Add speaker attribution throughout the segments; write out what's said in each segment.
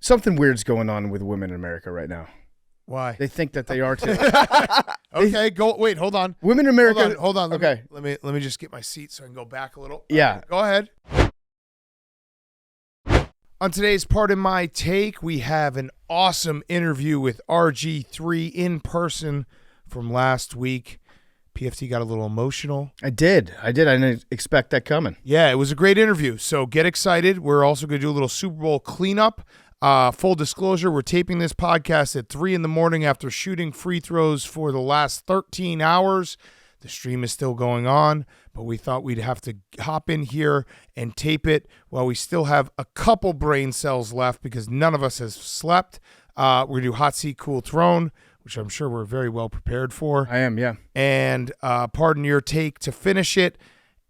Speaker 1: Something weird's going on with women in America right now.
Speaker 2: Why?
Speaker 1: They think that they are too.
Speaker 2: Okay, go. Wait, hold on.
Speaker 1: Women in America.
Speaker 2: Hold on.
Speaker 1: Okay.
Speaker 2: Let me just get my seat so I can go back a little.
Speaker 1: Yeah.
Speaker 2: Right, go ahead. On today's Part of My Take, we have an awesome interview with Rgiii in person from last week. PFT got a little emotional.
Speaker 1: I did. I didn't expect that coming.
Speaker 2: Yeah, it was a great interview. So get excited. We're also going to do a little Super Bowl cleanup. Full disclosure, we're taping this podcast at 3 in the morning after shooting free throws for the last 13 hours. The stream is still going on, but we thought we'd have to hop in here and tape it while we still have a couple brain cells left because none of us has slept. We're going to do Hot Seat, Cool Throne, which I'm sure we're very well prepared for.
Speaker 1: I am, yeah.
Speaker 2: And Pardon Your Take to finish it.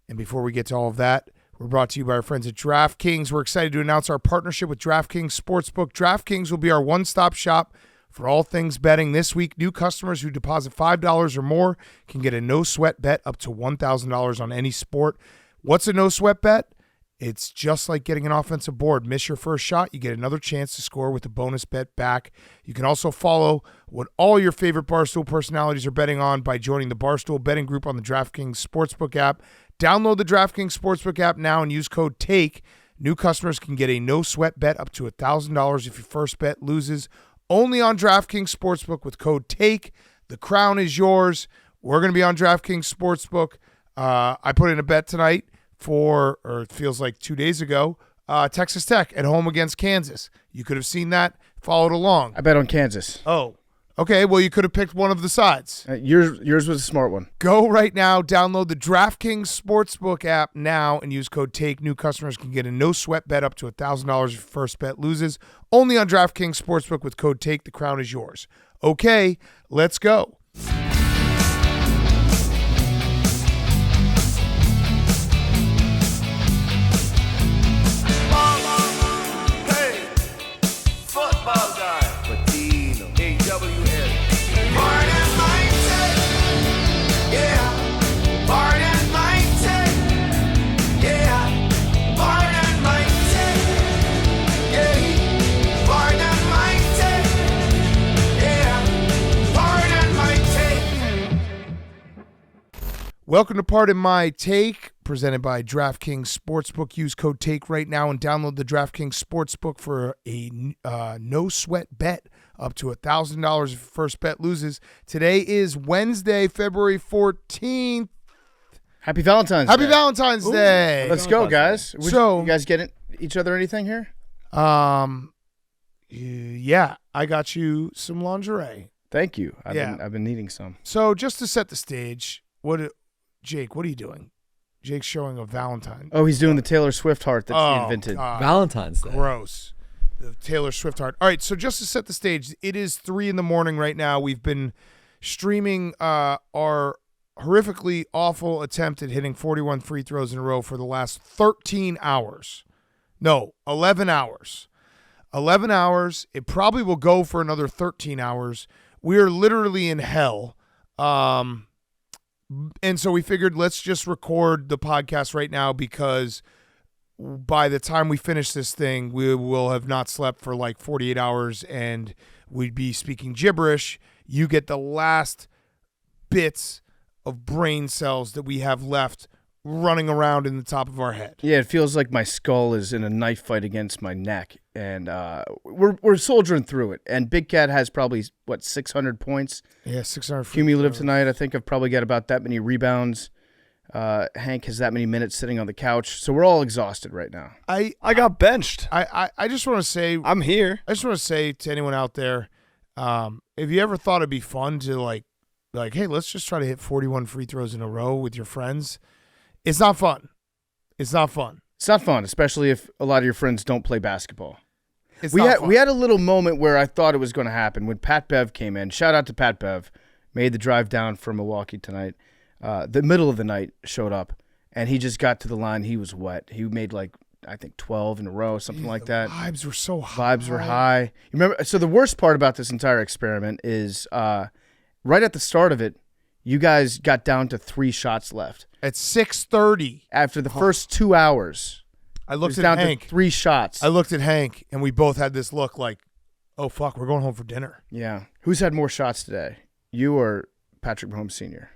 Speaker 2: And before we get to all of that, we're brought to you by our friends at DraftKings. We're excited to announce our partnership with DraftKings Sportsbook. DraftKings will be our one-stop shop for all things betting. This week, new customers who deposit $5 or more can get a no-sweat bet up to $1,000 on any sport. What's a no-sweat bet? It's just like getting an offensive board. Miss your first shot, you get another chance to score with a bonus bet back. You can also follow what all your favorite Barstool personalities are betting on by joining the Barstool betting group on the DraftKings Sportsbook app. Download the DraftKings Sportsbook app now and use code TAKE. New customers can get a no-sweat bet up to $1,000 if your first bet loses. Only on DraftKings Sportsbook with code TAKE. The crown is yours. We're going to be on DraftKings Sportsbook. I put in a bet tonight or it feels like 2 days ago, Texas Tech at home against Kansas. You could have seen that, followed along.
Speaker 1: I bet on Kansas.
Speaker 2: Oh, okay. Well, you could have picked one of the sides.
Speaker 1: Yours was a smart one.
Speaker 2: Go right now. Download the DraftKings Sportsbook app now and use code TAKE. New customers can get a no-sweat bet up to $1,000 if your first bet loses. Only on DraftKings Sportsbook with code TAKE. The crown is yours. Okay, let's go. Welcome to Pardon My Take, presented by DraftKings Sportsbook. Use code TAKE right now and download the DraftKings Sportsbook for a no-sweat bet up to $1,000 if your first bet loses. Today is Wednesday, February 14th.
Speaker 1: Happy Valentine's Day.
Speaker 2: Happy Valentine's Day.
Speaker 1: Let's go, guys.
Speaker 2: So,
Speaker 1: you guys get each other anything here?
Speaker 2: Yeah, I got you some lingerie.
Speaker 1: Thank you. I've been needing some.
Speaker 2: So, just to set the stage, Jake, what are you doing? Jake's showing a Valentine.
Speaker 1: Oh, he's doing the Taylor Swift heart that she invented.
Speaker 2: God.
Speaker 3: Valentine's Day.
Speaker 2: Gross. The Taylor Swift heart. All right, so just to set the stage, it is 3 in the morning right now. We've been streaming our horrifically awful attempt at hitting 41 free throws in a row for the last 13 hours. No, 11 hours. 11 hours. It probably will go for another 13 hours. We are literally in hell. And so we figured let's just record the podcast right now because by the time we finish this thing, we will have not slept for like 48 hours and we'd be speaking gibberish. You get the last bits of brain cells that we have left running around in the top of our head.
Speaker 1: Yeah, it feels like my skull is in a knife fight against my neck, and we're soldiering through it. And Big Cat has probably 600 points.
Speaker 2: Yeah, 600
Speaker 1: cumulative tonight. I think I've probably got about that many rebounds. Hank has that many minutes sitting on the couch, so we're all exhausted right now.
Speaker 3: I got benched.
Speaker 2: I just want to say
Speaker 3: I'm here.
Speaker 2: I just want to say to anyone out there, if you ever thought it'd be fun to like, hey, let's just try to hit 41 free throws in a row with your friends. It's not fun. It's not fun.
Speaker 1: It's not fun, especially if a lot of your friends don't play basketball.
Speaker 2: We
Speaker 1: had a little moment where I thought it was going to happen when Pat Bev came in. Shout out to Pat Bev. Made the drive down from Milwaukee tonight. The middle of the night showed up, and he just got to the line. He was wet. He made I think 12 in a row, something like that.
Speaker 2: Vibes were so high.
Speaker 1: Vibes were high. You remember? So the worst part about this entire experiment is right at the start of it, you guys got down to 3 shots left.
Speaker 2: At 6:30.
Speaker 1: After the first 2 hours.
Speaker 2: I
Speaker 1: It
Speaker 2: looked
Speaker 1: was
Speaker 2: at
Speaker 1: down
Speaker 2: Hank.
Speaker 1: to 3 shots.
Speaker 2: I looked at Hank, and we both had this look like, oh, fuck, we're going home for dinner.
Speaker 1: Yeah. Who's had more shots today? You or Patrick Mahomes Sr.?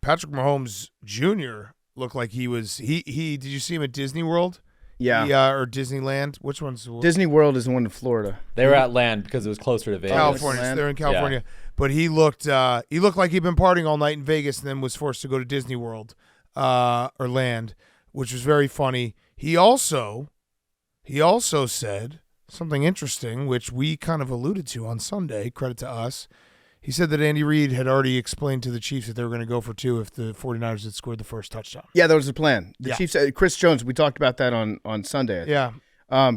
Speaker 2: Patrick Mahomes Jr. looked like he was – he. Did you see him at Disney World?
Speaker 1: Yeah.
Speaker 2: Or Disneyland? Which one's –
Speaker 1: Disney World is the one in Florida.
Speaker 3: They were at land because it was closer to Vegas.
Speaker 2: California.
Speaker 1: Land.
Speaker 2: They're in California. But he looked like he'd been partying all night in Vegas and then was forced to go to Disney World or land, which was very funny. He also said something interesting, which we kind of alluded to on Sunday, credit to us. He said that Andy Reid had already explained to the Chiefs that they were going to go for 2 if the 49ers had scored the first touchdown.
Speaker 1: Yeah, that was the plan. The
Speaker 2: Yeah.
Speaker 1: Chiefs, Chris Jones, we talked about that on Sunday.
Speaker 2: Yeah.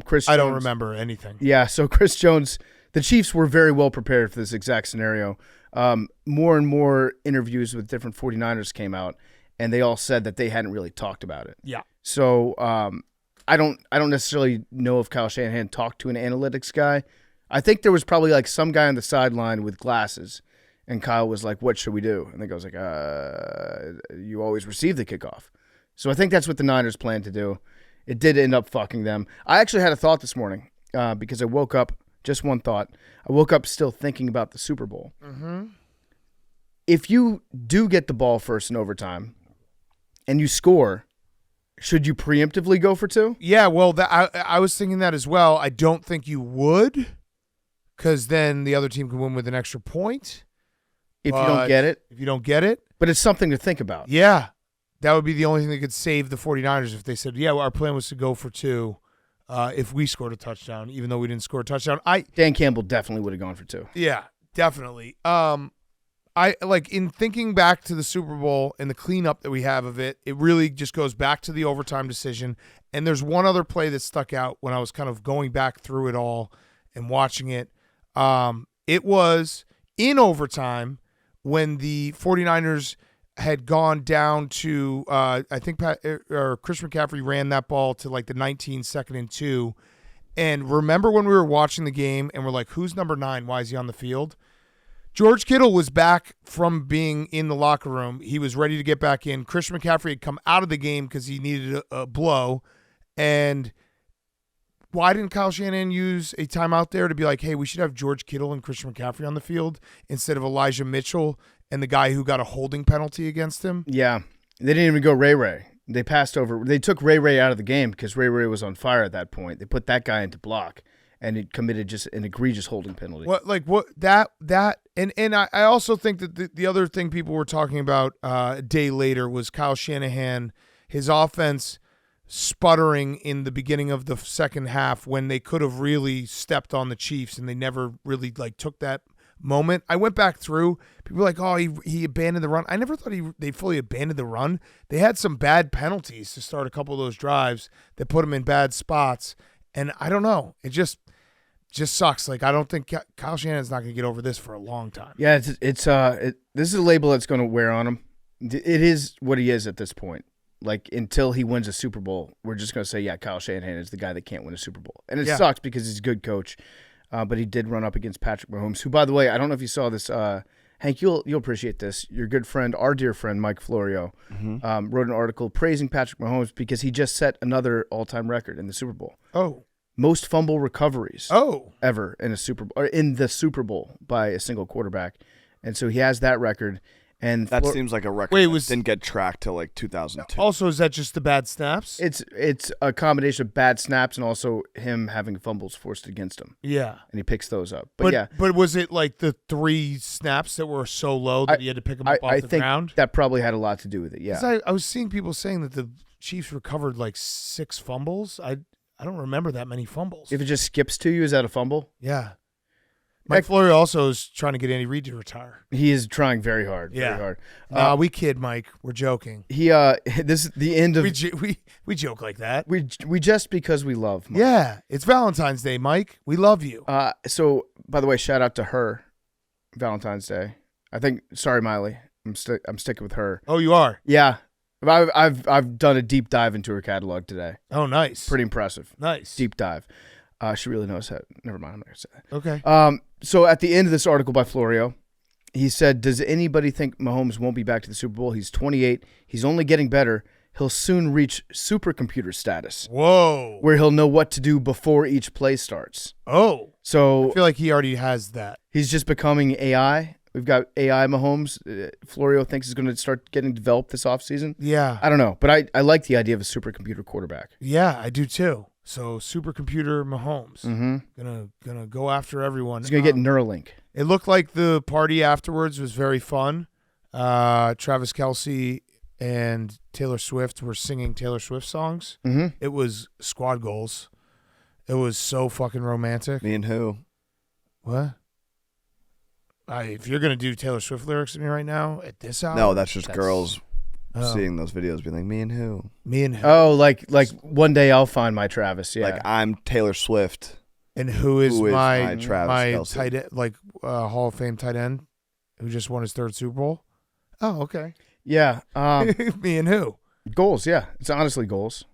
Speaker 1: Chris Jones,
Speaker 2: I don't remember anything.
Speaker 1: Yeah, so Chris Jones, the Chiefs were very well prepared for this exact scenario. More and more interviews with different 49ers came out, and they all said that they hadn't really talked about it.
Speaker 2: Yeah.
Speaker 1: So I don't necessarily know if Kyle Shanahan talked to an analytics guy. I think there was probably like some guy on the sideline with glasses, and Kyle was like, "What should we do?" And the guy was like, "You always receive the kickoff." So I think that's what the Niners planned to do. It did end up fucking them. I actually had a thought this morning because I woke up. Just one thought. I woke up still thinking about the Super Bowl.
Speaker 2: Mm-hmm.
Speaker 1: If you do get the ball first in overtime and you score, should you preemptively go for 2?
Speaker 2: Yeah, well, I was thinking that as well. I don't think you would, because then the other team can win with an extra point.
Speaker 1: If you don't get it.
Speaker 2: If you don't get it.
Speaker 1: But it's something to think about.
Speaker 2: Yeah. That would be the only thing that could save the 49ers if they said, yeah, well, our plan was to go for 2 if we scored a touchdown, even though we didn't score a touchdown.
Speaker 1: Dan Campbell definitely would have gone for 2.
Speaker 2: Yeah, definitely. I like in thinking back to the Super Bowl and the cleanup that we have of it, it really just goes back to the overtime decision. And there's one other play that stuck out when I was kind of going back through it all and watching it. It was in overtime when the 49ers had gone down to, I think Chris McCaffrey ran that ball to like the 19 second and 2. And remember when we were watching the game and we're like, who's number 9? Why is he on the field? George Kittle was back from being in the locker room. He was ready to get back in. Chris McCaffrey had come out of the game because he needed a blow. And why didn't Kyle Shanahan use a timeout there to be like, hey, we should have George Kittle and Christian McCaffrey on the field instead of Elijah Mitchell and the guy who got a holding penalty against him?
Speaker 1: Yeah. They didn't even go Ray. They passed over. They took Ray out of the game because Ray was on fire at that point. They put that guy into block, and it committed just an egregious holding penalty. And I also think that the other thing people were talking about a day later was Kyle Shanahan, his offense sputtering in the beginning of the second half when they could have really stepped on the Chiefs, and they never really like took that moment. I went back through. People were like, oh, he abandoned the run. I never thought they fully abandoned the run. They had some bad penalties to start a couple of those drives that put them in bad spots. And I don't know. It just sucks. Like, I don't think Kyle Shanahan's not going to get over this for a long time. Yeah, this is a label that's going to wear on him. It is what he is at this point. Like, until he wins a Super Bowl, we're just going to say, yeah, Kyle Shanahan is the guy that can't win a Super Bowl. And it sucks because he's a good coach. But he did run up against Patrick Mahomes, who, by the way, I don't know if you saw this. Hank, you'll appreciate this. Your good friend, our dear friend, Mike Florio, wrote an article praising Patrick Mahomes because he just set another all-time record in the Super Bowl.
Speaker 2: Oh.
Speaker 1: Most fumble recoveries ever in the Super Bowl by a single quarterback. And so he has that record. And
Speaker 3: that seems like a record that didn't get tracked till like 2002.
Speaker 2: Also, is that just the bad snaps?
Speaker 1: It's a combination of bad snaps and also him having fumbles forced against him.
Speaker 2: Yeah.
Speaker 1: And he picks those up. But
Speaker 2: was it like the 3 snaps that were so low that he had to pick them up off the ground?
Speaker 1: That probably had a lot to do with it, yeah.
Speaker 2: I was seeing people saying that the Chiefs recovered like 6 fumbles. I don't remember that many fumbles.
Speaker 1: If it just skips to you, is that a fumble?
Speaker 2: Yeah. Mike Florio also is trying to get Andy Reid to retire.
Speaker 1: He is trying very hard.
Speaker 2: Yeah.
Speaker 1: Very hard.
Speaker 2: We kid, Mike. We're joking.
Speaker 1: This is the end of
Speaker 2: we joke like that.
Speaker 1: We just because we love Mike.
Speaker 2: Yeah. It's Valentine's Day, Mike. We love you.
Speaker 1: So by the way, shout out to her, Valentine's Day. Sorry, Miley. I'm sticking with her.
Speaker 2: Oh, you are?
Speaker 1: Yeah. I've done a deep dive into her catalog today.
Speaker 2: Oh, nice.
Speaker 1: Pretty impressive.
Speaker 2: Nice.
Speaker 1: Deep dive. She really knows how. Never mind. I'm not gonna say that.
Speaker 2: Okay.
Speaker 1: So at the end of this article by Florio, he said, "Does anybody think Mahomes won't be back to the Super Bowl? He's 28. He's only getting better. he'll soon reach supercomputer status.
Speaker 2: Whoa.
Speaker 1: Where he'll know what to do before each play starts.
Speaker 2: Oh.
Speaker 1: So
Speaker 2: I feel like he already has that.
Speaker 1: he's just becoming AI. We've got AI Mahomes. Florio thinks is going to start getting developed this offseason.
Speaker 2: Yeah.
Speaker 1: I don't know, but I like the idea of a supercomputer quarterback.
Speaker 2: Yeah, I do too. So supercomputer Mahomes. Gonna go after everyone.
Speaker 1: He's going to get Neuralink.
Speaker 2: It looked like the party afterwards was very fun. Travis Kelce and Taylor Swift were singing Taylor Swift songs. It was squad goals. It was so fucking romantic.
Speaker 3: Me and who?
Speaker 2: What? If you're gonna do Taylor Swift lyrics to me right now at this hour,
Speaker 3: No, that's just girls seeing those videos, being like, "Me and who?"
Speaker 2: Me and who?
Speaker 1: Oh, like one day I'll find my Travis. Yeah,
Speaker 3: Like I'm Taylor Swift.
Speaker 2: And who is my
Speaker 3: Travis Kelce?
Speaker 2: tight end, like Hall of Fame tight end, who just won his 3rd Super Bowl? Oh, okay.
Speaker 1: yeah.
Speaker 2: Me and who?
Speaker 1: Goals. Yeah, it's honestly goals.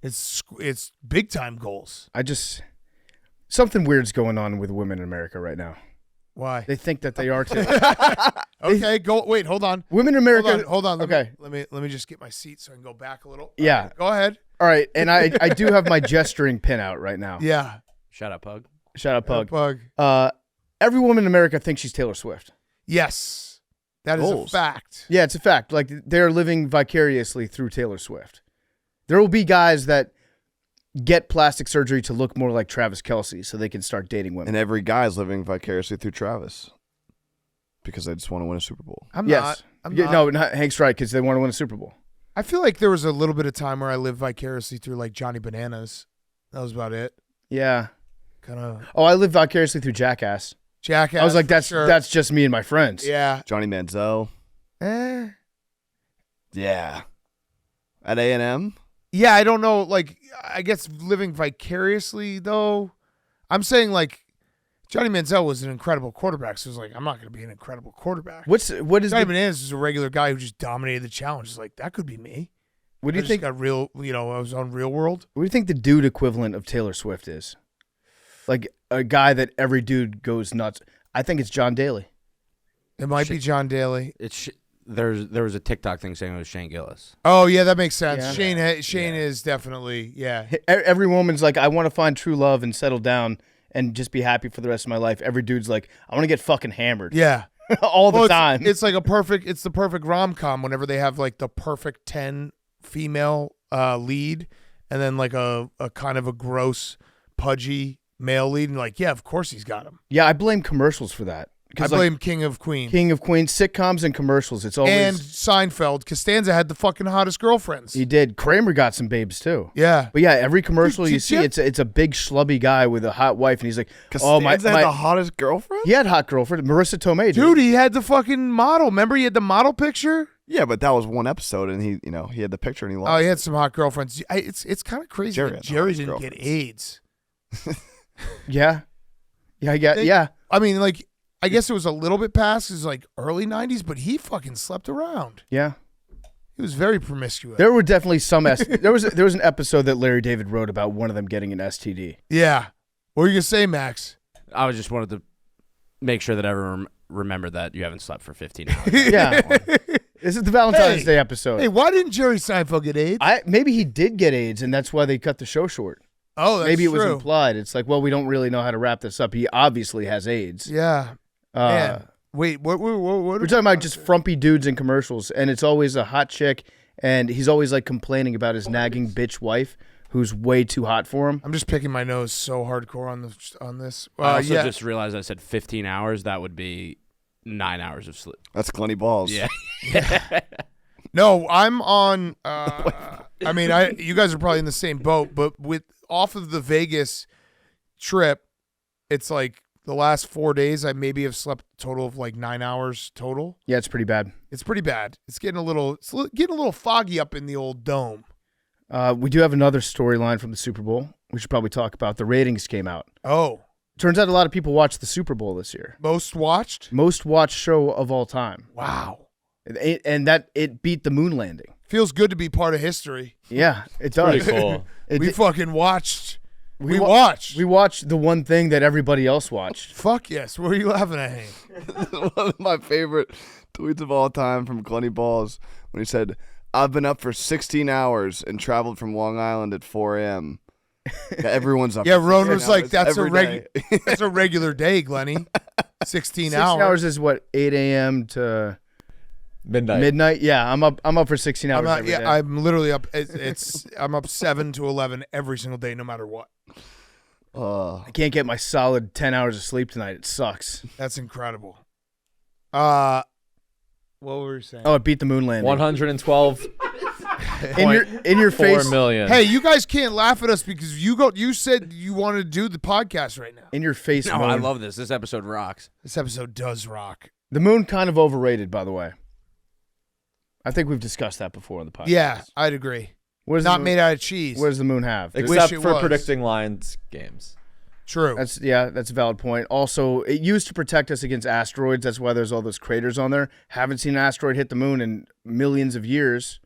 Speaker 2: It's big time goals.
Speaker 1: Something weird's going on with women in America right now.
Speaker 2: Why?
Speaker 1: They think that they are too.
Speaker 2: Okay, go. Wait, hold on.
Speaker 1: Women in America.
Speaker 2: Hold on.
Speaker 1: Okay.
Speaker 2: Let me just get my seat so I can go back a little.
Speaker 1: Yeah.
Speaker 2: All right, go ahead.
Speaker 1: All right, and I do have my gesturing pin out right now.
Speaker 2: Yeah.
Speaker 4: Shout out, Pug.
Speaker 1: Shout out, Pug.
Speaker 2: Pug.
Speaker 1: Every woman in America thinks she's Taylor Swift.
Speaker 2: Yes. That is a fact.
Speaker 1: Yeah, it's a fact. Like, they're living vicariously through Taylor Swift. There will be guys that get plastic surgery to look more like Travis Kelce so they can start dating women.
Speaker 3: And every guy's living vicariously through Travis because they just want to win a Super Bowl.
Speaker 2: I'm not.
Speaker 1: No, Hank's right, because they want to win a Super Bowl.
Speaker 2: I feel like there was a little bit of time where I lived vicariously through like Johnny Bananas. That was about it.
Speaker 1: Yeah.
Speaker 2: Kind of.
Speaker 1: Oh, I lived vicariously through Jackass.
Speaker 2: Jackass.
Speaker 1: I was like, that's
Speaker 2: sure.
Speaker 1: that's just me and my friends.
Speaker 2: Yeah.
Speaker 3: Johnny Manziel.
Speaker 2: Eh.
Speaker 3: Yeah. At A&M?
Speaker 2: Yeah, I don't know. Like, I guess living vicariously, though, I'm saying, like, Johnny Manziel was an incredible quarterback, so it's like, I'm not going to be an incredible quarterback.
Speaker 1: What is
Speaker 2: Johnny Bananas is a regular guy who just dominated the challenge. It's like, that could be me.
Speaker 1: What do you think?
Speaker 2: I was on Real World.
Speaker 1: What do you think the dude equivalent of Taylor Swift is? Like a guy that every dude goes nuts. I think it's John Daly.
Speaker 2: It might be John Daly.
Speaker 4: There was a TikTok thing saying it was Shane Gillis.
Speaker 2: Oh yeah, that makes sense.
Speaker 1: Yeah.
Speaker 2: Shane is definitely
Speaker 1: Every woman's like, I want to find true love and settle down and just be happy for the rest of my life. Every dude's like, I want to get fucking hammered.
Speaker 2: Yeah.
Speaker 1: all the time.
Speaker 2: It's like it's the perfect rom-com whenever they have like the perfect 10 female lead and then like a kind of a gross, pudgy male lead, and like, yeah, of course he's got him.
Speaker 1: Yeah, I blame commercials for that.
Speaker 2: I blame King of Queens.
Speaker 1: King of Queens, sitcoms and commercials. It's always
Speaker 2: and Seinfeld. Costanza had the fucking hottest girlfriends.
Speaker 1: He did. Kramer got some babes too.
Speaker 2: Yeah,
Speaker 1: but yeah, every commercial you see, it's a big schlubby guy with a hot wife, and he's like,
Speaker 3: Costanza had the hottest girlfriend.
Speaker 1: He had hot girlfriend, Marissa Tomei.
Speaker 2: Dude, he had the fucking model. Remember, he had the model picture.
Speaker 3: Yeah, but that was one episode, and he had the picture, and he lost.
Speaker 2: Oh, he had some hot girlfriends. It's kind of crazy that Jerry didn't get AIDS.
Speaker 1: Yeah.
Speaker 2: I mean, like, I guess it was a little bit past his like early 90s, but he fucking slept around.
Speaker 1: Yeah.
Speaker 2: He was very promiscuous.
Speaker 1: There were definitely some there was an episode that Larry David wrote about one of them getting an STD.
Speaker 2: Yeah. What were you gonna say, Max?
Speaker 4: I just wanted to make sure that everyone remembered that you haven't slept for 15 hours.
Speaker 1: Yeah. This is the Valentine's Day episode.
Speaker 2: Hey, why didn't Jerry Seinfeld get AIDS?
Speaker 1: Maybe he did get AIDS, and that's why they cut the show short.
Speaker 2: Oh, that's
Speaker 1: maybe it
Speaker 2: true.
Speaker 1: was implied. It's like, well, we don't really know how to wrap this up. He obviously has AIDS.
Speaker 2: Yeah. Wait, what?
Speaker 1: We're talking about just frumpy dudes in commercials, and it's always a hot chick, and he's always like complaining about his nagging bitch wife who's way too hot for him.
Speaker 2: I'm just picking my nose so hardcore on this.
Speaker 4: I also just realized I said 15 hours. That would be 9 hours of sleep.
Speaker 3: That's Glenny Balls.
Speaker 4: Yeah.
Speaker 2: No, I'm on. I mean, you guys are probably in the same boat, but off of the Vegas trip, it's like the last 4 days I maybe have slept a total of like 9 hours total.
Speaker 1: Yeah, it's pretty bad.
Speaker 2: It's pretty bad. It's getting a little foggy up in the old dome.
Speaker 1: We do have another storyline from the Super Bowl. We should probably talk about. The ratings came out.
Speaker 2: Oh.
Speaker 1: Turns out a lot of people watched the Super Bowl this year.
Speaker 2: Most watched
Speaker 1: show of all time.
Speaker 2: Wow.
Speaker 1: And that it beat the moon landing.
Speaker 2: Feels good to be part of history.
Speaker 1: Yeah, it does.
Speaker 4: Pretty cool.
Speaker 2: We fucking watched. We
Speaker 1: watched the one thing that everybody else watched.
Speaker 2: Fuck yes. What are you laughing at, Hank?
Speaker 3: One of my favorite tweets of all time from Glenny Balls when he said, I've been up for 16 hours and traveled from Long Island at 4 a.m. Everyone's up.
Speaker 2: Yeah,
Speaker 3: for
Speaker 2: Roan
Speaker 3: 16
Speaker 2: was like,
Speaker 3: hours
Speaker 2: that's
Speaker 3: every day.
Speaker 2: that's a regular day, Glenny. 16
Speaker 1: 6
Speaker 2: hours.
Speaker 1: hours is what, 8 a.m. to
Speaker 5: Midnight.
Speaker 1: midnight? Yeah, I'm up for 16 hours every day.
Speaker 2: I'm literally up. I'm up 7 to 11 every single day, no matter what.
Speaker 1: I can't get my solid 10 hours of sleep tonight. It sucks.
Speaker 2: That's incredible. What were you saying?
Speaker 1: Oh, it beat the moon landing.
Speaker 5: 112
Speaker 1: in your face.
Speaker 5: 4 million.
Speaker 2: Hey, you guys can't laugh at us because you said you wanted to do the podcast right now.
Speaker 1: In your face,
Speaker 4: No,
Speaker 1: moon.
Speaker 4: I love this. This episode rocks.
Speaker 2: This episode does rock.
Speaker 1: The moon kind of overrated, by the way. I think we've discussed that before on the podcast.
Speaker 2: Yeah, I'd agree.
Speaker 1: What does
Speaker 2: Not
Speaker 1: the moon,
Speaker 2: made out of cheese.
Speaker 1: What does the moon have?
Speaker 2: Wish
Speaker 5: Except
Speaker 2: it
Speaker 5: for
Speaker 2: was.
Speaker 5: predicting Lions games.
Speaker 2: True.
Speaker 1: That's a valid point. Also, it used to protect us against asteroids. That's why there's all those craters on there. Haven't seen an asteroid hit the moon in millions of years.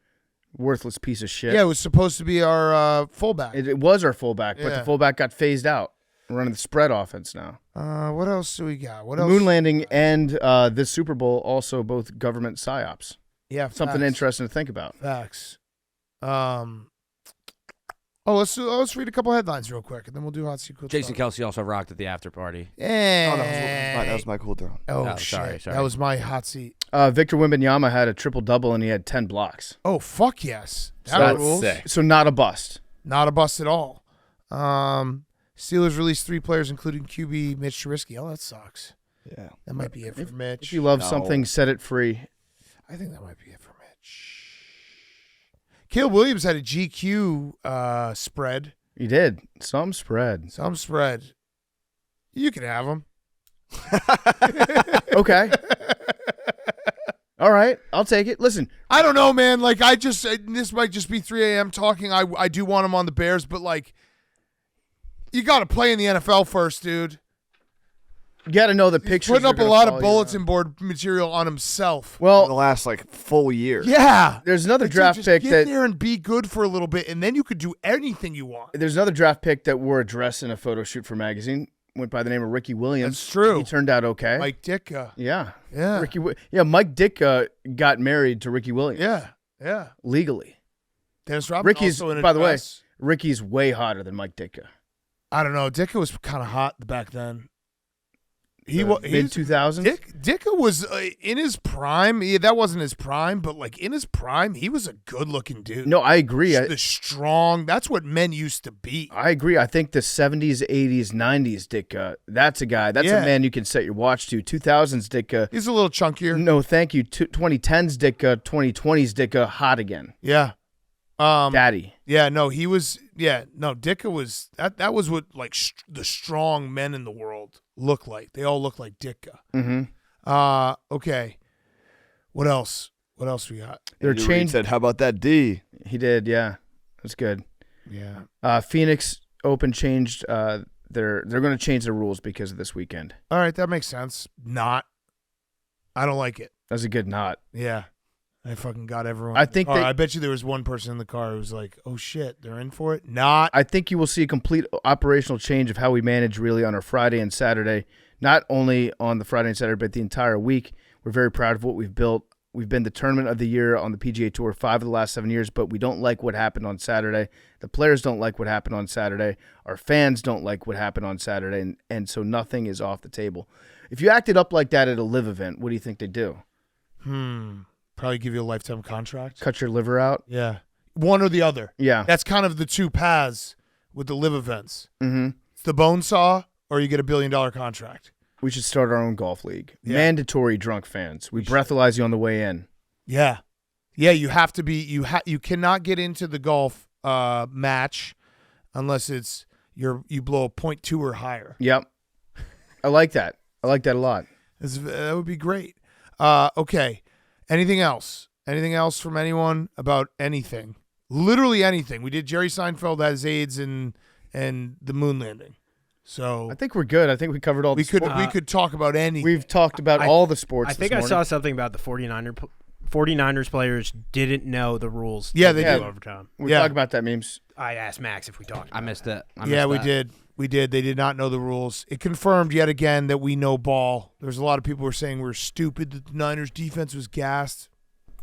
Speaker 1: Worthless piece of shit.
Speaker 2: Yeah, it was supposed to be our fullback.
Speaker 1: It was our fullback, but
Speaker 2: Yeah.
Speaker 1: the fullback got phased out. We're running the spread offense now.
Speaker 2: What else do we got? What
Speaker 1: The
Speaker 2: else?
Speaker 1: moon landing and this Super Bowl also both government psyops.
Speaker 2: Yeah,
Speaker 1: Something
Speaker 2: facts.
Speaker 1: interesting to think about.
Speaker 2: Facts. Let's read a couple headlines real quick, and then we'll do hot seat. Cool
Speaker 4: Jason
Speaker 2: stuff.
Speaker 4: Kelsey also rocked at the after party.
Speaker 3: Oh, that was my cool throw.
Speaker 2: Oh,
Speaker 4: Oh,
Speaker 2: shit.
Speaker 4: sorry.
Speaker 2: That was my hot seat.
Speaker 1: Victor Wembanyama had a triple-double, and he had 10 blocks.
Speaker 2: Oh, fuck yes.
Speaker 1: So
Speaker 2: That
Speaker 1: that's
Speaker 2: rules.
Speaker 5: sick.
Speaker 1: So not a bust.
Speaker 2: Not a bust at all. Steelers released 3 players, including QB Mitch Trubisky. Oh, that sucks.
Speaker 3: Yeah.
Speaker 2: That might be it for Mitch.
Speaker 1: If you love
Speaker 3: No.
Speaker 1: something, set it free.
Speaker 2: I think that might be it for Mitch. Caleb Williams had a GQ spread.
Speaker 1: He did. Some spread.
Speaker 2: Some spread. You can have him.
Speaker 1: Okay. All right. I'll take it. Listen,
Speaker 2: I don't know, man. Like, this might just be 3 a.m. talking. I do want him on the Bears, but, like, you got to play in the NFL first, dude.
Speaker 1: you got to know the
Speaker 2: He's
Speaker 1: pictures.
Speaker 2: putting
Speaker 1: are
Speaker 2: up a
Speaker 1: gonna
Speaker 2: lot
Speaker 1: follow
Speaker 2: of
Speaker 1: you
Speaker 2: bulletin
Speaker 1: around.
Speaker 2: board material on himself.
Speaker 3: The
Speaker 1: Well,
Speaker 3: last full year.
Speaker 2: Yeah.
Speaker 1: there's another
Speaker 2: Like, dude,
Speaker 1: draft
Speaker 2: just
Speaker 1: pick
Speaker 2: get
Speaker 1: that
Speaker 2: there and be good for a little bit, and then you could do anything you want.
Speaker 1: there's another draft pick that wore a dress in a photo shoot for magazine. Went by the name of Ricky Williams.
Speaker 2: That's true.
Speaker 1: He turned out okay.
Speaker 2: Mike Ditka.
Speaker 1: Yeah.
Speaker 2: Yeah.
Speaker 1: Mike Ditka got married to Ricky Williams.
Speaker 2: Yeah.
Speaker 1: Legally.
Speaker 2: Dennis Rodman
Speaker 1: Ricky's,
Speaker 2: also in a
Speaker 1: by the way,
Speaker 2: dress.
Speaker 1: Ricky's way hotter than Mike Ditka.
Speaker 2: I don't know. Ditka was kind of hot back then. He was
Speaker 1: Mid 2000s.
Speaker 2: Ditka was in his prime. Yeah, that wasn't his prime, but like in his prime, he was a good-looking dude.
Speaker 1: No, I agree.
Speaker 2: The strong. That's what men used to be.
Speaker 1: I agree. I think the 70s, 80s, 90s Ditka, that's a guy. That's
Speaker 2: Yeah.
Speaker 1: a man you can set your watch to. 2000s Ditka,
Speaker 2: He's a little chunkier.
Speaker 1: no thank you. 2010s Ditka, 2020s Ditka, hot again.
Speaker 2: Yeah.
Speaker 1: Daddy.
Speaker 2: Yeah. No, he was. Yeah. No, Ditka was. That was what like the strong men in the world look like. They all look like Ditka.
Speaker 1: Mm-hmm.
Speaker 2: Okay. What else? What else we got?
Speaker 1: They're
Speaker 3: Andy Reid
Speaker 1: changed.
Speaker 3: said, "How about that D?"
Speaker 1: He did, yeah. That's good.
Speaker 2: Yeah.
Speaker 1: Phoenix Open changed. They're going to change the rules because of this weekend.
Speaker 2: All right, that makes sense. Not. I don't like it.
Speaker 1: That's a good knot.
Speaker 2: Yeah. I fucking got everyone.
Speaker 1: I think
Speaker 2: I bet you there was one person in the car who was like, "Oh shit, they're in for it." Not.
Speaker 1: I think you will see a complete operational change of how we manage really on our Friday and Saturday. Not only on the Friday and Saturday, but the entire week. We're very proud of what we've built. We've been the tournament of the year on the PGA Tour 5 of the last 7 years, but we don't like what happened on Saturday. The players don't like what happened on Saturday. Our fans don't like what happened on Saturday, and so nothing is off the table. If you acted up like that at a live event, what do you think they'd do?
Speaker 2: Probably give you a lifetime contract.
Speaker 1: Cut your liver out?
Speaker 2: Yeah. One or the other.
Speaker 1: Yeah.
Speaker 2: That's kind of the two paths with the live events.
Speaker 1: Mm-hmm.
Speaker 2: It's the bone saw, or you get $1 billion contract.
Speaker 1: We should start our own golf league.
Speaker 2: Yeah.
Speaker 1: Mandatory drunk fans. We breathalyze you on the way in.
Speaker 2: Yeah. Yeah, you have to be you cannot get into the golf match unless it's you blow a .2 or higher.
Speaker 1: Yep. I like that. I like that a lot.
Speaker 2: That would be great. Okay. Anything else? Anything else from anyone about anything? Literally anything. We did Jerry Seinfeld has AIDS and the moon landing. So
Speaker 1: I think we're good. I think we covered all the sports.
Speaker 2: we could talk about anything.
Speaker 1: We've talked about all the sports
Speaker 6: I think
Speaker 1: this
Speaker 6: I
Speaker 1: morning.
Speaker 6: saw something about the 49ers players didn't know the rules.
Speaker 2: Yeah,
Speaker 6: of
Speaker 2: they
Speaker 6: the
Speaker 2: did.
Speaker 6: overtime.
Speaker 1: We
Speaker 2: Yeah.
Speaker 1: talked about that, memes.
Speaker 6: I asked Max if we talked.
Speaker 4: I missed it.
Speaker 2: Yeah, we did. We did. They did not know the rules. It confirmed yet again that we know ball. There's a lot of people who were saying we're stupid that the Niners defense was gassed.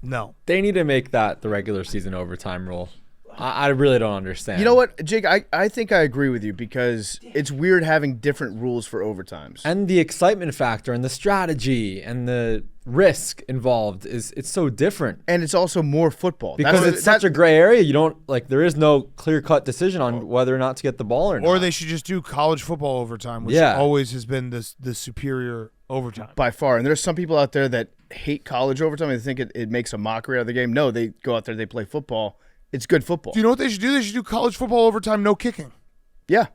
Speaker 2: No.
Speaker 5: They need to make that the regular season overtime rule. I really don't understand.
Speaker 1: You know what, Jake? I think I agree with you because it's weird having different rules for overtimes.
Speaker 5: And the excitement factor and the strategy and the risk involved it's so different.
Speaker 1: And it's also more football.
Speaker 5: Because it's such a gray area. You don't there is no clear-cut decision on whether or not to get the ball or not.
Speaker 2: Or they should just do college football overtime, which always has been the superior overtime.
Speaker 1: By far. And there's some people out there that hate college overtime and think it makes a mockery out of the game. No, they go out there, they play football. It's good football.
Speaker 2: Do you know what they should do? They should do college football overtime, no kicking.
Speaker 1: Yeah.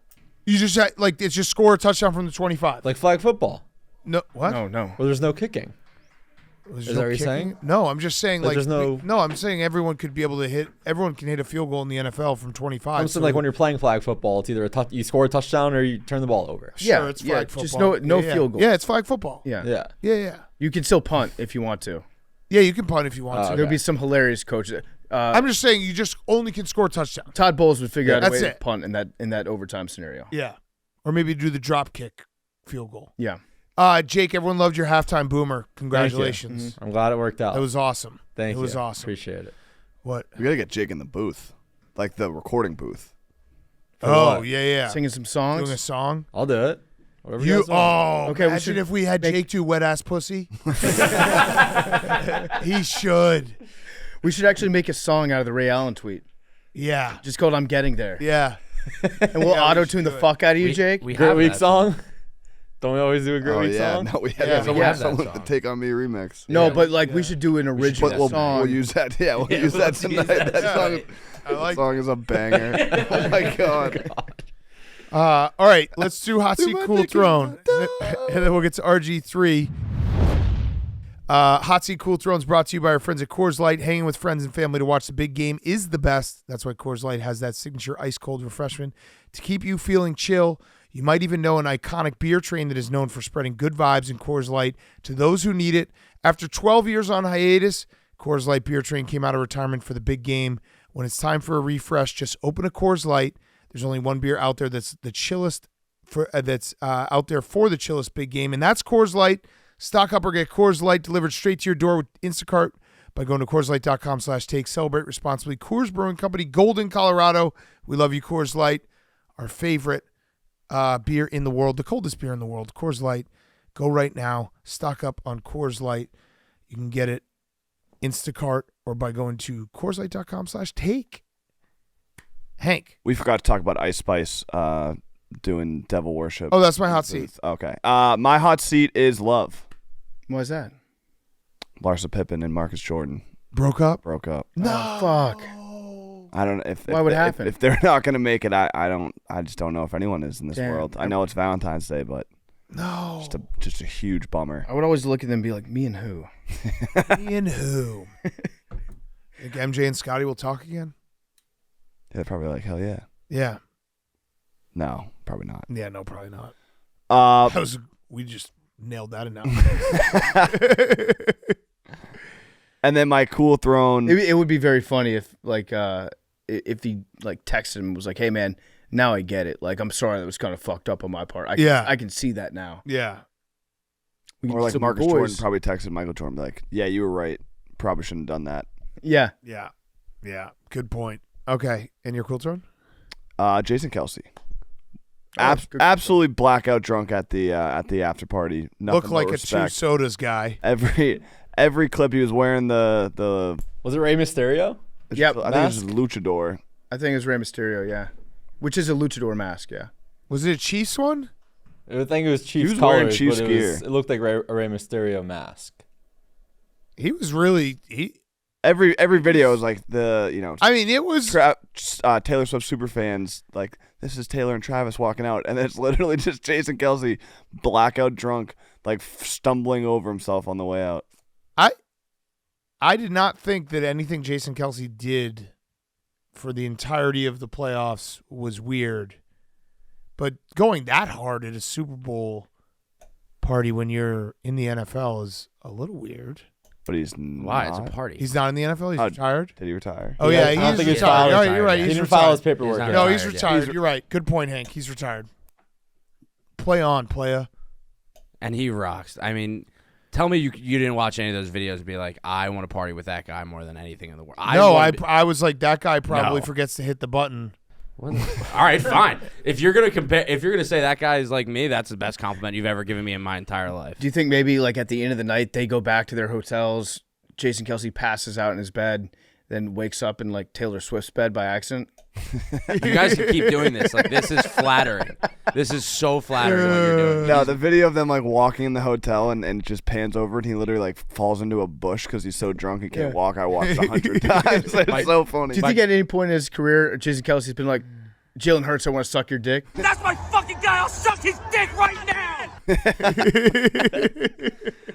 Speaker 2: You just it's just score a touchdown from the 25.
Speaker 5: Like flag football.
Speaker 2: No, what?
Speaker 1: No.
Speaker 5: Well, there's no kicking.
Speaker 2: Is
Speaker 5: that what you're saying?
Speaker 2: No, I'm just saying
Speaker 5: Like, there's no-
Speaker 2: No, I'm saying everyone could be able to hit. Everyone can hit a field goal in the NFL from 25.
Speaker 5: I'm saying like when you're playing flag football, it's either you score a touchdown or you turn the ball over.
Speaker 2: Sure, it's flag football.
Speaker 1: Just no field goal.
Speaker 2: Yeah, it's flag football.
Speaker 1: Yeah.
Speaker 5: Yeah.
Speaker 1: You can still punt if you want to.
Speaker 2: Yeah, you can punt if you want to.
Speaker 1: There'll be some hilarious coaches.
Speaker 2: I'm just saying you just only can score touchdowns.
Speaker 1: Todd Bowles would figure out a
Speaker 2: that's
Speaker 1: way to
Speaker 2: it.
Speaker 1: punt in that overtime scenario.
Speaker 2: Yeah. Or maybe do the drop kick field goal.
Speaker 1: Yeah.
Speaker 2: Jake, everyone loved your halftime boomer. Congratulations.
Speaker 5: I'm glad it worked out.
Speaker 2: That was awesome.
Speaker 5: Thank you.
Speaker 2: It was awesome.
Speaker 5: Appreciate it.
Speaker 2: What?
Speaker 3: We gotta get Jake in the booth, like the recording booth.
Speaker 2: Oh,
Speaker 5: what?
Speaker 2: yeah.
Speaker 1: Singing some songs.
Speaker 2: Doing a song.
Speaker 5: I'll do it. Whatever you guys want.
Speaker 1: Okay, we
Speaker 2: imagine
Speaker 1: should
Speaker 2: if we had Jake do wet ass pussy. He should.
Speaker 1: We should actually make a song out of the Ray Allen tweet.
Speaker 2: Yeah.
Speaker 1: Just called "I'm Getting There,"
Speaker 2: Yeah.
Speaker 1: and we'll auto tune the fuck out of you, Jake.
Speaker 6: We
Speaker 5: Great
Speaker 6: have
Speaker 5: Week
Speaker 6: that
Speaker 5: song. Don't we always do a Great
Speaker 3: Oh
Speaker 5: Week
Speaker 3: yeah,
Speaker 5: song?
Speaker 3: no, we had
Speaker 2: Yeah,
Speaker 3: someone,
Speaker 6: we have that
Speaker 3: someone
Speaker 6: song.
Speaker 3: to take on me remix.
Speaker 1: No, but we should do an original
Speaker 3: We'll
Speaker 1: song.
Speaker 3: use that. Yeah, we'll use that tonight. That song,
Speaker 2: I like
Speaker 3: song is a banger. Oh my god.
Speaker 2: all right, let's do Hot Seat Cool Throne. And then we'll get to RG3. Hot Seat Cool Throne is brought to you by our friends at Coors Light. Hanging with friends and family to watch the big game is the best. That's why Coors Light has that signature ice-cold refreshment to keep you feeling chill. You might even know an iconic beer train that is known for spreading good vibes in Coors Light to those who need it. After 12 years on hiatus, Coors Light Beer Train came out of retirement for the big game. When it's time for a refresh, just open a Coors Light. There's only one beer out there that's the chillest out there for the chillest big game, and that's Coors Light. Stock up or get Coors Light delivered straight to your door with Instacart by going to CoorsLight.com/take. Celebrate responsibly. Coors Brewing Company, Golden, Colorado. We love you, Coors Light. Our favorite beer in the world, the coldest beer in the world, Coors Light. Go right now. Stock up on Coors Light. You can get it Instacart or by going to CoorsLight.com/take. Hank.
Speaker 3: We forgot to talk about Ice Spice doing devil worship.
Speaker 2: Oh, that's my hot seat.
Speaker 3: Okay. My hot seat is Love.
Speaker 1: Why's that?
Speaker 3: Larsa Pippen and Marcus Jordan
Speaker 2: Broke up?
Speaker 3: broke up.
Speaker 2: No.
Speaker 1: Fuck.
Speaker 3: I don't know if
Speaker 1: Why would it
Speaker 3: if-
Speaker 1: happen?
Speaker 3: If they're not gonna make it. I just don't know if anyone is in this
Speaker 1: Damn.
Speaker 3: world. I know it's Valentine's Day, but
Speaker 2: No.
Speaker 3: just a huge bummer.
Speaker 1: I would always look at them and be like, "Me and who?"
Speaker 2: Me and who? Think MJ and Scotty will talk again?
Speaker 3: They're probably like, hell yeah.
Speaker 2: Yeah.
Speaker 3: No, probably not.
Speaker 2: Yeah, no, probably not. We just nailed that announcement.
Speaker 3: And then my cool throne.
Speaker 1: It would be very funny if if he texted him and was like, "Hey man, now I get it. Like, I'm sorry that was kind of fucked up on my part. I can see that now."
Speaker 2: Yeah.
Speaker 1: We can
Speaker 3: Or like
Speaker 1: still be
Speaker 3: Marcus
Speaker 1: boys.
Speaker 3: Jordan probably texted Michael Jordan, be like, yeah, you were right. Probably shouldn't have done that.
Speaker 1: Yeah.
Speaker 2: Yeah. Yeah. Good point. Okay. And your cool turn?
Speaker 3: Jason Kelsey.
Speaker 1: Oh, good.
Speaker 3: Absolutely blackout drunk at the after party. Nothing
Speaker 2: Look
Speaker 3: but
Speaker 2: like
Speaker 3: respect.
Speaker 2: a 2 sodas guy.
Speaker 3: Every clip he was wearing the
Speaker 5: Was it Rey Mysterio?
Speaker 1: Yep.
Speaker 3: I think it was just luchador.
Speaker 1: I think it was Rey Mysterio. Yeah, which is a luchador mask. Yeah.
Speaker 2: Was it a Chiefs one?
Speaker 5: I think it was Chiefs
Speaker 3: was wearing
Speaker 5: colors,
Speaker 3: Chiefs
Speaker 5: but
Speaker 3: gear.
Speaker 5: it looked like a Rey Mysterio mask.
Speaker 2: He was really
Speaker 3: Every video was like
Speaker 2: it was
Speaker 3: Taylor Swift super fans like, this is Taylor and Travis walking out, and it's literally just Jason Kelsey blackout drunk, like stumbling over himself on the way out.
Speaker 2: I did not think that anything Jason Kelsey did for the entirety of the playoffs was weird. But going that hard at a Super Bowl party when you're in the NFL is a little weird.
Speaker 3: But he's
Speaker 4: Why? It's
Speaker 3: not.
Speaker 4: a party.
Speaker 2: He's not in the NFL? He's retired?
Speaker 3: Did he retire?
Speaker 2: Oh, yeah,
Speaker 5: I don't
Speaker 2: he's
Speaker 5: think he's
Speaker 2: retired.
Speaker 5: filed.
Speaker 2: All right, you're right.
Speaker 5: He
Speaker 2: He's
Speaker 5: didn't file his
Speaker 2: retired.
Speaker 5: paperwork.
Speaker 4: He's not
Speaker 5: yet.
Speaker 2: No, he's
Speaker 4: retired,
Speaker 2: retired. You're right. Good point, Hank. He's retired. Play on, playa.
Speaker 4: And he rocks. I mean, Tell me you didn't watch any of those videos and be like, I want to party with that guy more than anything in the world.
Speaker 2: I was like, that guy probably
Speaker 4: No.
Speaker 2: forgets to hit the button.
Speaker 4: All right, fine. If you're gonna say that guy is like me, that's the best compliment you've ever given me in my entire life.
Speaker 1: Do you think maybe like at the end of the night they go back to their hotels? Jason Kelce passes out in his bed, then wakes up in like Taylor Swift's bed by accident.
Speaker 4: You guys can keep doing this. Like, this is flattering. This is so flattering what you're doing.
Speaker 3: No, the video of them like walking in the hotel and it just pans over and he literally like falls into a bush because he's so drunk he can't walk. I watched 100 times. It's so funny.
Speaker 1: Do you think at any point in his career, Jason Kelce's been like, Jalen Hurts, I want to suck your dick?
Speaker 7: That's my fucking guy. I'll suck his dick right now.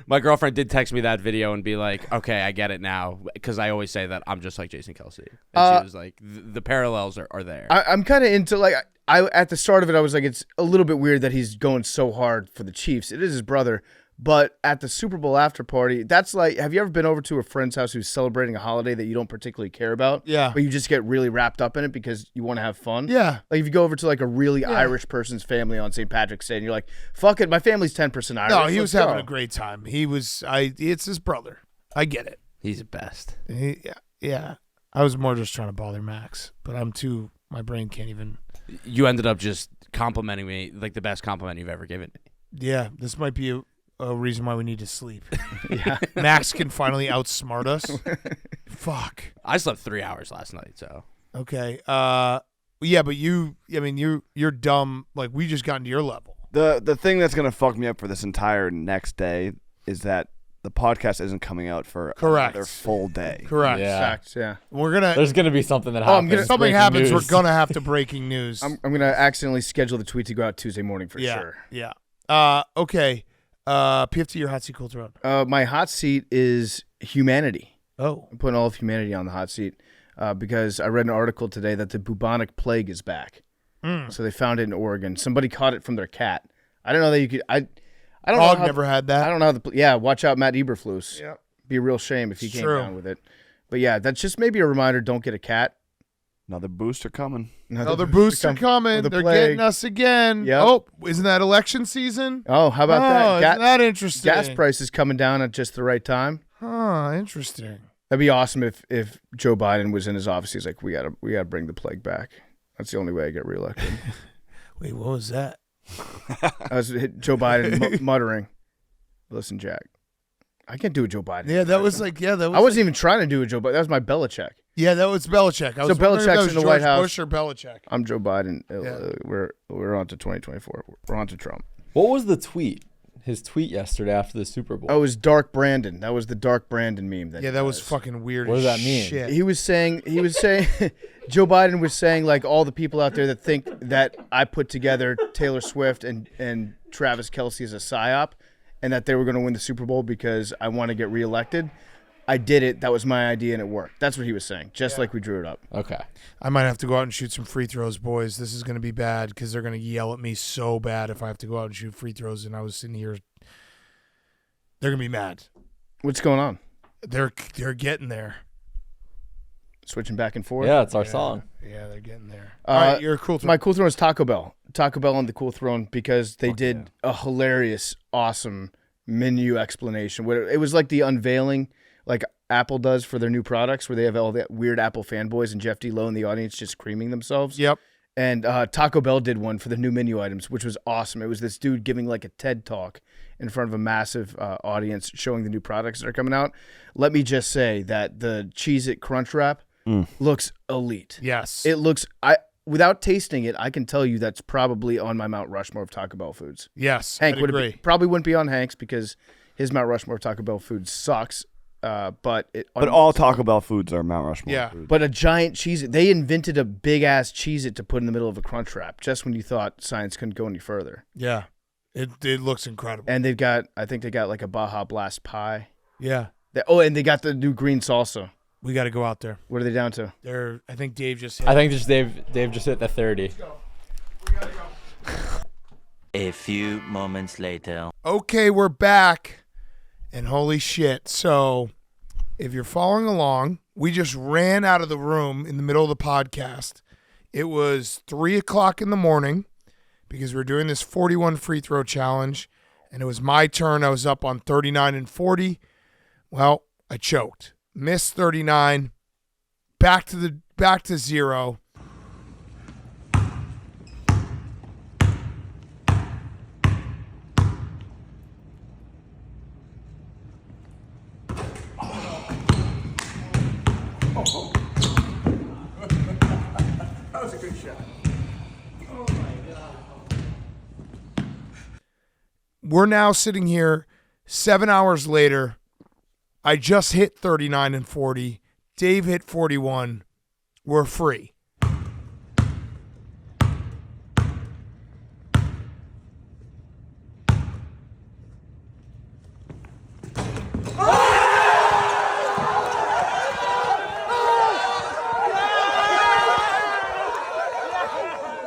Speaker 4: My girlfriend did text me that video and be like, okay, I get it now. Because I always say that I'm just like Jason Kelce. And she was like, the parallels are there.
Speaker 1: I'm kind of into like, I at the start of it, I was like, it's a little bit weird that he's going so hard for the Chiefs. It is his brother. But at the Super Bowl after party, that's like, have you ever been over to a friend's house who's celebrating a holiday that you don't particularly care about?
Speaker 2: Yeah.
Speaker 1: But you just get really wrapped up in it because you want to have fun?
Speaker 2: Yeah.
Speaker 1: Like if you go over to like a really Irish person's family on St. Patrick's Day and you're like, fuck it, my family's 10% Irish.
Speaker 2: No, he was
Speaker 1: Let's
Speaker 2: having
Speaker 1: go.
Speaker 2: a great time. It's his brother. I get it.
Speaker 4: He's the best.
Speaker 2: Yeah. I was more just trying to bother Max, but my brain can't even.
Speaker 4: You ended up just complimenting me like the best compliment you've ever given me.
Speaker 2: Yeah, this might be a reason why we need to sleep.
Speaker 1: Yeah.
Speaker 2: Max can finally outsmart us. Fuck.
Speaker 4: I slept 3 hours last night, so.
Speaker 2: Okay. Yeah, but you're dumb. Like, we just got into your level.
Speaker 3: The thing that's gonna fuck me up for this entire next day is that the podcast isn't coming out for
Speaker 2: Correct.
Speaker 3: another full day.
Speaker 2: Correct.
Speaker 5: Yeah.
Speaker 1: Facts, yeah.
Speaker 2: We're gonna.
Speaker 5: There's gonna be something that
Speaker 1: I'm
Speaker 5: happens.
Speaker 1: gonna-
Speaker 2: If something
Speaker 5: Breaking
Speaker 2: happens,
Speaker 5: news.
Speaker 2: we're gonna have to breaking news.
Speaker 1: I'm going to accidentally schedule the tweet to go out Tuesday morning for
Speaker 2: yeah.
Speaker 1: sure.
Speaker 2: Yeah. Okay. PFT your hot seat cold throat.
Speaker 1: My hot seat is humanity.
Speaker 2: Oh.
Speaker 1: I'm putting all of humanity on the hot seat because I read an article today that the bubonic plague is back. So they found it in Oregon. Somebody caught it from their cat. I don't know that you could. I don't
Speaker 2: Dog
Speaker 1: know. How,
Speaker 2: never had that.
Speaker 1: I don't know. Yeah, watch out, Matt Eberflus.
Speaker 2: Yep.
Speaker 1: Be a real shame if he came
Speaker 2: True.
Speaker 1: down with it. But yeah, that's just maybe a reminder. Don't get a cat.
Speaker 3: Another booster coming.
Speaker 2: Another booster coming.
Speaker 1: the
Speaker 2: They're
Speaker 1: plague.
Speaker 2: getting us again.
Speaker 1: Yep.
Speaker 2: Oh, isn't that election season?
Speaker 1: Oh, how about that?
Speaker 2: Isn't that interesting?
Speaker 1: Gas prices coming down at just the right time.
Speaker 2: Huh, interesting.
Speaker 1: That'd be awesome if Joe Biden was in his office. He's like, we gotta bring the plague back. That's the only way I get reelected.
Speaker 2: Wait, what was that?
Speaker 1: I was Joe Biden muttering, "Listen, Jack, I can't do a Joe Biden."
Speaker 2: Yeah, that was like,
Speaker 1: I wasn't even trying to do a Joe Biden. That was my Belichick.
Speaker 2: Yeah, that was Belichick. I was wondering if
Speaker 1: Belichick's
Speaker 2: that was
Speaker 1: in the
Speaker 2: George
Speaker 1: White House.
Speaker 2: Bush or Belichick.
Speaker 1: I'm Joe Biden.
Speaker 2: Yeah.
Speaker 1: We're on to 2024. We're on to Trump.
Speaker 5: What was the tweet? His tweet yesterday after the Super Bowl.
Speaker 1: Oh, it was Dark Brandon. That was the Dark Brandon meme.
Speaker 2: Yeah, that was fucking weird.
Speaker 5: What
Speaker 2: as
Speaker 5: does that mean?
Speaker 2: Shit.
Speaker 1: He was saying, Joe Biden was saying like all the people out there that think that I put together Taylor Swift and Travis Kelce as a psyop, and that they were going to win the Super Bowl because I want to get reelected. I did it. That was my idea, and it worked. That's what he was saying, just like we drew it up.
Speaker 5: Okay.
Speaker 2: I might have to go out and shoot some free throws, boys. This is going to be bad because they're going to yell at me so bad if I have to go out and shoot free throws. And I was sitting here. They're going to be mad.
Speaker 1: What's going on?
Speaker 2: They're getting there.
Speaker 1: Switching back and forth?
Speaker 5: Yeah, it's our song.
Speaker 2: Yeah, they're getting there. All right, you're a cool.
Speaker 1: My cool throne is Taco Bell. Taco Bell on the cool throne because they did a hilarious, awesome menu explanation. Where it was like the unveiling, like Apple does for their new products, where they have all the weird Apple fanboys and Jeff D. Lowe in the audience just creaming themselves.
Speaker 2: Yep.
Speaker 1: And Taco Bell did one for the new menu items, which was awesome. It was this dude giving like a TED talk in front of a massive audience showing the new products that are coming out. Let me just say that the Cheez-It Crunch Wrap looks elite.
Speaker 2: Yes.
Speaker 1: It looks, without tasting it, I can tell you that's probably on my Mount Rushmore of Taco Bell foods.
Speaker 2: Yes.
Speaker 1: Hank
Speaker 2: I'd
Speaker 1: would
Speaker 2: agree.
Speaker 1: probably wouldn't be on Hank's because his Mount Rushmore of Taco Bell food sucks. But
Speaker 3: all Taco Bell foods are Mount Rushmore.
Speaker 2: Yeah.
Speaker 3: Food.
Speaker 1: But a giant Cheez-It, they invented a big ass Cheez-It to put in the middle of a Crunch Wrap just when you thought science couldn't go any further.
Speaker 2: Yeah. It looks incredible.
Speaker 1: And I think they got like a Baja Blast pie.
Speaker 2: Yeah.
Speaker 1: And they got the new green salsa.
Speaker 2: We got to go out there.
Speaker 1: What are they down to?
Speaker 2: I think Dave just hit.
Speaker 5: I think Dave just hit the 30.
Speaker 8: A few moments later.
Speaker 2: Okay, we're back. And holy shit. So, if you're following along, we just ran out of the room in the middle of the podcast. It was 3:00 in the morning because we were doing this 41 free throw challenge. and it was my turn. I was up on 39 and 40. Well, I choked. Missed 39. Back to 0.
Speaker 1: That was a good shot.
Speaker 2: We're now sitting here 7 hours later. I just hit 39 and 40. Dave hit 41. We're free.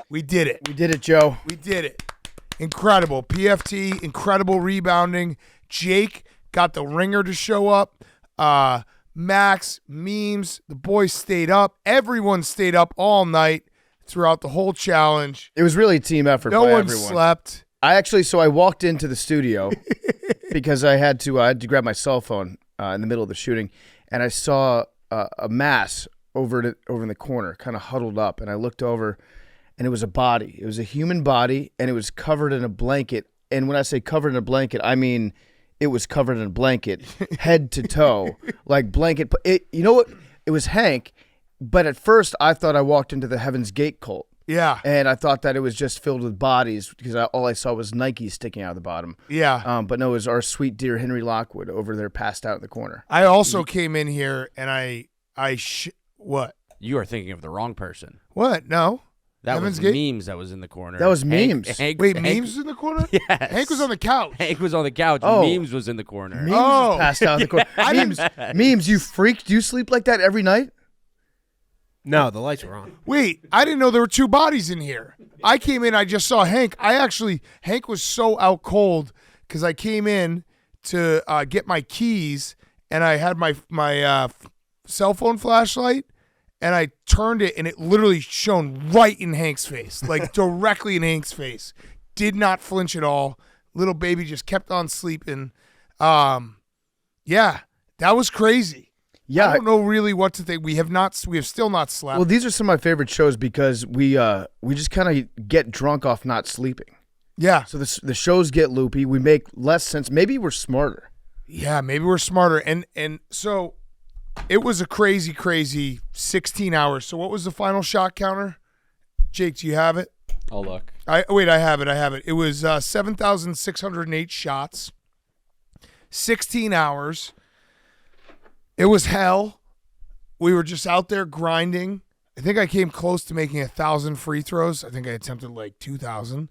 Speaker 2: We did it.
Speaker 1: We did it, Joe.
Speaker 2: We did it. Incredible. PFT, incredible rebounding. Jake got the ringer to show up. Max, memes, the boys stayed up. Everyone stayed up all night throughout the whole challenge.
Speaker 1: It was really a team effort.
Speaker 2: No
Speaker 1: by
Speaker 2: one
Speaker 1: everyone.
Speaker 2: slept.
Speaker 1: So I walked into the studio because I had to grab my cell phone in the middle of the shooting, and I saw a mass over in the corner, kind of huddled up, and I looked over, and it was a body. It was a human body, and it was covered in a blanket. And when I say covered in a blanket, I mean it was covered in a blanket, head to toe, like blanket. You know what? It was Hank, but at first I thought I walked into the Heaven's Gate cult.
Speaker 2: Yeah.
Speaker 1: And I thought that it was just filled with bodies because all I saw was Nike sticking out of the bottom.
Speaker 2: Yeah.
Speaker 1: But no, it was our sweet dear Henry Lockwood over there passed out in the corner.
Speaker 2: I also came in here and what?
Speaker 4: You are thinking of the wrong person.
Speaker 2: What? No.
Speaker 4: That
Speaker 2: Heaven's
Speaker 4: was
Speaker 2: Gate?
Speaker 4: Memes that was in the corner.
Speaker 1: That was Memes.
Speaker 2: Wait, Memes was in the corner?
Speaker 4: Yes.
Speaker 2: Hank was on the couch.
Speaker 4: Hank was on the couch.
Speaker 1: Oh.
Speaker 4: Memes was in the corner.
Speaker 1: Memes
Speaker 2: Oh.
Speaker 1: passed out in the corner. Memes, you freak. Do you sleep like that every night?
Speaker 6: No, the lights were on.
Speaker 2: Wait, I didn't know there were two bodies in here. I came in, I just saw Hank. Hank was so out cold because I came in to get my keys and I had my cell phone flashlight and I turned it and it literally shone right in Hank's face, like directly in Hank's face. Did not flinch at all. Little baby just kept on sleeping. Yeah, that was crazy.
Speaker 1: Yeah.
Speaker 2: I don't know really what to think. We have still not slept.
Speaker 1: Well, these are some of my favorite shows because we just kind of get drunk off not sleeping.
Speaker 2: Yeah.
Speaker 1: So the shows get loopy. We make less sense. Maybe we're smarter.
Speaker 2: Yeah, maybe we're smarter. And so it was a crazy, crazy 16 hours. So what was the final shot counter? Jake, do you have it?
Speaker 5: I'll look.
Speaker 2: I have it. It was 7,608 shots, 16 hours. It was hell. We were just out there grinding. I think I came close to making 1,000 free throws. I think I attempted like 2,000.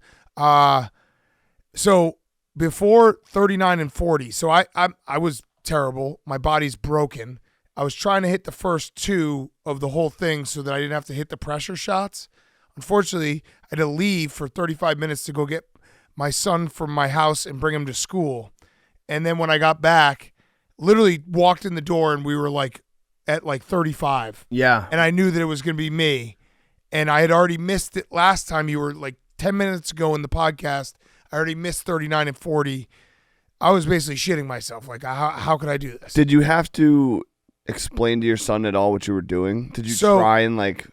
Speaker 2: So before 39 and 40, so I was terrible. My body's broken. I was trying to hit the first two of the whole thing so that I didn't have to hit the pressure shots. Unfortunately, I had to leave for 35 minutes to go get my son from my house and bring him to school. And then when I got back, literally walked in the door and we were like at like 35.
Speaker 1: Yeah.
Speaker 2: And I knew that it was going to be me. And I had already missed it last time. You were like 10 minutes ago in the podcast. I already missed 39 and 40. I was basically shitting myself. Like, how could I do this?
Speaker 3: Did you have to explain to your son at all what you were doing? Did you try and like,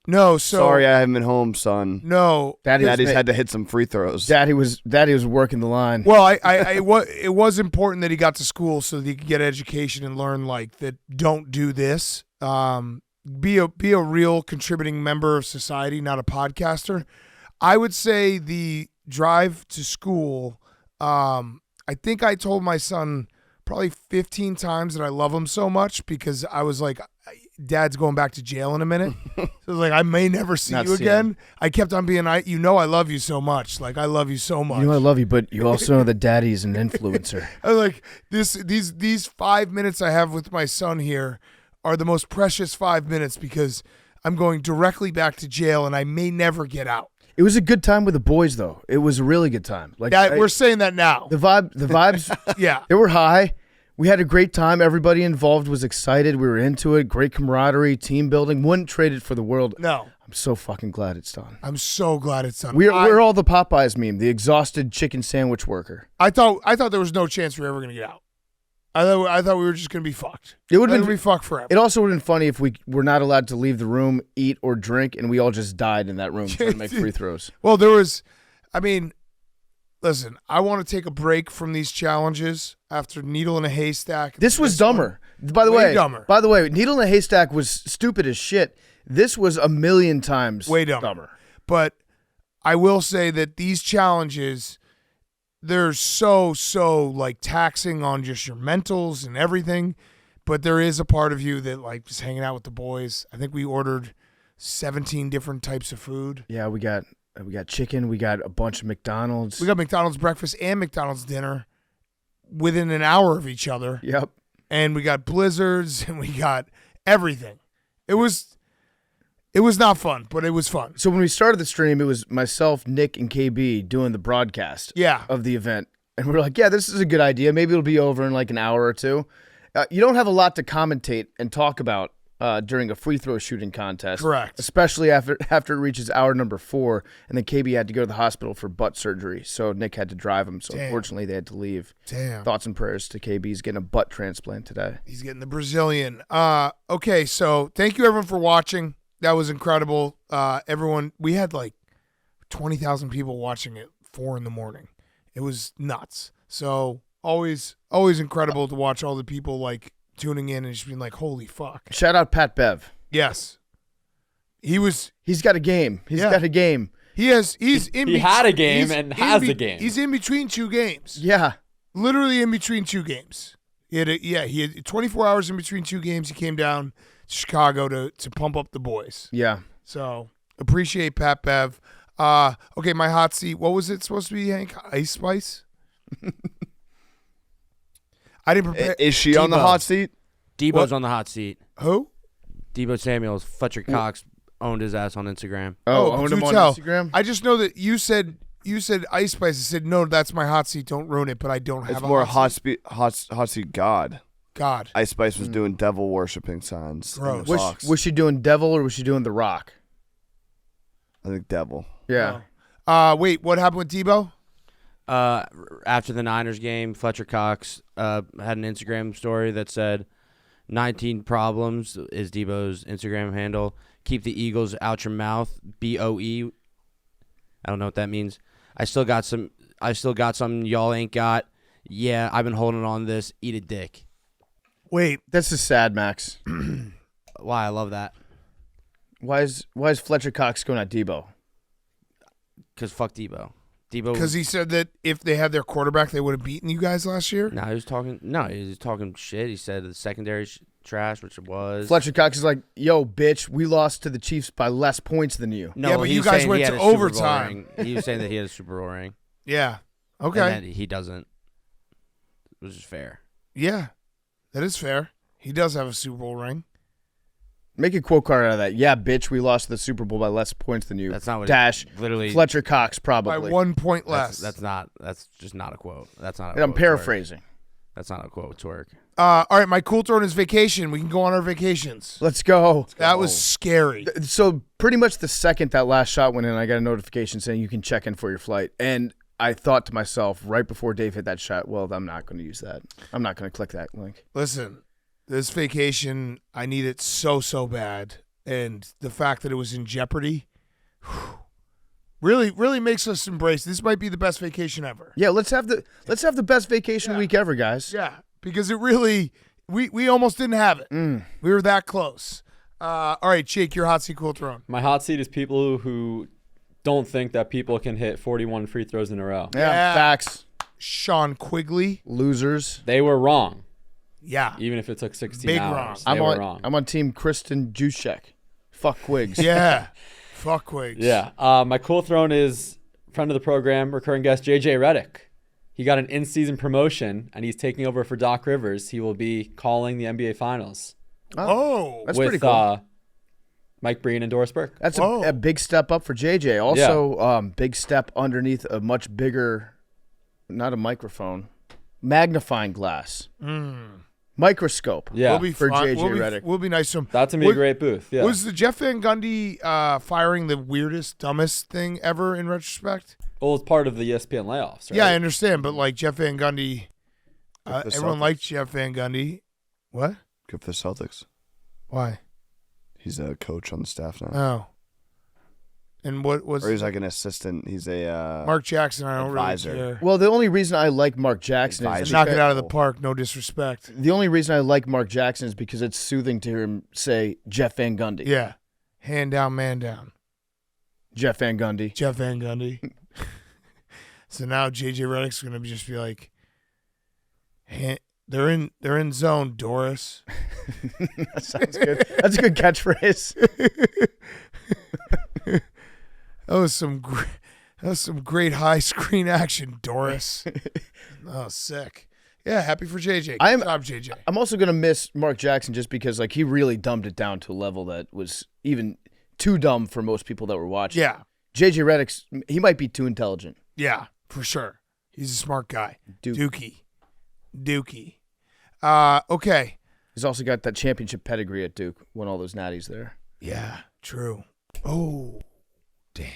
Speaker 2: no, so
Speaker 3: sorry, I haven't been home, son.
Speaker 2: No.
Speaker 3: Daddy's had to hit some free throws.
Speaker 1: Daddy was working the line.
Speaker 2: Well, it was important that he got to school so that he could get education and learn like that. Don't do this. Be a real contributing member of society, not a podcaster. I would say the drive to school. I think I told my son probably 15 times that I love him so much because I was like, Dad's going back to jail in a minute. So I was like, I may never see you again. I kept on being, I love you so much. Like, I love you so much.
Speaker 1: You know I love you, but you also know that Daddy's an influencer.
Speaker 2: I was like, these 5 minutes I have with my son here are the most precious 5 minutes because I'm going directly back to jail and I may never get out.
Speaker 1: It was a good time with the boys, though. It was a really good time. Like
Speaker 2: we're saying that now.
Speaker 1: The vibes,
Speaker 2: yeah,
Speaker 1: they were high. We had a great time. Everybody involved was excited. We were into it. Great camaraderie, team building. Wouldn't trade it for the world.
Speaker 2: No.
Speaker 1: I'm so fucking glad it's done.
Speaker 2: I'm so glad it's done.
Speaker 1: We're all the Popeyes meme, the exhausted chicken sandwich worker.
Speaker 2: I thought there was no chance we were ever going to get out. I thought we were just going to be fucked.
Speaker 1: It would have
Speaker 2: be fucked forever.
Speaker 1: It also would have been funny if we were not allowed to leave the room, eat, or drink, and we all just died in that room trying to make free throws.
Speaker 2: Well, listen, I want to take a break from these challenges after Needle in a Haystack.
Speaker 1: This was dumber. By the way, Needle in a Haystack was stupid as shit. This was a million times
Speaker 2: way dumber. But I will say that these challenges, they're so like taxing on just your mentals and everything. But there is a part of you that like just hanging out with the boys. I think we ordered 17 different types of food.
Speaker 1: Yeah, we got chicken. We got a bunch of McDonald's.
Speaker 2: We got McDonald's breakfast and McDonald's dinner within an hour of each other.
Speaker 1: Yep.
Speaker 2: And we got blizzards and we got everything. It was not fun, but it was fun.
Speaker 1: So when we started the stream, it was myself, Nick, and KB doing the broadcast of the event. And we're like, yeah, this is a good idea. Maybe it'll be over in like an hour or two. You don't have a lot to commentate and talk about during a free throw shooting contest.
Speaker 2: Correct.
Speaker 1: Especially after it reaches hour number 4, and then KB had to go to the hospital for butt surgery. So Nick had to drive him. So unfortunately, they had to leave.
Speaker 2: Damn.
Speaker 1: Thoughts and prayers to KB. He's getting a butt transplant today.
Speaker 2: He's getting the Brazilian. Okay, so thank you everyone for watching. That was incredible. Everyone, we had like 20,000 people watching at 4 a.m. It was nuts. So always incredible to watch all the people like tuning in and just being like, holy fuck.
Speaker 1: Shout out Pat Bev.
Speaker 2: Yes.
Speaker 1: He's got a game. He's got a game.
Speaker 2: He had
Speaker 5: a game and has a game.
Speaker 2: He's in between 2 games.
Speaker 1: Yeah.
Speaker 2: Literally in between 2 games. He had 24 hours in between 2 games. He came down to Chicago to pump up the boys.
Speaker 1: Yeah.
Speaker 2: So appreciate Pat Bev. Okay, my hot seat. What was it supposed to be, Hank? Ice Spice? I didn't prepare.
Speaker 3: Is she on the hot seat?
Speaker 4: Debo's on the hot seat.
Speaker 2: Who?
Speaker 4: Debo Samuels. Fletcher Cox owned his ass on Instagram.
Speaker 1: Owned him on Instagram?
Speaker 2: I just know that you said Ice Spice. I said, no, that's my hot seat. Don't ruin it, but I don't have
Speaker 3: it's
Speaker 2: a
Speaker 3: more
Speaker 2: hot seat.
Speaker 3: hot seat God. Ice Spice was doing devil worshipping signs.
Speaker 2: Gross.
Speaker 1: Was she doing devil or was she doing the rock?
Speaker 3: I think devil.
Speaker 1: Yeah.
Speaker 2: Wait, what happened with Debo?
Speaker 4: After the Niners game, Fletcher Cox had an Instagram story that said 19 problems is Debo's Instagram handle. Keep the Eagles out your mouth. BOE. I don't know what that means. I still got some y'all ain't got. Yeah, I've been holding on to this. Eat a dick.
Speaker 2: Wait,
Speaker 1: This is sad, Max.
Speaker 4: Why? I love that.
Speaker 1: Why is Fletcher Cox going at Debo?
Speaker 4: Because fuck Debo. Debo.
Speaker 2: because he said that if they had their quarterback, they would have beaten you guys last year.
Speaker 4: He was talking shit. He said the secondary trash, which it was.
Speaker 1: Fletcher Cox is like, yo, bitch, we lost to the Chiefs by less points than you.
Speaker 4: No,
Speaker 2: Yeah, but
Speaker 4: he
Speaker 2: you
Speaker 4: was
Speaker 2: guys
Speaker 4: saying
Speaker 2: went
Speaker 4: he had
Speaker 2: to
Speaker 4: a Super Bowl
Speaker 2: overtime.
Speaker 4: ring. He was saying that he had a Super Bowl ring.
Speaker 2: Yeah. Okay.
Speaker 4: And that he doesn't. Which is fair.
Speaker 2: Yeah, that is fair. He does have a Super Bowl ring.
Speaker 1: Make a quote card out of that. Yeah, bitch, we lost the Super Bowl by less points than you.
Speaker 4: That's not what
Speaker 1: literally Fletcher Cox probably.
Speaker 2: By 1 point less.
Speaker 4: That's just not a quote. That's not a
Speaker 1: I'm
Speaker 4: quote,
Speaker 1: paraphrasing.
Speaker 4: That's not a quote, Twerk.
Speaker 2: All right, my cool throne is vacation. We can go on our vacations.
Speaker 1: Let's go.
Speaker 2: That was scary.
Speaker 1: So pretty much the second that last shot went in, I got a notification saying you can check in for your flight. And I thought to myself right before Dave hit that shot, well, I'm not going to use that. I'm not going to click that link.
Speaker 2: Listen, this vacation, I need it so bad. And the fact that it was in jeopardy really makes us embrace. This might be the best vacation ever.
Speaker 1: Yeah, let's have the best vacation week ever, guys.
Speaker 2: Yeah, because it really we almost didn't have it. We were that close. All right, Jake, your hot seat, cool throne.
Speaker 5: My hot seat is people who don't think that people can hit 41 free throws in a row.
Speaker 1: Yeah. Facts.
Speaker 2: Sean Quigley.
Speaker 1: Losers.
Speaker 5: They were wrong.
Speaker 2: Yeah.
Speaker 5: Even if it took 16
Speaker 2: Big
Speaker 5: hours.
Speaker 2: wrong.
Speaker 5: They were wrong.
Speaker 1: I'm on team Kristen Juszczyk. Fuck Quiggs.
Speaker 2: Yeah. Fuck Quiggs.
Speaker 5: Yeah. My cool throne is friend of the program, recurring guest, JJ Redick. He got an in-season promotion, and he's taking over for Doc Rivers. He will be calling the NBA Finals.
Speaker 2: Oh.
Speaker 1: That's
Speaker 5: with,
Speaker 1: pretty cool.
Speaker 5: Mike Breen and Doris Burke.
Speaker 1: That's a big step up for JJ. Also, big step underneath a much bigger, not a microphone, magnifying glass. Microscope.
Speaker 5: Yeah.
Speaker 2: We'll be
Speaker 1: For
Speaker 2: fine.
Speaker 1: JJ
Speaker 2: we'll be,
Speaker 1: Redick.
Speaker 2: We'll be nice to him.
Speaker 5: That's going to be a great booth. Yeah.
Speaker 2: Was the Jeff Van Gundy firing the weirdest, dumbest thing ever in retrospect?
Speaker 5: Well, it's part of the ESPN layoffs, right?
Speaker 2: Yeah, I understand, but like Jeff Van Gundy,
Speaker 3: Good for the
Speaker 2: everyone
Speaker 3: Celtics.
Speaker 2: liked Jeff Van Gundy. What?
Speaker 3: Good for the Celtics.
Speaker 2: Why?
Speaker 3: He's a coach on the staff now.
Speaker 2: Oh. And what was
Speaker 3: Or he's like an assistant. He's a
Speaker 2: Mark Jackson? I don't
Speaker 3: advisor.
Speaker 2: really care.
Speaker 1: Well, the only reason I like Mark Jackson is
Speaker 3: Advisor.
Speaker 2: Knock it out of the park. No disrespect.
Speaker 1: the only reason I like Mark Jackson is because it's soothing to hear him say Jeff Van Gundy.
Speaker 2: Yeah. Hand down, man down.
Speaker 1: Jeff Van Gundy.
Speaker 2: Jeff Van Gundy. So now JJ Redick's gonna just be like, they're in zone, Doris.
Speaker 1: That sounds good. That's a good catchphrase.
Speaker 2: That was some great high screen action, Doris. Oh, sick. Yeah, happy for JJ. Good job, JJ.
Speaker 1: I'm also gonna miss Mark Jackson just because like he really dumbed it down to a level that was even too dumb for most people that were watching.
Speaker 2: Yeah,
Speaker 1: JJ Redick's he might be too intelligent.
Speaker 2: yeah, for sure. He's a smart guy.
Speaker 1: Duke.
Speaker 2: Dookie. Okay.
Speaker 1: He's also got that championship pedigree at Duke. Won all those natties there.
Speaker 2: Yeah, true. Oh, damn.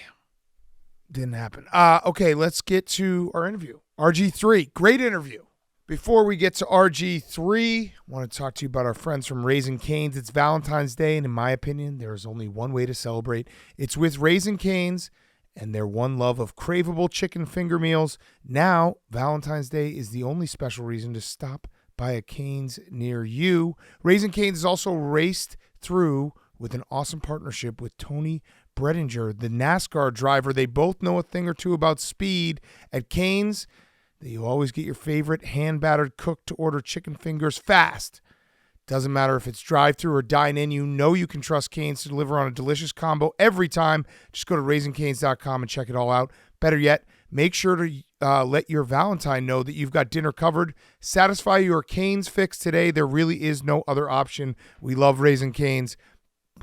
Speaker 2: Didn't happen. Okay, let's get to our interview. Rgiii, great interview. Before we get to Rgiii, I want to talk to you about our friends from Raising Cane's. It's Valentine's Day, and in my opinion, there is only one way to celebrate. It's with Raising Cane's and their one love of craveable chicken finger meals. Now, Valentine's Day is the only special reason to stop by a Cane's near you. Raising Cane's is also raced through with an awesome partnership with Tony Bredinger, the NASCAR driver. They both know a thing or two about speed. At Cane's, you always get your favorite hand-battered cooked-to-order chicken fingers fast. Doesn't matter if it's drive-through or dine-in, you know you can trust Cane's to deliver on a delicious combo every time. Just go to raisingcanes.com and check it all out. Better yet, make sure to let your Valentine know that you've got dinner covered. Satisfy your Cane's fix today. There really is no other option. We love Raising Cane's.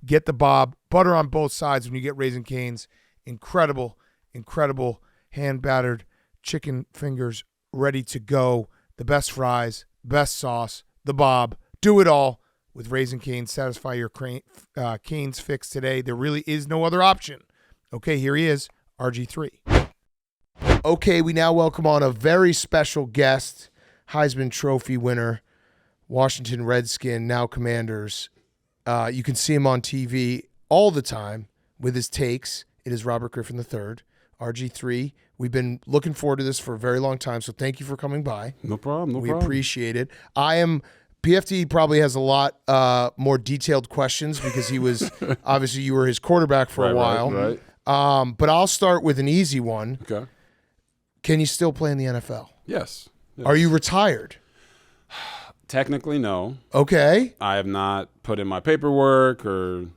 Speaker 2: Get the Bob. Butter on both sides when you get Raising Cane's. Incredible, incredible hand-battered chicken fingers ready to go. The best fries, best sauce, the Bob. Do it all with Raising Cane's. Satisfy your Cane's fix today. There really is no other option. Okay, here he is, Rgiii. Okay, we now welcome on a very special guest, Heisman Trophy winner, Washington Redskin, now Commanders. You can see him on TV all the time with his takes. It is Robert Griffin III, Rgiii. We've been looking forward to this for a very long time, so thank you for coming by.
Speaker 9: No problem.
Speaker 2: We appreciate it. PFT probably has a lot more detailed questions because he was, obviously you were his quarterback for a while.
Speaker 9: Right.
Speaker 2: But I'll start with an easy one.
Speaker 9: Okay.
Speaker 2: Can you still play in the NFL?
Speaker 9: Yes.
Speaker 2: Are you retired?
Speaker 9: Technically, no.
Speaker 2: Okay.
Speaker 9: I have not put in my paperwork or,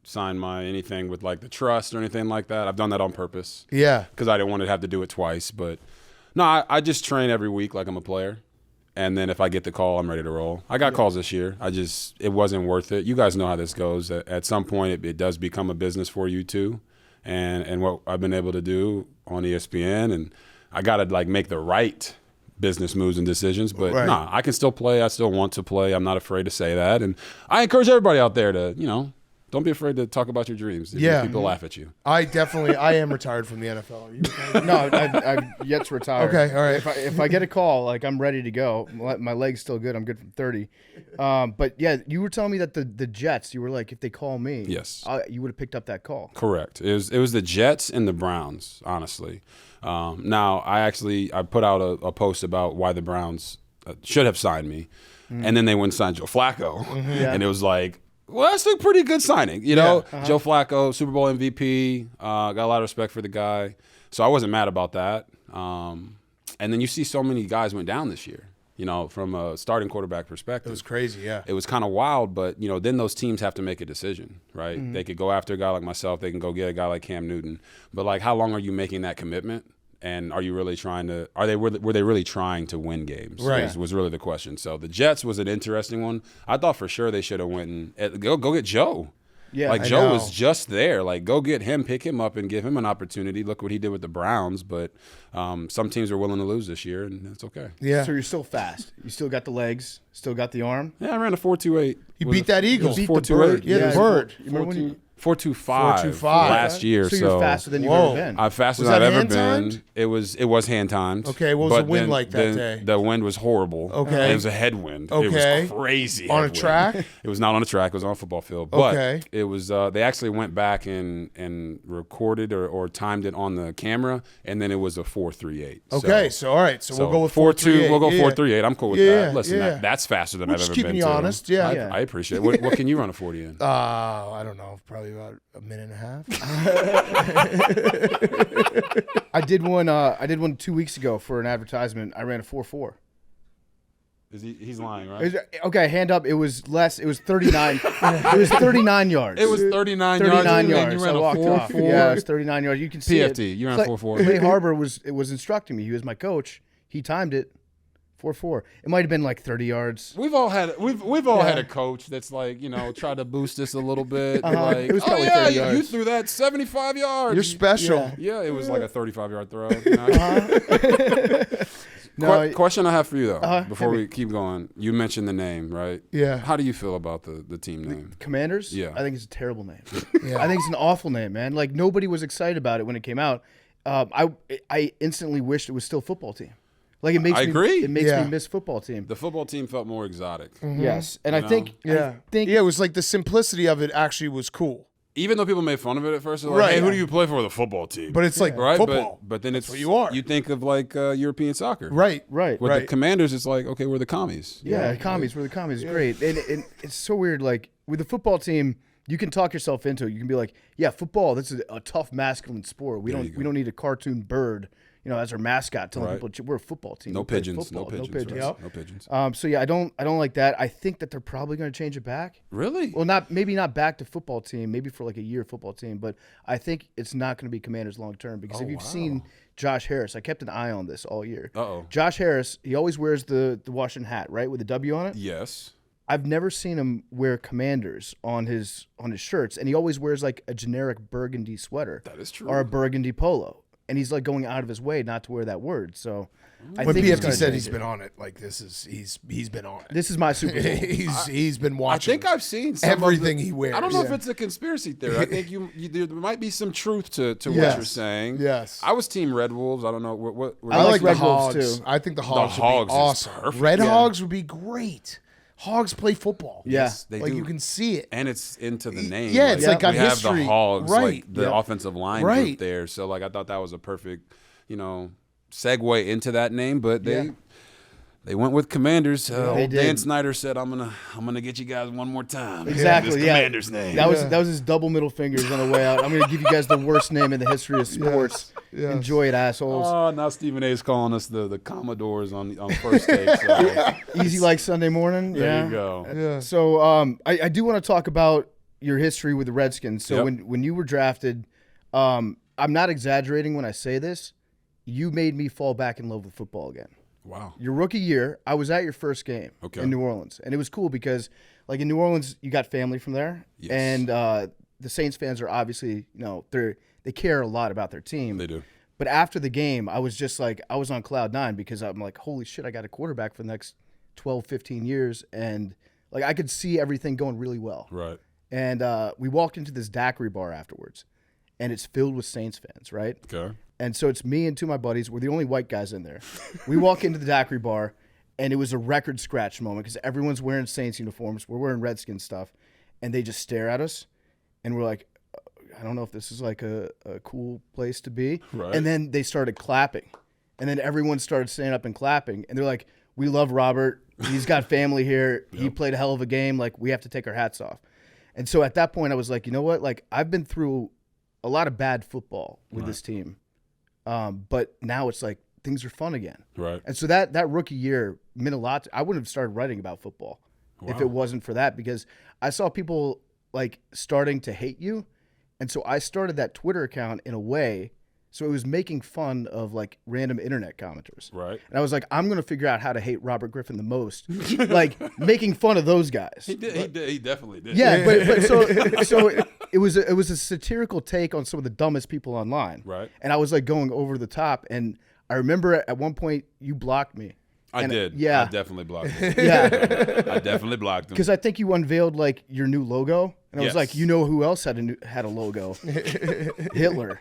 Speaker 9: signed my anything with like the trust or anything like that. I've done that on purpose.
Speaker 2: Yeah.
Speaker 9: Because I didn't want to have to do it twice. But no, I just train every week like I'm a player. And then if I get the call, I'm ready to roll. I got calls this year. It wasn't worth it. You guys know how this goes. At some point, it does become a business for you too. And what I've been able to do on ESPN, and I got to like make the right business moves and decisions. But nah, I can still play. I still want to play. I'm not afraid to say that. And I encourage everybody out there to, don't be afraid to talk about your dreams. People laugh at you.
Speaker 2: I am retired from the NFL. Are you retired?
Speaker 1: No, I'm yet to retire.
Speaker 2: Okay, all right.
Speaker 1: If I get a call, like I'm ready to go. My leg's still good. I'm good from 30. But yeah, you were telling me that the Jets. You were like, if they call me,
Speaker 9: yes,
Speaker 1: you would have picked up that call.
Speaker 9: Correct. It was the Jets and the Browns, honestly. Now I put out a post about why the Browns should have signed me, and then they went and signed Joe Flacco, and it was like, well, that's a pretty good signing, Joe Flacco, Super Bowl MVP, got a lot of respect for the guy, so I wasn't mad about that. And then you see so many guys went down this year, from a starting quarterback perspective.
Speaker 2: It was crazy, yeah.
Speaker 9: It was kind of wild, but, then those teams have to make a decision, right?
Speaker 2: Mm-hmm.
Speaker 9: They could go after a guy like myself. They can go get a guy like Cam Newton. But, like, how long are you making that commitment? And are you really were they really trying to win games?
Speaker 2: Right.
Speaker 9: Was really the question. So the Jets was an interesting one. I thought for sure they should have went and go get Joe.
Speaker 1: Yeah,
Speaker 9: like
Speaker 2: I
Speaker 9: Joe
Speaker 2: know.
Speaker 9: was just there. Like, go get him, pick him up, and give him an opportunity. Look what he did with the Browns. But some teams are willing to lose this year, and that's okay.
Speaker 2: Yeah.
Speaker 1: So you're still fast. You still got the legs. Still got the arm.
Speaker 9: Yeah, I ran a 4.28.
Speaker 2: You beat that Eagle.
Speaker 1: beat the
Speaker 9: 4.28.
Speaker 1: bird.
Speaker 2: Yeah, the bird.
Speaker 1: You remember when you?
Speaker 9: 4.25
Speaker 2: 4.25.
Speaker 9: last year.
Speaker 1: So you're faster than you've
Speaker 2: Whoa.
Speaker 1: ever been.
Speaker 9: I'm faster
Speaker 2: Was
Speaker 9: than
Speaker 2: that
Speaker 9: I've ever
Speaker 2: hand-timed?
Speaker 9: been. It was hand timed.
Speaker 2: Okay, what was the wind like that day?
Speaker 9: The wind was horrible.
Speaker 2: Okay.
Speaker 9: It was a headwind.
Speaker 2: Okay.
Speaker 9: It was crazy.
Speaker 2: On a
Speaker 9: headwind.
Speaker 2: track?
Speaker 9: It was not on a track. It was on a football field. But
Speaker 2: Okay.
Speaker 9: it was. They actually went back and recorded or timed it on the camera, and then it was a 4.38.
Speaker 2: Okay, so all right, so we'll go with
Speaker 9: 4.2. We'll go
Speaker 2: yeah.
Speaker 9: 4.38. I'm cool with
Speaker 2: Yeah,
Speaker 9: that. Listen,
Speaker 2: yeah.
Speaker 9: that's faster than
Speaker 2: We're
Speaker 9: I've
Speaker 2: just
Speaker 9: ever
Speaker 2: keeping
Speaker 9: been
Speaker 2: you
Speaker 9: to.
Speaker 2: honest, yeah.
Speaker 9: I appreciate it. What can you run a 40 in?
Speaker 2: I don't know, probably about a minute and a half.
Speaker 1: I did one. I did one 2 weeks ago for an advertisement. I ran a 4.4.
Speaker 9: He's lying, right?
Speaker 1: Okay, hand up. It was less. It was 39. It was 39 yards.
Speaker 9: It was 39 yards.
Speaker 1: 39
Speaker 9: and then
Speaker 1: yards.
Speaker 9: You ran
Speaker 1: I
Speaker 9: a
Speaker 1: walked off.
Speaker 9: 4.4.
Speaker 1: Yeah, it was 39 yards. You can see
Speaker 9: PFT.
Speaker 1: it.
Speaker 9: You ran 4.4.
Speaker 1: Clay Harbor was instructing me. He was my coach. He timed it 4.4. It might have been like 30 yards.
Speaker 9: We've all had a coach that's like, try to boost us a little bit. Like,
Speaker 1: It was
Speaker 9: oh
Speaker 1: probably
Speaker 9: yeah,
Speaker 1: 30
Speaker 9: you
Speaker 1: yards.
Speaker 9: threw that 75 yards.
Speaker 2: You're special.
Speaker 9: Yeah, it was like a 35-yard throw.
Speaker 1: No,
Speaker 9: Question I have for you though, before
Speaker 1: hit me.
Speaker 9: we keep going. You mentioned the name, right?
Speaker 2: Yeah.
Speaker 9: How do you feel about the team name?
Speaker 1: Commanders?
Speaker 9: Yeah.
Speaker 1: I think it's a terrible name.
Speaker 2: Yeah.
Speaker 1: I think it's an awful name, man. Like, nobody was excited about it when it came out. I instantly wished it was still football team. Like, it makes
Speaker 9: I
Speaker 1: me,
Speaker 9: agree.
Speaker 1: It makes
Speaker 2: Yeah.
Speaker 1: me miss football team.
Speaker 9: The football team felt more exotic.
Speaker 1: Yes, and I
Speaker 9: know?
Speaker 1: think
Speaker 2: Yeah. It was like the simplicity of it actually was cool.
Speaker 9: Even though people made fun of it at first, they're like,
Speaker 2: Right.
Speaker 9: hey, who do you play for? The football team.
Speaker 2: But it's like
Speaker 9: right?
Speaker 2: football.
Speaker 9: But then it's
Speaker 2: what you are.
Speaker 9: You think of like European soccer.
Speaker 2: Right.
Speaker 1: right.
Speaker 9: With the Commanders, it's like, okay, we're the commies.
Speaker 1: Yeah, commies. We're the commies. Great. And it's so weird. Like, with the football team, you can talk yourself into it. You can be like, yeah, football, that's a tough masculine sport. We don't need a cartoon bird, as our mascot telling
Speaker 9: Right.
Speaker 1: people we're a football team.
Speaker 9: No
Speaker 1: We play
Speaker 9: pigeons. No
Speaker 1: football.
Speaker 9: pigeons.
Speaker 1: No pigeons.
Speaker 9: No pigeons.
Speaker 1: So yeah, I don't like that. I think that they're probably going to change it back.
Speaker 9: Really?
Speaker 1: Well, maybe not back to football team, maybe for like a year football team, but I think it's not going to be Commanders long term because if you've seen Josh Harris, I kept an eye on this all year.
Speaker 9: Uh-oh.
Speaker 1: Josh Harris, he always wears the Washington hat, right, with the W on it.
Speaker 9: Yes.
Speaker 1: I've never seen him wear Commanders on his shirts, and he always wears like a generic burgundy sweater.
Speaker 9: That is true.
Speaker 1: Or a burgundy polo, and he's like going out of his way not to wear that word. So I
Speaker 2: When
Speaker 1: think he's
Speaker 2: PFT
Speaker 1: gonna
Speaker 2: said
Speaker 1: change
Speaker 2: he's
Speaker 1: it.
Speaker 2: been on it, like he's been on it.
Speaker 1: This is my Super Bowl.
Speaker 2: he's been
Speaker 9: I
Speaker 2: watching.
Speaker 9: think I've seen some
Speaker 2: everything
Speaker 9: of
Speaker 2: he wears.
Speaker 9: I don't know if
Speaker 2: Yeah.
Speaker 9: it's a conspiracy theory. I think there might be some truth to what
Speaker 2: Yes.
Speaker 9: you're saying.
Speaker 2: Yes.
Speaker 9: I was Team Red Wolves. I don't know what
Speaker 2: I like the
Speaker 1: Red Wolves,
Speaker 2: Hogs
Speaker 1: too.
Speaker 2: I think the Hogs
Speaker 9: Hogs
Speaker 2: would be
Speaker 9: is
Speaker 2: awesome.
Speaker 9: perfect.
Speaker 2: Red
Speaker 1: Yeah.
Speaker 2: Hogs would be great. Hogs play football.
Speaker 1: Yeah.
Speaker 9: Yes, they
Speaker 2: like
Speaker 9: do.
Speaker 2: you can see it.
Speaker 9: And it's into the name.
Speaker 2: Yeah, it's like got
Speaker 9: we have
Speaker 2: history.
Speaker 9: the Hogs,
Speaker 2: Right.
Speaker 9: like the
Speaker 1: Yeah.
Speaker 9: offensive line
Speaker 2: Right.
Speaker 9: group there. So like I thought that was a perfect, segue into that name. But they went with Commanders. Old
Speaker 1: did.
Speaker 9: Dan Snyder said, "I'm gonna get you guys one more time."
Speaker 1: Exactly.
Speaker 9: This
Speaker 1: Yeah.
Speaker 9: Commanders name.
Speaker 1: That was his double middle fingers on the way out. I'm going to give you guys the worst name in the history of sports.
Speaker 2: Yes.
Speaker 1: Enjoy it, assholes.
Speaker 9: Oh, now Stephen A. is calling us the Commodores on first take. So
Speaker 1: Easy like Sunday morning.
Speaker 9: there
Speaker 1: Yeah.
Speaker 9: you go.
Speaker 2: Yeah.
Speaker 1: So I do want to talk about your history with the Redskins. So
Speaker 9: Yep.
Speaker 1: when you were drafted, I'm not exaggerating when I say this. You made me fall back in love with football again.
Speaker 9: Wow.
Speaker 1: Your rookie year, I was at your first game
Speaker 9: Okay.
Speaker 1: in New Orleans, and it was cool because, like in New Orleans, you got family from there,
Speaker 9: Yes.
Speaker 1: and the Saints fans are obviously, they care a lot about their team.
Speaker 9: They do.
Speaker 1: But after the game, I was just like, I was on cloud nine because I'm like, holy shit, I got a quarterback for the next 12, 15 years, and like I could see everything going really well.
Speaker 9: Right.
Speaker 1: And we walked into this daiquiri bar afterwards, and it's filled with Saints fans, right?
Speaker 9: Okay.
Speaker 1: And so it's me and two of my buddies. We're the only white guys in there. We walk into the daiquiri bar, and it was a record scratch moment because everyone's wearing Saints uniforms. We're wearing Redskins stuff, and they just stare at us, and we're like, I don't know if this is like a cool place to be.
Speaker 9: Right.
Speaker 1: And then they started clapping, and then everyone started standing up and clapping, and they're like, we love Robert. He's got family here. He played a hell of a game. Like, we have to take our hats off. And so at that point, I was like, you know what? Like, I've been through a lot of bad football with this team. But now it's like things are fun again.
Speaker 9: Right.
Speaker 1: And so that rookie year meant a lot. I wouldn't have started writing about football if it wasn't for that, because I saw people like starting to hate you. And so I started that Twitter account in a way So it was making fun of like random internet commenters.
Speaker 9: Right.
Speaker 1: And I was like, I'm going to figure out how to hate Robert Griffin the most, like making fun of those guys.
Speaker 9: He did. He definitely did.
Speaker 1: Yeah, but so it was a satirical take on some of the dumbest people online.
Speaker 9: Right.
Speaker 1: And I was like going over the top, and I remember at one point you blocked me.
Speaker 9: I did.
Speaker 1: Yeah.
Speaker 9: I definitely blocked him.
Speaker 1: Yeah.
Speaker 9: I definitely blocked him.
Speaker 1: Because I think you unveiled like your new logo, and I was
Speaker 9: Yes.
Speaker 1: like, you know who else had a logo? Hitler.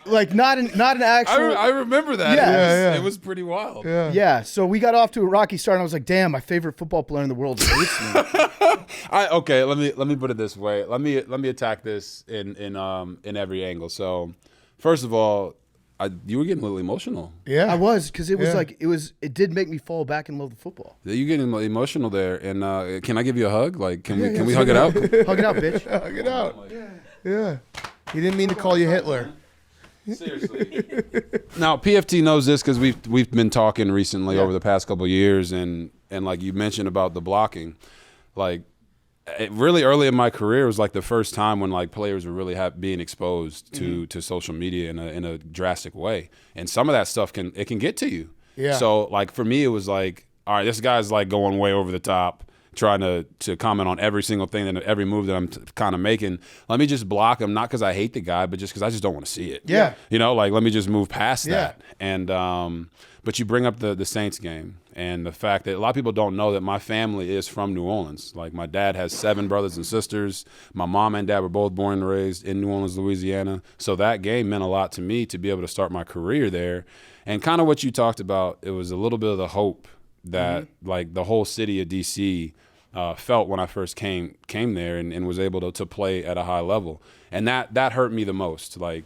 Speaker 1: Like not an actual.
Speaker 9: I remember that.
Speaker 1: Yeah.
Speaker 9: It was pretty wild.
Speaker 1: Yeah. So we got off to a rocky start, and I was like, damn, my favorite football player in the world hates me.
Speaker 9: Okay, let me put it this way. Let me attack this in every angle. So, first of all, you were getting a little emotional.
Speaker 2: Yeah.
Speaker 1: I was, because it was like it did make me fall back in love with football.
Speaker 9: You getting emotional there, and can I give you a hug? Like, can we hug it out?
Speaker 1: Hug it out, bitch.
Speaker 2: Hug it out. Yeah. He didn't mean to call you Hitler.
Speaker 9: Seriously. Now PFT knows this because we've been talking recently over the past couple of years, and like you mentioned about the blocking, like really early in my career was like the first time when like players were really being exposed to social media in a drastic way, and some of that stuff can get to you.
Speaker 2: Yeah.
Speaker 9: So like for me, it was like, all right, this guy's like going way over the top, trying to comment on every single thing and every move that I'm kind of making. Let me just block him, not because I hate the guy, but just because I just don't want to see it.
Speaker 2: Yeah.
Speaker 9: You know, like let me just move past that. And but you bring up the Saints game and the fact that a lot of people don't know that my family is from New Orleans. Like my dad has 7 brothers and sisters. My mom and dad were both born and raised in New Orleans, Louisiana. So that game meant a lot to me to be able to start my career there. And kind of what you talked about, it was a little bit of the hope that like the whole city of DC felt when I first came there and was able to play at a high level. And that hurt me the most. Like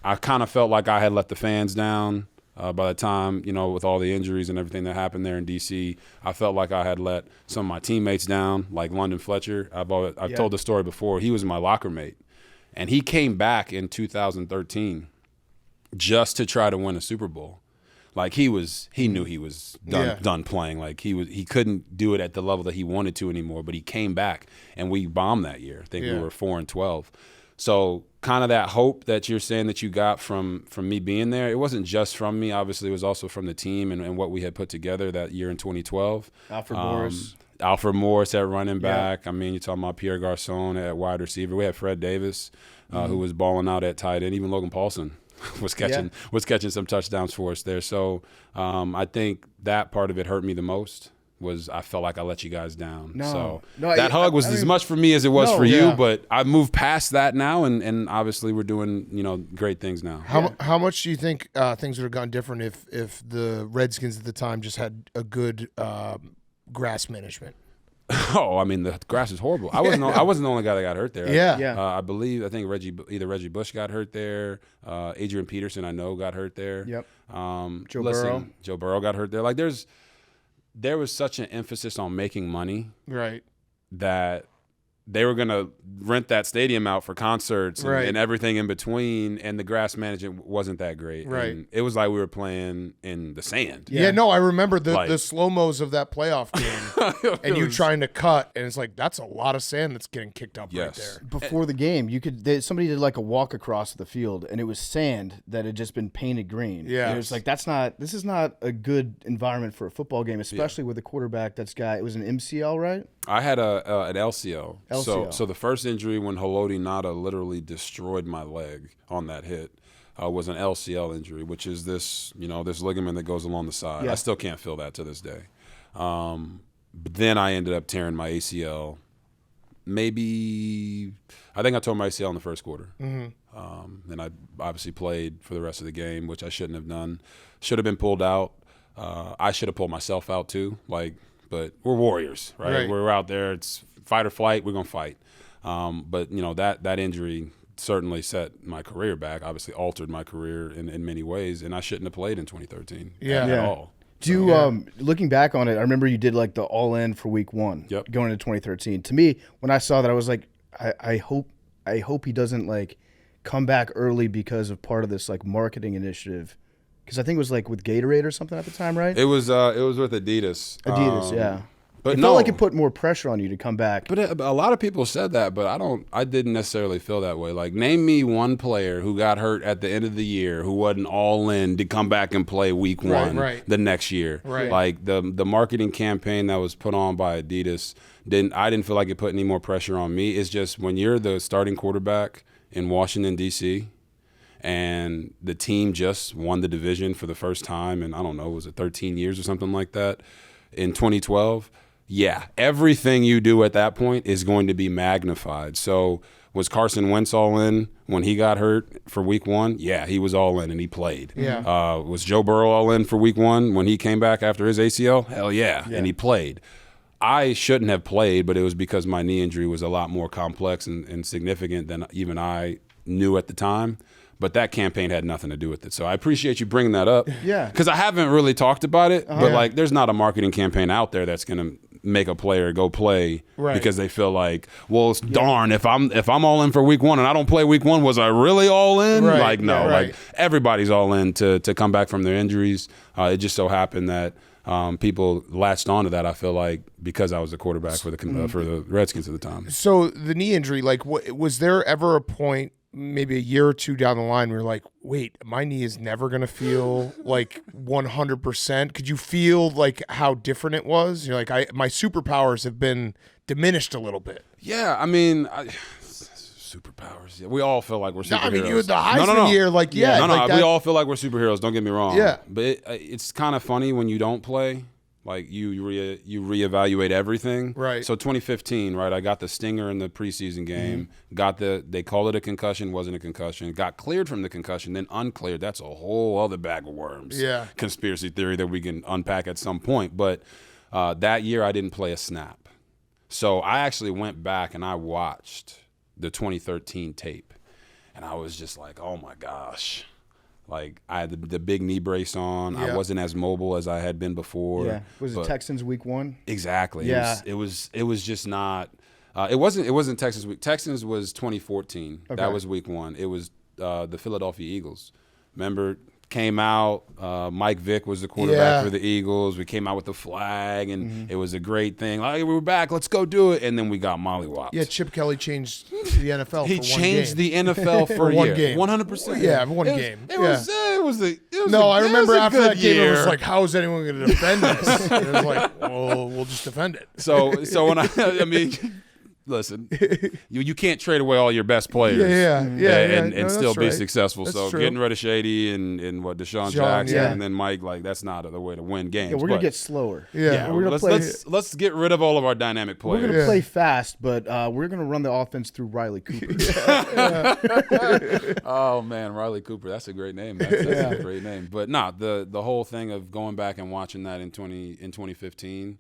Speaker 9: I kind of felt like I had let the fans down by the time, you know, with all the injuries and everything that happened there in DC. I felt like I had let some of my teammates down, like London Fletcher. I've told the story before. He was my locker mate. And he came back in 2013 just to try to win a Super Bowl. Like he knew he was done playing. Like he couldn't do it at the level that he wanted to anymore. But he came back, and we bombed that year. I think we were 4-12. So kind of that hope that you're saying that you got from me being there, it wasn't just from me. Obviously, it was also from the team and what we had put together that year in 2012. Alfred Morris at running back. I mean, you're talking about Pierre Garçon at wide receiver. We had Fred Davis, who was balling out at tight end. Even Logan Paulson was catching some touchdowns for us there. So I think that part of it hurt me the most. Was I felt like I let you guys down. That hug was as much for me as it was for you, but I've moved past that now, and obviously we're doing great things now.
Speaker 2: How much do you think things would have gone different if the Redskins at the time just had a good grass management?
Speaker 9: Oh, I mean the grass is horrible. I wasn't the only guy that got hurt there. I think Reggie Bush got hurt there. Adrian Peterson I know got hurt there.
Speaker 1: Yep.
Speaker 9: Joe Burrow got hurt there. Like there was such an emphasis on making money,
Speaker 2: right?
Speaker 9: That they were going to rent that stadium out for concerts and everything in between, and the grass management wasn't that great.
Speaker 2: Right.
Speaker 9: And it was like we were playing in the sand.
Speaker 2: Yeah, no, I remember the slow-mos of that playoff game, and you trying to cut, and it's like, that's a lot of sand that's getting kicked up right there.
Speaker 1: Before the game, somebody did like a walk across the field, and it was sand that had just been painted green.
Speaker 2: Yeah.
Speaker 1: And it was like, this is not a good environment for a football game, especially with a quarterback it was an MCL, right?
Speaker 9: I had an LCL. So the first injury when Haloti Ngata literally destroyed my leg on that hit was an LCL injury, which is this ligament that goes along the side.
Speaker 1: Yeah.
Speaker 9: I still can't feel that to this day. But then I ended up tearing my ACL. I think I tore my ACL in the first quarter. Mm-hmm. And I obviously played for the rest of the game, which I shouldn't have done. Should have been pulled out. I should have pulled myself out too. But we're warriors, right? We're out there. It's fight or flight. We're gonna fight. But that injury certainly set my career back. Obviously, altered my career in many ways, and I shouldn't have played in 2013 at all.
Speaker 1: Looking back on it, I remember you did like the all-in for week 1, going into 2013. To me, when I saw that, I was like, I hope he doesn't like come back early because of part of this like marketing initiative. Because I think it was like with Gatorade or something at the time, right?
Speaker 9: It was with Adidas.
Speaker 1: Yeah. It felt like it put more pressure on you to come back.
Speaker 9: But a lot of people said that, but I didn't necessarily feel that way. Like, name me one player who got hurt at the end of the year who wasn't all in to come back and play week one the next year.
Speaker 2: Right.
Speaker 9: Like, the marketing campaign that was put on by Adidas, I didn't feel like it put any more pressure on me. It's just when you're the starting quarterback in Washington, D.C., and the team just won the division for the first time in, I don't know, was it 13 years or something like that in 2012? Yeah, everything you do at that point is going to be magnified. So was Carson Wentz all in when he got hurt for week one? Yeah, he was all in and he played.
Speaker 2: Yeah.
Speaker 9: Was Joe Burrow all in for week one when he came back after his ACL? Hell yeah, and he played. I shouldn't have played, but it was because my knee injury was a lot more complex and significant than even I knew at the time. But that campaign had nothing to do with it. So I appreciate you bringing that up.
Speaker 1: Yeah.
Speaker 9: Because I haven't really talked about it, but like, there's not a marketing campaign out there that's going to make a player go play because they feel like, well, darn, if I'm all in for week one and I don't play week one, was I really all in?
Speaker 2: Right.
Speaker 9: Like, no,
Speaker 2: Right.
Speaker 9: like everybody's all in to come back from their injuries. It just so happened that people latched onto that, I feel like, because I was the quarterback for the Redskins at the time.
Speaker 2: So the knee injury, like, was there ever a point, maybe a year or two down the line, where you're like, wait, my knee is never going to feel like 100%? Could you feel like how different it was? You're like, my superpowers have been diminished a little bit.
Speaker 9: Yeah, I mean, superpowers. Yeah, we all feel like we're superheroes.
Speaker 2: No, I mean, you had the Heisman year, like,
Speaker 9: we all feel like we're superheroes. Don't get me wrong.
Speaker 2: Yeah.
Speaker 9: But it's kind of funny when you don't play. Like, you reevaluate everything.
Speaker 2: Right.
Speaker 9: So 2015, right, I got the stinger in the preseason game. They called it a concussion, wasn't a concussion. Got cleared from the concussion, then uncleared. That's a whole other bag of worms.
Speaker 2: Yeah.
Speaker 9: Conspiracy theory that we can unpack at some point. But that year I didn't play a snap. So I actually went back and I watched the 2013 tape. And I was just like, oh my gosh. Like, I had the big knee brace on.
Speaker 2: Yeah.
Speaker 9: I wasn't as mobile as I had been before.
Speaker 1: Yeah. Was it Texans week one?
Speaker 9: Exactly.
Speaker 1: Yeah.
Speaker 9: It was just not. It wasn't Texans week. Texans was 2014.
Speaker 1: Okay.
Speaker 9: That was week one. It was the Philadelphia Eagles. Remember, came out. Mike Vick was the quarterback for the Eagles. We came out with the flag, and it was a great thing. Like, we were back. Let's go do it. And then we got mollywopped.
Speaker 2: Yeah, Chip Kelly changed the NFL.
Speaker 9: He
Speaker 2: for
Speaker 9: changed
Speaker 2: one game.
Speaker 9: the NFL for
Speaker 2: one
Speaker 9: year.
Speaker 2: game.
Speaker 9: 100%.
Speaker 2: Yeah, one game.
Speaker 9: It was
Speaker 2: No, I remember
Speaker 9: a
Speaker 2: after
Speaker 9: good
Speaker 2: that game, it was
Speaker 9: year.
Speaker 2: like, how is anyone going to defend this? It was like, well, we'll just defend it.
Speaker 9: So when I mean, listen, you can't trade away all your best players, and
Speaker 2: No,
Speaker 9: still
Speaker 2: that's
Speaker 9: be
Speaker 2: right.
Speaker 9: successful.
Speaker 2: That's
Speaker 9: So
Speaker 2: true.
Speaker 9: getting rid of Shady and Deshaun Jackson,
Speaker 1: yeah.
Speaker 9: and then Mike, like, that's not the way to win games.
Speaker 1: Yeah, we're gonna get slower.
Speaker 2: Yeah.
Speaker 1: we're gonna
Speaker 9: let's get rid of all of our dynamic
Speaker 1: We're
Speaker 9: players.
Speaker 1: gonna play fast, but we're gonna run the offense through Riley Cooper.
Speaker 9: Oh man, Riley Cooper, that's a great name. That's a great name. But the whole thing of going back and watching that in 2015,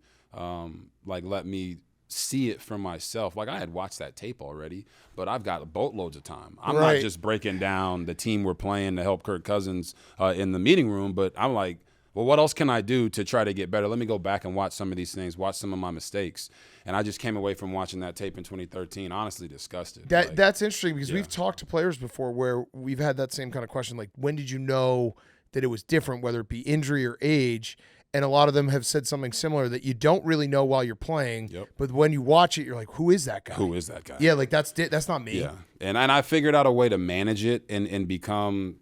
Speaker 9: like, let me see it for myself. Like, I had watched that tape already, but I've got boatloads of time. I'm not just breaking down the team we're playing to help Kirk Cousins in the meeting room, but I'm like, well, what else can I do to try to get better? Let me go back and watch some of these things, watch some of my mistakes. And I just came away from watching that tape in 2013 honestly disgusted.
Speaker 2: That's interesting because we've talked to players before where we've had that same kind of question, like, when did you know that it was different, whether it be injury or age? And a lot of them have said something similar, that you don't really know while you're playing, but when you watch it, you're like, who is that guy?
Speaker 9: Who is that guy?
Speaker 2: Yeah, like, that's not me.
Speaker 9: Yeah, and I figured out a way to manage it and become,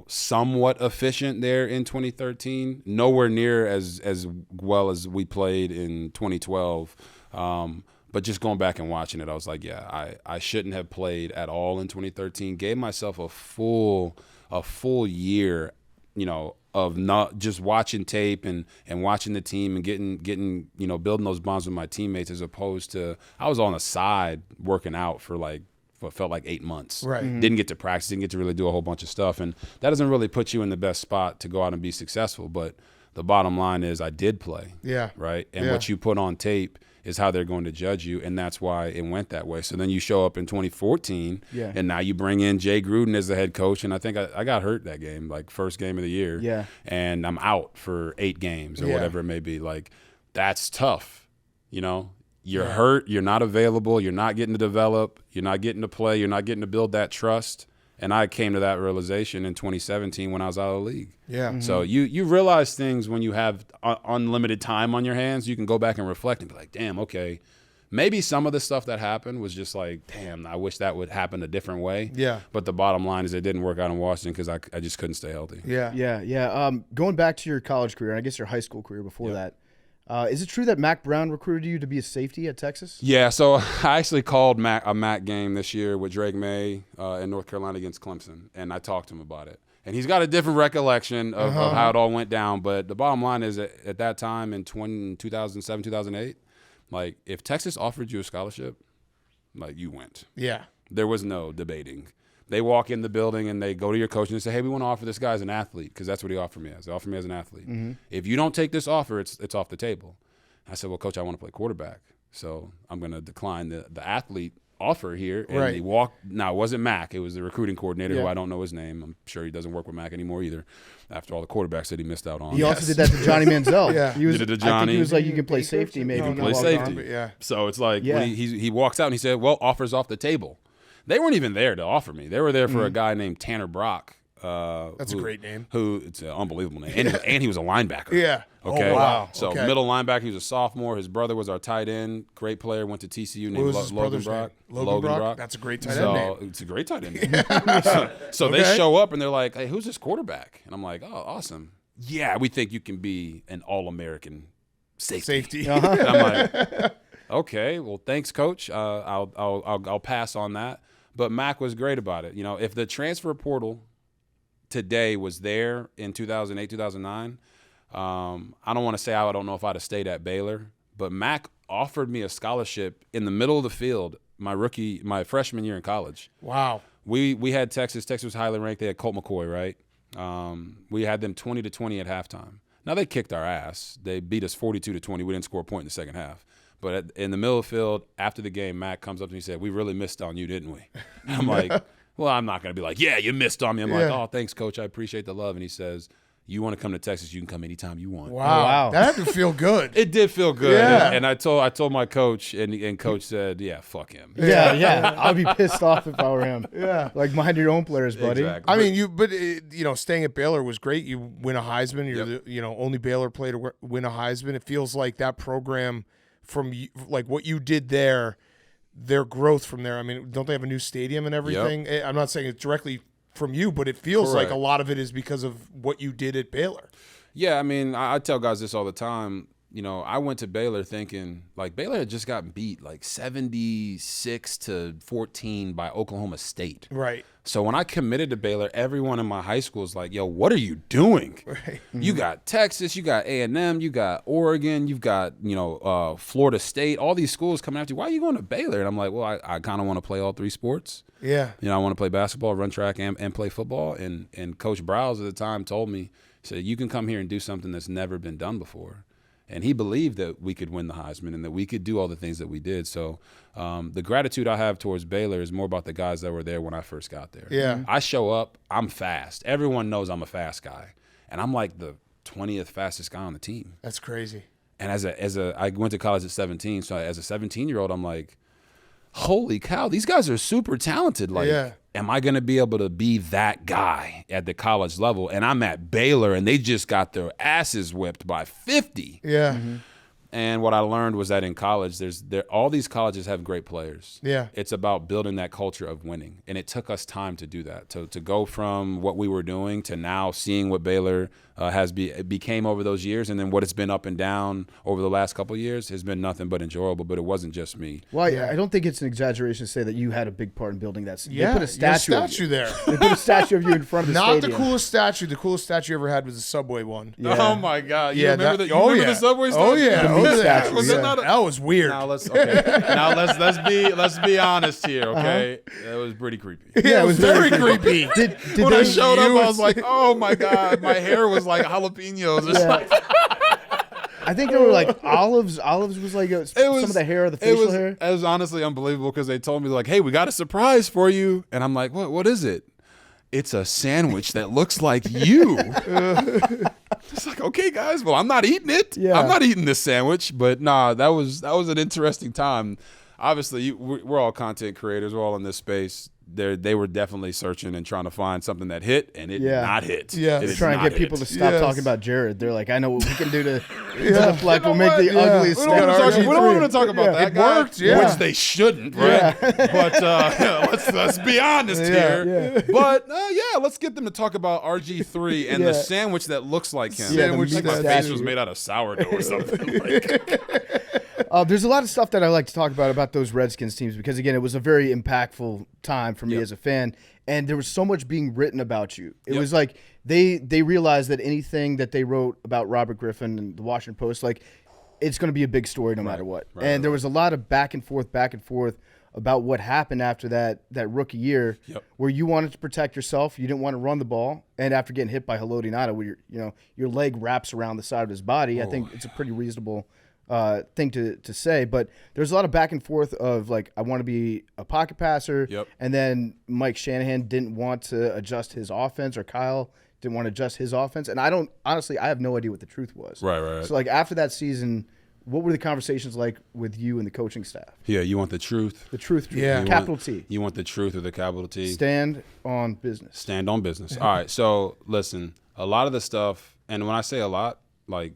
Speaker 9: somewhat efficient there in 2013. Nowhere near as well as we played in 2012. But just going back and watching it, I was like, yeah, I shouldn't have played at all in 2013. Gave myself a full year, of not just watching tape and watching the team and getting building those bonds with my teammates, as opposed to I was on the side working out for like what felt like 8 months.
Speaker 2: Right.
Speaker 9: Didn't get to practice, didn't get to really do a whole bunch of stuff, and that doesn't really put you in the best spot to go out and be successful. But the bottom line is I did play.
Speaker 2: Yeah.
Speaker 9: Right. And what you put on tape is how they're going to judge you, and that's why it went that way. So then you show up in 2014, and now you bring in Jay Gruden as the head coach, and I think I got hurt that game, like first game of the year, and I'm out for 8 games or whatever it may be. Like, that's tough, You're hurt, you're not available, you're not getting to develop, you're not getting to play, you're not getting to build that trust, And I came to that realization in 2017 when I was out of the league.
Speaker 2: Yeah.
Speaker 9: So you realize things when you have unlimited time on your hands. You can go back and reflect and be like, damn, okay, maybe some of the stuff that happened was just like, damn, I wish that would happen a different way.
Speaker 2: Yeah.
Speaker 9: But the bottom line is it didn't work out in Washington because I just couldn't stay healthy.
Speaker 2: Yeah.
Speaker 1: Yeah. Going back to your college career, and I guess your high school career before that, is it true that Mac Brown recruited you to be a safety at Texas?
Speaker 9: Yeah, so I actually called a Mac game this year with Drake May in North Carolina against Clemson, and I talked to him about it. And he's got a different recollection of how it all went down, but the bottom line is that at that time in 2007, 2008, like if Texas offered you a scholarship, like you went.
Speaker 2: Yeah.
Speaker 9: There was no debating. They walk in the building and they go to your coach and they say, hey, we want to offer this guy as an athlete because that's what he offered me as. They offered me as an athlete.
Speaker 1: Mm-hmm.
Speaker 9: If you don't take this offer, it's off the table. I said, well, coach, I want to play quarterback. So I'm going to decline the athlete offer here. And
Speaker 2: Right.
Speaker 9: he walked. Now, it wasn't Mac. It was the recruiting coordinator who
Speaker 1: Yeah.
Speaker 9: I don't know his name. I'm sure he doesn't work with Mac anymore either after all the quarterbacks that he missed out on.
Speaker 1: He also did that to Johnny Manziel.
Speaker 2: Yeah.
Speaker 1: He was,
Speaker 9: Did it to
Speaker 1: I think
Speaker 9: Johnny.
Speaker 1: he was like, you can play safety maybe.
Speaker 2: No,
Speaker 1: You can
Speaker 9: play
Speaker 1: walk
Speaker 9: safety.
Speaker 1: on.
Speaker 2: But yeah.
Speaker 9: So it's like
Speaker 1: Yeah.
Speaker 9: when he walks out and he said, well, offer's off the table. They weren't even there to offer me. They were there for a guy named Tanner Brock.
Speaker 2: That's a great name.
Speaker 9: It's an unbelievable name. And he was a linebacker.
Speaker 2: Yeah.
Speaker 9: Okay.
Speaker 2: Oh, wow.
Speaker 9: So
Speaker 2: Okay.
Speaker 9: middle linebacker. He was a sophomore. His brother was our tight end. Great player. Went to TCU
Speaker 2: What
Speaker 9: named
Speaker 2: was his
Speaker 9: Logan
Speaker 2: brother's
Speaker 9: Brock.
Speaker 2: name? Logan Brock? That's a great tight end name.
Speaker 9: It's a great tight end name. So they
Speaker 2: Okay.
Speaker 9: show up and they're like, hey, who's this quarterback? And I'm like, oh, awesome. Yeah, we think you can be an All-American safety.
Speaker 2: Safety.
Speaker 9: And I'm like, okay, well, thanks, coach. I'll pass on that. But Mac was great about it. You know, if the transfer portal today was there in 2008, 2009, I don't want to say I don't know if I'd have stayed at Baylor, but Mac offered me a scholarship in the middle of the field my freshman year in college.
Speaker 2: Wow.
Speaker 9: We had Texas. Texas was highly ranked. They had Colt McCoy, right? We had them 20-20 at halftime. Now they kicked our ass. They beat us 42-20. We didn't score a point in the second half. But in the middle of the field, after the game, Mac comes up to me and said, we really missed on you, didn't we? I'm like, well, I'm not going to be like, yeah, you missed on me. I'm like,
Speaker 2: Yeah.
Speaker 9: oh, thanks, coach. I appreciate the love. And he says, you want to come to Texas, you can come anytime you want.
Speaker 2: Wow.
Speaker 1: Wow.
Speaker 2: That had to feel good.
Speaker 9: It did feel good.
Speaker 2: Yeah.
Speaker 9: And I told my coach, and coach said, yeah, fuck him.
Speaker 1: Yeah. I'd be pissed off if I were him.
Speaker 2: Yeah.
Speaker 1: Like, mind your own players, buddy.
Speaker 9: Exactly.
Speaker 2: I mean, staying at Baylor was great. You win a Heisman. You're the only Baylor player to win a Heisman. It feels like that program, from like what you did there, their growth from there. I mean, don't they have a new stadium and everything? I'm not saying it's directly from you, but it feels like
Speaker 9: Correct.
Speaker 2: a lot of it is because of what you did at Baylor.
Speaker 9: Yeah, I mean, I tell guys this all the time. You know, I went to Baylor thinking, like, Baylor had just gotten beat, like, 76-14 by Oklahoma State.
Speaker 2: Right.
Speaker 9: So when I committed to Baylor, everyone in my high school was like, yo, what are you doing?
Speaker 2: Right.
Speaker 9: You got Texas, you got A&M, you got Oregon, you've got, Florida State, all these schools coming after you. Why are you going to Baylor? And I'm like, well, I kind of want to play all three sports.
Speaker 2: Yeah.
Speaker 9: You know, I want to play basketball, run track, and play football. And Coach Browse at the time told me, he said, you can come here and do something that's never been done before. And he believed that we could win the Heisman and that we could do all the things that we did. So the gratitude I have towards Baylor is more about the guys that were there when I first got there.
Speaker 2: Yeah.
Speaker 9: I show up, I'm fast. Everyone knows I'm a fast guy. And I'm like the 20th fastest guy on the team.
Speaker 2: That's crazy.
Speaker 9: And I went to college at 17. So as a 17-year-old, I'm like, holy cow, these guys are super talented. Like, am I going to be able to be that guy at the college level? And I'm at Baylor, and they just got their asses whipped by 50.
Speaker 2: Yeah.
Speaker 1: Mm-hmm.
Speaker 9: And what I learned was that in college, all these colleges have great players.
Speaker 2: Yeah.
Speaker 9: It's about building that culture of winning. And it took us time to do that, to go from what we were doing to now seeing what Baylor became over those years, and then what it's been up and down over the last couple of years has been nothing but enjoyable. But it wasn't just me.
Speaker 1: Well, I don't think it's an exaggeration to say that you had a big part in building that.
Speaker 2: Yeah.
Speaker 1: They put a statue,
Speaker 2: your
Speaker 1: of
Speaker 2: statue
Speaker 1: you.
Speaker 2: there.
Speaker 1: They put a statue of you in front of the
Speaker 2: Not
Speaker 1: stadium.
Speaker 2: the coolest statue. The coolest statue you ever had was the Subway one.
Speaker 1: Yeah.
Speaker 9: Oh my God! You
Speaker 2: Yeah,
Speaker 9: remember
Speaker 2: that-
Speaker 9: the,
Speaker 2: oh,
Speaker 9: remember
Speaker 2: yeah.
Speaker 9: the Subway statue?
Speaker 2: Oh yeah.
Speaker 1: The
Speaker 2: Oh,
Speaker 1: meat
Speaker 2: yeah.
Speaker 1: statue,
Speaker 9: Was
Speaker 1: yeah.
Speaker 9: it not?
Speaker 2: That was weird.
Speaker 9: Now let's be honest here, okay? That was pretty creepy.
Speaker 2: Yeah, it was very creepy.
Speaker 1: Did
Speaker 9: When I
Speaker 1: they,
Speaker 9: showed up,
Speaker 2: you
Speaker 9: I was
Speaker 2: was-
Speaker 9: like, "Oh my God, my hair was like jalapenos." Or something.
Speaker 1: I think they were like olives. Olives was like some of the hair, the facial hair.
Speaker 9: It was honestly unbelievable because they told me like, "Hey, we got a surprise for you," and I'm like, "What? What is it?" It's a sandwich that looks like you. It's like, okay, guys. Well, I'm not eating it.
Speaker 1: Yeah.
Speaker 9: I'm not eating this sandwich. But nah, that was an interesting time. Obviously, we're all content creators. We're all in this space. they were definitely searching and trying to find something that hit, and it did not hit.
Speaker 2: Yeah.
Speaker 1: They're trying to get people to stop
Speaker 2: Yes.
Speaker 1: talking about Jared. They're like, I know what we can do to deflect. We'll make the ugliest
Speaker 9: We don't
Speaker 1: stat.
Speaker 9: want to talk about that
Speaker 2: It
Speaker 9: guy,
Speaker 2: worked, yeah.
Speaker 9: which they shouldn't, right? But let's be honest here. But let's get them to talk about Rgiii and the sandwich that looks like him.
Speaker 2: Sandwich
Speaker 9: like my
Speaker 2: statue.
Speaker 9: face was made out of sourdough or something.
Speaker 1: There's a lot of stuff that I like to talk about those Redskins teams because, again, it was a very impactful time for me as a fan, and there was so much being written about you. It was like they realized that anything that they wrote about Robert Griffin and the Washington Post, like, it's going to be a big story no matter what. And there was a lot of back and forth about what happened after that rookie year where you wanted to protect yourself. You didn't want to run the ball. And after getting hit by Haloti Ngata, where your leg wraps around the side of his body, I think it's a pretty reasonable thing to say. But there's a lot of back and forth of, like, I want to be a pocket passer. And then Mike Shanahan didn't want to adjust his offense, or Kyle didn't want to adjust his offense. And I have no idea what the truth was.
Speaker 9: Right.
Speaker 1: So, like, after that season, what were the conversations like with you and the coaching staff?
Speaker 9: Yeah, you want the truth.
Speaker 1: The truth.
Speaker 2: Yeah.
Speaker 1: Capital T.
Speaker 9: You want the truth with a capital T.
Speaker 1: Stand on business.
Speaker 9: Stand on business. All right. So listen, a lot of the stuff, and when I say a lot, like,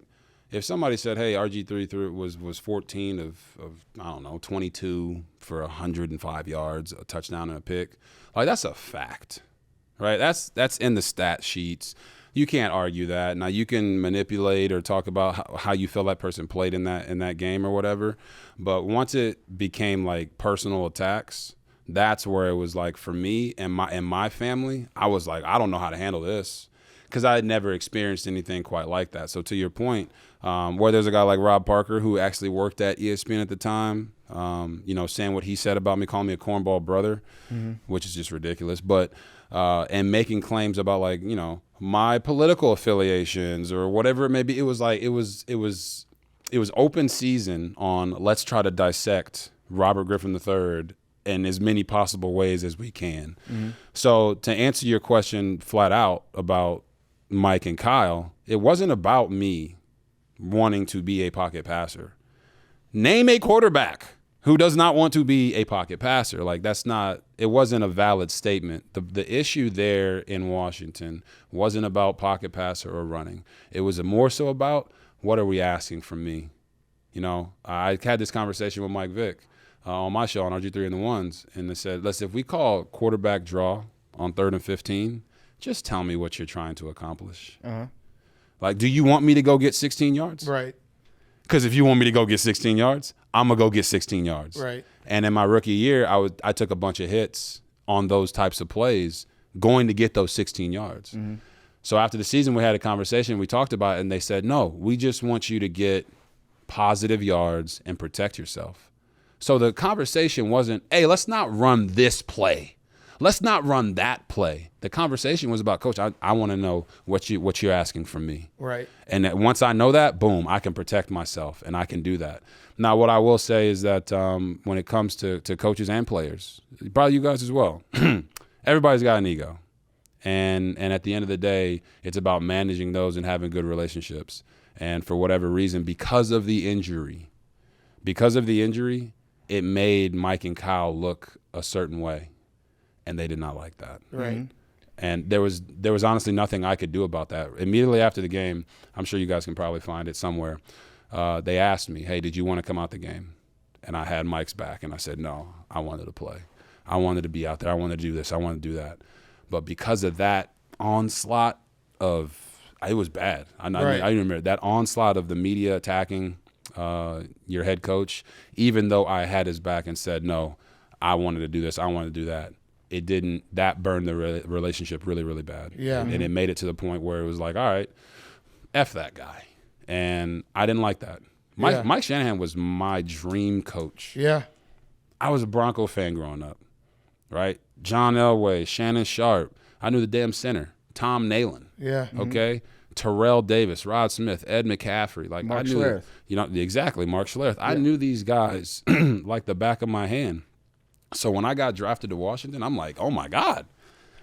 Speaker 9: if somebody said, hey, Rgiii was 14 of I don't know, 22 for 105 yards, a touchdown and a pick, like, that's a fact, right? That's in the stat sheets. You can't argue that. Now, you can manipulate or talk about how you feel that person played in that game or whatever, but once it became like personal attacks, that's where it was like, for me and my family, I was like, I don't know how to handle this, because I had never experienced anything quite like that. So to your point, where there's a guy like Rob Parker who actually worked at ESPN at the time, saying what he said about me, calling me a cornball brother, which is just ridiculous, but and making claims about, like, my political affiliations or whatever it may be. It was like it was open season on let's try to dissect Robert Griffin III in as many possible ways as we can. So to answer your question flat out about Mike and Kyle, it wasn't about me wanting to be a pocket passer. Name a quarterback who does not want to be a pocket passer. Like, it wasn't a valid statement. The issue there in Washington wasn't about pocket passer or running. It was more so about, what are we asking from me? I had this conversation with Mike Vick on my show on Rgiii and the Ones, and they said, listen, if we call quarterback draw on 3rd and 15, just tell me what you're trying to accomplish. Like, do you want me to go get 16 yards?
Speaker 2: Right.
Speaker 9: Because if you want me to go get 16 yards, I'm going to go get 16 yards.
Speaker 2: Right.
Speaker 9: And in my rookie year, I took a bunch of hits on those types of plays going to get those 16 yards. So after the season, we had a conversation. We talked about it, and they said, no, we just want you to get positive yards and protect yourself. So the conversation wasn't, hey, let's not run this play. Let's not run that play. The conversation was about, Coach, I want to know what you're asking from me.
Speaker 2: Right.
Speaker 9: And that once I know that, boom, I can protect myself, and I can do that. Now, what I will say is that when it comes to coaches and players, probably you guys as well, everybody's got an ego. And at the end of the day, it's about managing those and having good relationships. And for whatever reason, because of the injury, it made Mike and Kyle look a certain way. And they did not like that.
Speaker 2: Right.
Speaker 9: And there was honestly nothing I could do about that. Immediately after the game, I'm sure you guys can probably find it somewhere, they asked me, hey, did you want to come out the game? And I had Mike's back, and I said, no, I wanted to play. I wanted to be out there. I wanted to do this. I wanted to do that. But because of that onslaught of – it was bad. I remember that onslaught of the media attacking your head coach, even though I had his back and said, no, I wanted to do this. I wanted to do that. It didn't. That burned the relationship really, really bad.
Speaker 2: Yeah.
Speaker 9: And it made it to the point where it was like, all right, F that guy. And I didn't like that. Mike Shanahan was my dream coach.
Speaker 2: Yeah.
Speaker 9: I was a Bronco fan growing up, right? John Elway, Shannon Sharp. I knew the damn center. Tom Nalen.
Speaker 2: Yeah.
Speaker 9: Okay? Terrell Davis, Rod Smith, Ed McCaffrey. Like,
Speaker 1: Mark
Speaker 9: I knew,
Speaker 1: Schlereth.
Speaker 9: Exactly, Mark Schlereth. I knew these guys like the back of my hand. So when I got drafted to Washington, I'm like, oh, my God,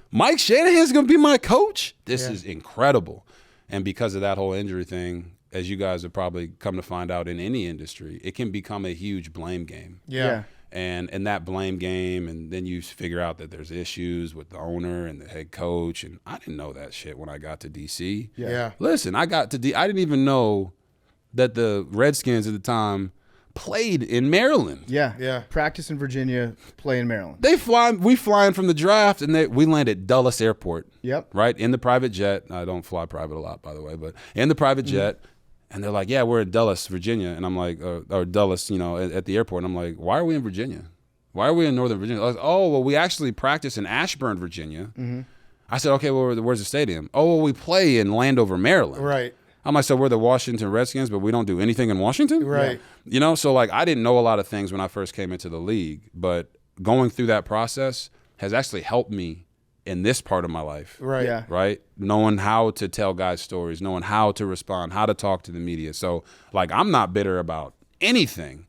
Speaker 9: Mike Shanahan's going to be my coach? This is incredible. And because of that whole injury thing, as you guys have probably come to find out in any industry, it can become a huge blame game.
Speaker 2: Yeah.
Speaker 9: And in that blame game, and then you figure out that there's issues with the owner and the head coach, and I didn't know that shit when I got to DC.
Speaker 2: Yeah.
Speaker 9: Listen, I got to I didn't even know that the Redskins at the time played in Maryland.
Speaker 1: Yeah. Practice in Virginia, play in Maryland.
Speaker 9: We flying from the draft, and we land at Dulles Airport.
Speaker 1: Yep.
Speaker 9: Right, in the private jet. I don't fly private a lot, by the way, but in the private jet. And they're like, yeah, we're in Dulles, Virginia. And I'm like, or Dulles, at the airport. And I'm like, why are we in Virginia? Why are we in Northern Virginia? I was like, oh, well, we actually practice in Ashburn, Virginia.
Speaker 1: Mm-hmm.
Speaker 9: I said, okay, well, where's the stadium? Oh, well, we play in Landover, Maryland.
Speaker 2: Right.
Speaker 9: I'm like, so we're the Washington Redskins, but we don't do anything in Washington?
Speaker 2: Right.
Speaker 9: So like I didn't know a lot of things when I first came into the league, but going through that process has actually helped me in this part of my life.
Speaker 2: Right.
Speaker 1: Yeah.
Speaker 9: Right? Knowing how to tell guys stories, knowing how to respond, how to talk to the media. So, like, I'm not bitter about anything.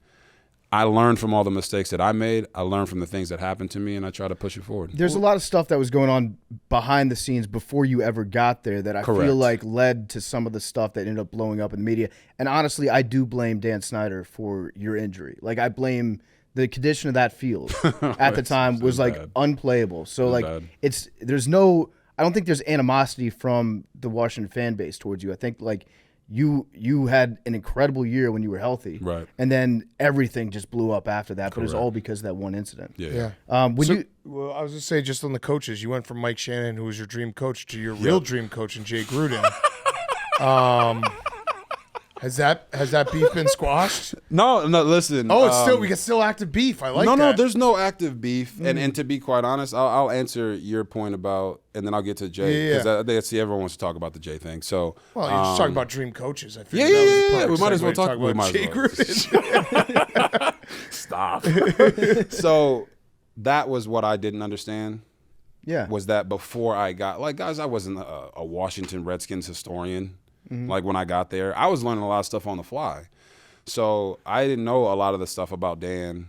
Speaker 9: I learned from all the mistakes that I made. I learned from the things that happened to me, and I try to push it forward.
Speaker 1: There's a lot of stuff that was going on behind the scenes before you ever got there that I
Speaker 9: Correct.
Speaker 1: feel like led to some of the stuff that ended up blowing up in the media. And honestly, I do blame Dan Snyder for your injury. Like, I blame the condition of that field at the time was like
Speaker 9: bad.
Speaker 1: Unplayable. So like
Speaker 9: bad.
Speaker 1: I don't think there's animosity from the Washington fan base towards you. I think like you had an incredible year when you were healthy.
Speaker 9: Right.
Speaker 1: And then everything just blew up after that. But it was
Speaker 9: Correct.
Speaker 1: all because of that one incident.
Speaker 9: Yeah.
Speaker 2: Well, I was going to say, just on the coaches, you went from Mike Shannon, who was your dream coach, to your real dream coach in Jay Gruden. Has that beef been squashed?
Speaker 9: No, listen.
Speaker 2: Oh, we can still active beef. I like that.
Speaker 9: No, there's no active beef. And to be quite honest, I'll answer your point about, and then I'll get to Jay. Because I think everyone wants to talk about the Jay thing. So,
Speaker 2: well, you're just talking about dream coaches. I feel
Speaker 9: We might as well talk about
Speaker 2: Jay Gruden.
Speaker 9: Stop. So that was what I didn't understand.
Speaker 1: Yeah.
Speaker 9: Was that before I got, like, guys, I wasn't a Washington Redskins historian. Like when I got there, I was learning a lot of stuff on the fly. So I didn't know a lot of the stuff about Dan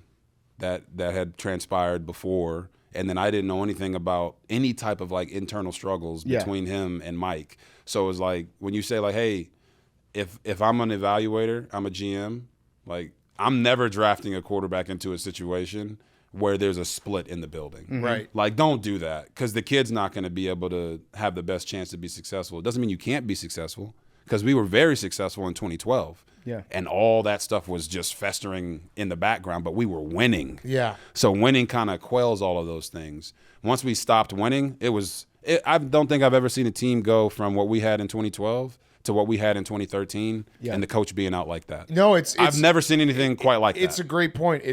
Speaker 9: that had transpired before. And then I didn't know anything about any type of like internal struggles between him and Mike. So it was like, when you say like, hey, if I'm an evaluator, I'm a GM, like I'm never drafting a quarterback into a situation where there's a split in the building.
Speaker 2: Right.
Speaker 9: Like, don't do that, because the kid's not going to be able to have the best chance to be successful. It doesn't mean you can't be successful, because we were very successful in 2012.
Speaker 1: Yeah.
Speaker 9: And all that stuff was just festering in the background, but we were winning.
Speaker 2: Yeah.
Speaker 9: So winning kind of quells all of those things. Once we stopped winning, I don't think I've ever seen a team go from what we had in 2012 to what we had in 2013 and the coach being out like that.
Speaker 2: No,
Speaker 9: I've never seen anything quite like that.
Speaker 2: It's a great point.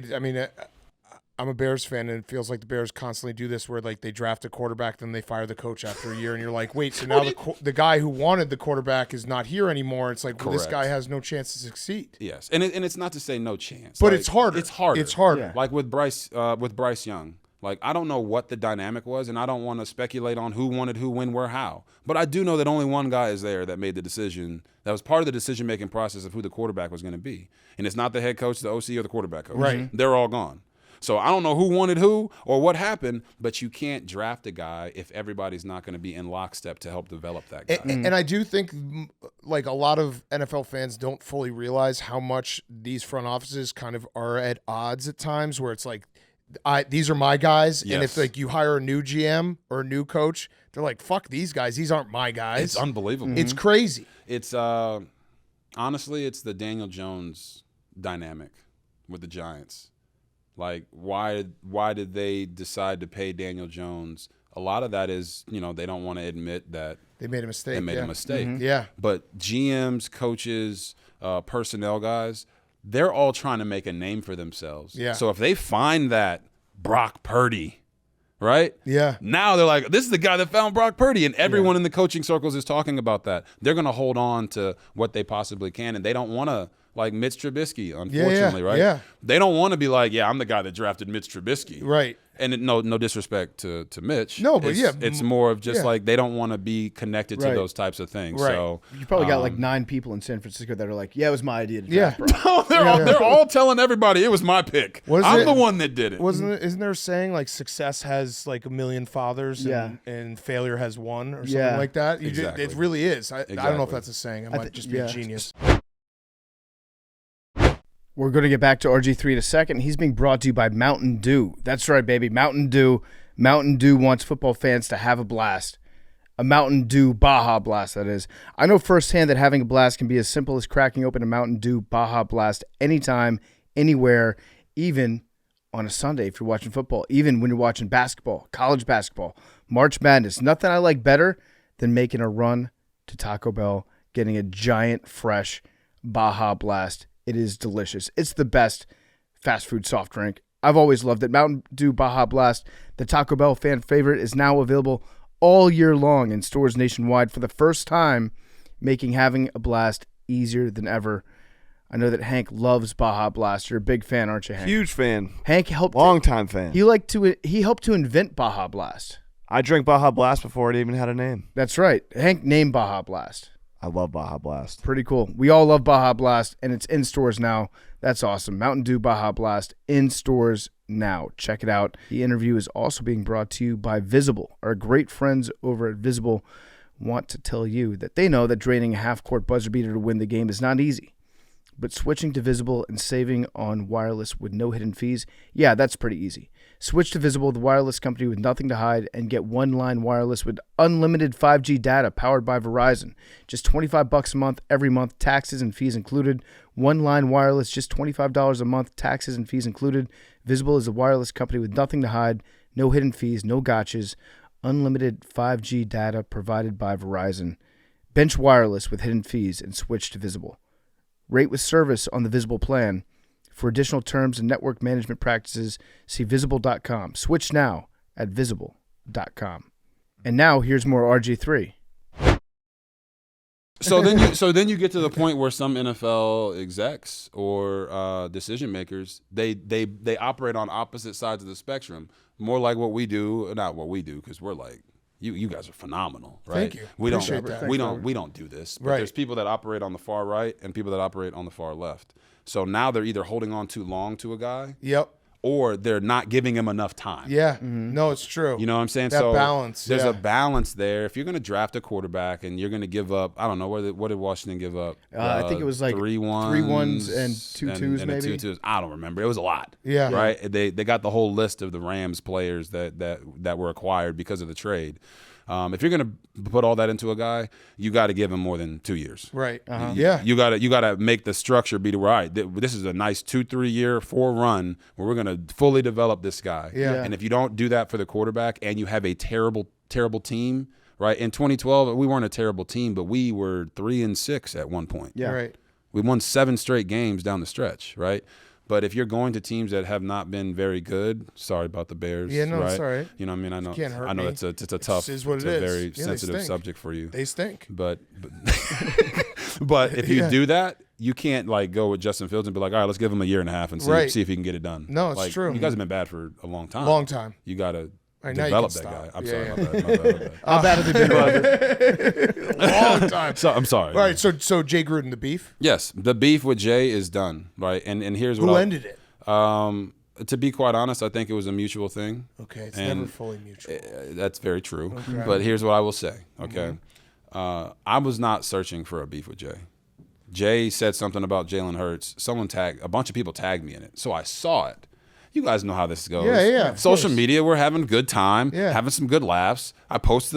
Speaker 2: I'm a Bears fan, and it feels like the Bears constantly do this where, like, they draft a quarterback, then they fire the coach after a year, and you're like, wait, so now the guy who wanted the quarterback is not here anymore. It's like, well, this guy has no chance to succeed.
Speaker 9: Yes, and it's not to say no chance.
Speaker 2: But
Speaker 9: like,
Speaker 2: it's harder.
Speaker 9: It's harder.
Speaker 2: It's harder.
Speaker 1: Yeah.
Speaker 9: Like with Bryce Young. Like, I don't know what the dynamic was, and I don't want to speculate on who wanted who, when, where, how. But I do know that only one guy is there that made the decision, that was part of the decision-making process of who the quarterback was going to be. And it's not the head coach, the OC, or the quarterback coach.
Speaker 2: Right.
Speaker 9: They're all gone. So I don't know who wanted who or what happened, but you can't draft a guy if everybody's not going to be in lockstep to help develop that guy.
Speaker 2: And I do think, like, a lot of NFL fans don't fully realize how much these front offices kind of are at odds at times, where it's like, these are my guys, and if like you hire a new GM or a new coach, they're like, fuck these guys, these aren't my guys.
Speaker 9: It's unbelievable.
Speaker 2: It's crazy.
Speaker 9: It's honestly, it's the Daniel Jones dynamic with the Giants. Like, why did they decide to pay Daniel Jones? A lot of that is, they don't want to admit that
Speaker 2: They made a mistake.
Speaker 9: they made a mistake.
Speaker 2: Yeah.
Speaker 9: But GMs, coaches, personnel guys, they're all trying to make a name for themselves.
Speaker 2: Yeah.
Speaker 9: So if they find that Brock Purdy, right?
Speaker 2: Yeah.
Speaker 9: Now they're like, this is the guy that found Brock Purdy, and everyone in the coaching circles is talking about that. They're going to hold on to what they possibly can, and they don't want to, like Mitch Trubisky, unfortunately, right?
Speaker 2: Yeah.
Speaker 9: They don't want to be like, I'm the guy that drafted Mitch Trubisky.
Speaker 2: Right.
Speaker 9: And no disrespect to Mitch.
Speaker 2: No, but
Speaker 9: it's more of just like they don't want to be connected to those types of things.
Speaker 2: Right.
Speaker 9: So
Speaker 1: You probably got like 9 people in San Francisco that are like, it was my idea to draft Brock.
Speaker 9: no, they're all telling everybody it was my pick. I'm the one that did it.
Speaker 2: Isn't there a saying like success has like a million fathers and failure has one or something like that?
Speaker 9: Exactly.
Speaker 2: It really is. I don't know if
Speaker 9: Exactly.
Speaker 2: that's a saying. I might just be a genius.
Speaker 1: We're going to get back to RG3 in a second. He's being brought to you by Mountain Dew. That's right, baby. Mountain Dew. Mountain Dew wants football fans to have a blast. A Mountain Dew Baja Blast, that is. I know firsthand that having a blast can be as simple as cracking open a Mountain Dew Baja Blast anytime, anywhere, even on a Sunday if you're watching football, even when you're watching basketball, college basketball, March Madness. Nothing I like better than making a run to Taco Bell, getting a giant, fresh Baja Blast. It is delicious. It's the best fast food soft drink. I've always loved it. Mountain Dew Baja Blast, the Taco Bell fan favorite, is now available all year long in stores nationwide for the first time, making having a blast easier than ever. I know that Hank loves Baja Blast. You're a big fan, aren't you, Hank?
Speaker 3: Huge fan.
Speaker 1: Hank helped.
Speaker 3: Long-time fan.
Speaker 1: He helped to invent Baja Blast.
Speaker 3: I drank Baja Blast before it even had a name.
Speaker 1: That's right. Hank named Baja Blast.
Speaker 3: I love Baja Blast.
Speaker 1: Pretty cool. We all love Baja Blast, and it's in stores now. That's awesome. Mountain Dew Baja Blast in stores now. Check it out. The interview is also being brought to you by Visible. Our great friends over at Visible want to tell you that they know that draining a half-court buzzer beater to win the game is not easy. But switching to Visible and saving on wireless with no hidden fees, yeah, that's pretty easy. Switch to Visible, the wireless company with nothing to hide, and get one-line wireless with unlimited 5G data powered by Verizon. Just $25 a month every month, taxes and fees included. One-line wireless, just $25 a month, taxes and fees included. Visible is a wireless company with nothing to hide, no hidden fees, no gotchas, unlimited 5G data provided by Verizon. Bench wireless with hidden fees and switch to Visible. Rate with service on the Visible plan. For additional terms and network management practices, see Visible.com. Switch now at Visible.com. And now here's more RG3.
Speaker 9: So then you get to the point where some NFL execs or decision makers they operate on opposite sides of the spectrum, more like what we do, not what we do, because we're like you guys are phenomenal, right?
Speaker 2: Thank you.
Speaker 9: We
Speaker 2: Appreciate that.
Speaker 9: we don't do this, but
Speaker 2: Right.
Speaker 9: there's people that operate on the far right and people that operate on the far left. So now they're either holding on too long to a guy,
Speaker 2: Yep.
Speaker 9: or they're not giving him enough time.
Speaker 2: Yeah. No, it's true.
Speaker 9: You know what I'm saying?
Speaker 2: That
Speaker 9: so
Speaker 2: balance,
Speaker 9: There's
Speaker 2: yeah.
Speaker 9: a balance there. If you're going to draft a quarterback and you're going to give up, I don't know, what did Washington give up?
Speaker 1: I think it was like
Speaker 9: 3
Speaker 1: 3 ones and 2 twos,
Speaker 9: and a
Speaker 1: maybe.
Speaker 9: 2 twos. I don't remember. It was a lot.
Speaker 2: Yeah.
Speaker 9: Right? They got the whole list of the Rams players that were acquired because of the trade. If you're going to put all that into a guy, you got to give him more than 2 years.
Speaker 2: Right.
Speaker 1: Uh-huh.
Speaker 2: Yeah.
Speaker 9: You gotta make the structure be right. This is a nice 2-3 year 4 run where we're gonna fully develop this guy.
Speaker 2: Yeah.
Speaker 9: And if you don't do that for the quarterback and you have a terrible team, right? In 2012, we weren't a terrible team, but we were 3-6 at one point.
Speaker 1: Yeah.
Speaker 2: Right.
Speaker 9: We won 7 straight games down the stretch, right? But if you're going to teams that have not been very good, sorry about the Bears.
Speaker 2: Yeah, no,
Speaker 9: right?
Speaker 2: it's all right.
Speaker 9: You know what I mean? I know.
Speaker 2: Can't hurt
Speaker 9: I know
Speaker 2: me.
Speaker 9: it's a tough,
Speaker 2: is what
Speaker 9: it's
Speaker 2: it
Speaker 9: a
Speaker 2: is.
Speaker 9: very
Speaker 2: Yeah, they
Speaker 9: sensitive
Speaker 2: stink.
Speaker 9: subject for you.
Speaker 2: They stink.
Speaker 9: But but if you
Speaker 2: Yeah.
Speaker 9: do that, you can't like go with Justin Fields and be like, all right, let's give him a year and a half and
Speaker 2: Right.
Speaker 9: see if he can get it done.
Speaker 2: No, it's
Speaker 9: like,
Speaker 2: true.
Speaker 9: You guys have been bad for a long time.
Speaker 2: Long time.
Speaker 9: You got to
Speaker 2: All right, now you
Speaker 9: develop
Speaker 2: can
Speaker 9: that guy.
Speaker 2: stop.
Speaker 9: I'm
Speaker 2: Yeah,
Speaker 9: sorry.
Speaker 2: yeah.
Speaker 9: My bad.
Speaker 1: How bad have they been?
Speaker 2: Long time.
Speaker 9: So I'm sorry.
Speaker 2: All right. So Jay Gruden, the beef.
Speaker 9: Yes, the beef with Jay is done. Right, and here's what
Speaker 2: Who
Speaker 9: I'll-
Speaker 2: ended it?
Speaker 9: To be quite honest, I think it was a mutual thing.
Speaker 2: Okay, it's
Speaker 9: And
Speaker 2: never fully mutual.
Speaker 9: That's very true.
Speaker 2: Okay.
Speaker 9: But here's what I will say. Okay, I was not searching for a beef with Jay. Jay said something about Jalen Hurts. A bunch of people tagged me in it, so I saw it. You guys know how this goes.
Speaker 2: Yeah, of
Speaker 9: Social
Speaker 2: course.
Speaker 9: media, we're having a good time,
Speaker 2: Yeah.
Speaker 9: having some good laughs. I posted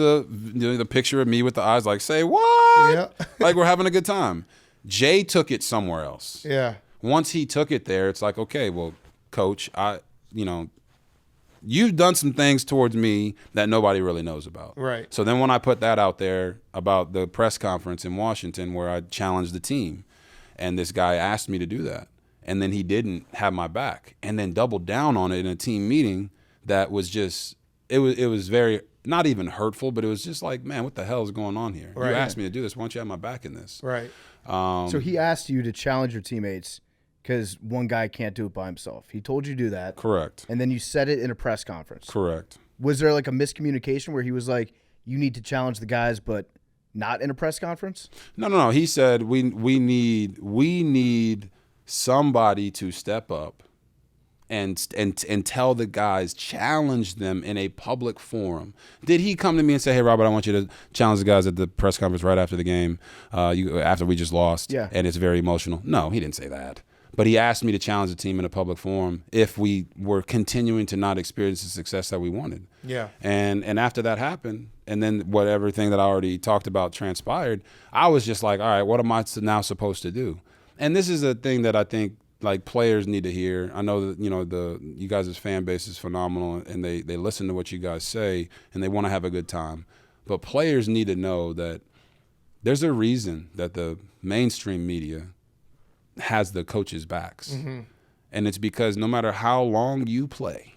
Speaker 9: the picture of me with the eyes like, say what?
Speaker 2: Yeah.
Speaker 9: Like we're having a good time. Jay took it somewhere else.
Speaker 2: Yeah.
Speaker 9: Once he took it there, it's like, okay, well, coach, you've done some things towards me that nobody really knows about.
Speaker 2: Right.
Speaker 9: So then when I put that out there about the press conference in Washington where I challenged the team, and this guy asked me to do that, and then he didn't have my back, and then doubled down on it in a team meeting that was just, it was very, not even hurtful, but it was just like, man, what the hell is going on here?
Speaker 2: Right.
Speaker 9: You asked me to do this. Why don't you have my back in this?
Speaker 2: Right.
Speaker 1: So he asked you to challenge your teammates because one guy can't do it by himself. He told you to do that.
Speaker 9: Correct.
Speaker 1: And then you said it in a press conference.
Speaker 9: Correct.
Speaker 1: Was there like a miscommunication where he was like, you need to challenge the guys, but not in a press conference?
Speaker 9: No. He said we need somebody to step up and tell the guys, challenge them in a public forum. Did he come to me and say, hey, Robert, I want you to challenge the guys at the press conference right after the game, after we just lost,
Speaker 1: Yeah.
Speaker 9: and it's very emotional? No, he didn't say that. But he asked me to challenge the team in a public forum if we were continuing to not experience the success that we wanted.
Speaker 2: Yeah.
Speaker 9: And after that happened, and then everything that I already talked about transpired, I was just like, all right, what am I now supposed to do? And this is a thing that I think like players need to hear. I know that you guys' fan base is phenomenal, and they listen to what you guys say, and they want to have a good time. But players need to know that there's a reason that the mainstream media has the coaches' backs. And it's because no matter how long you play,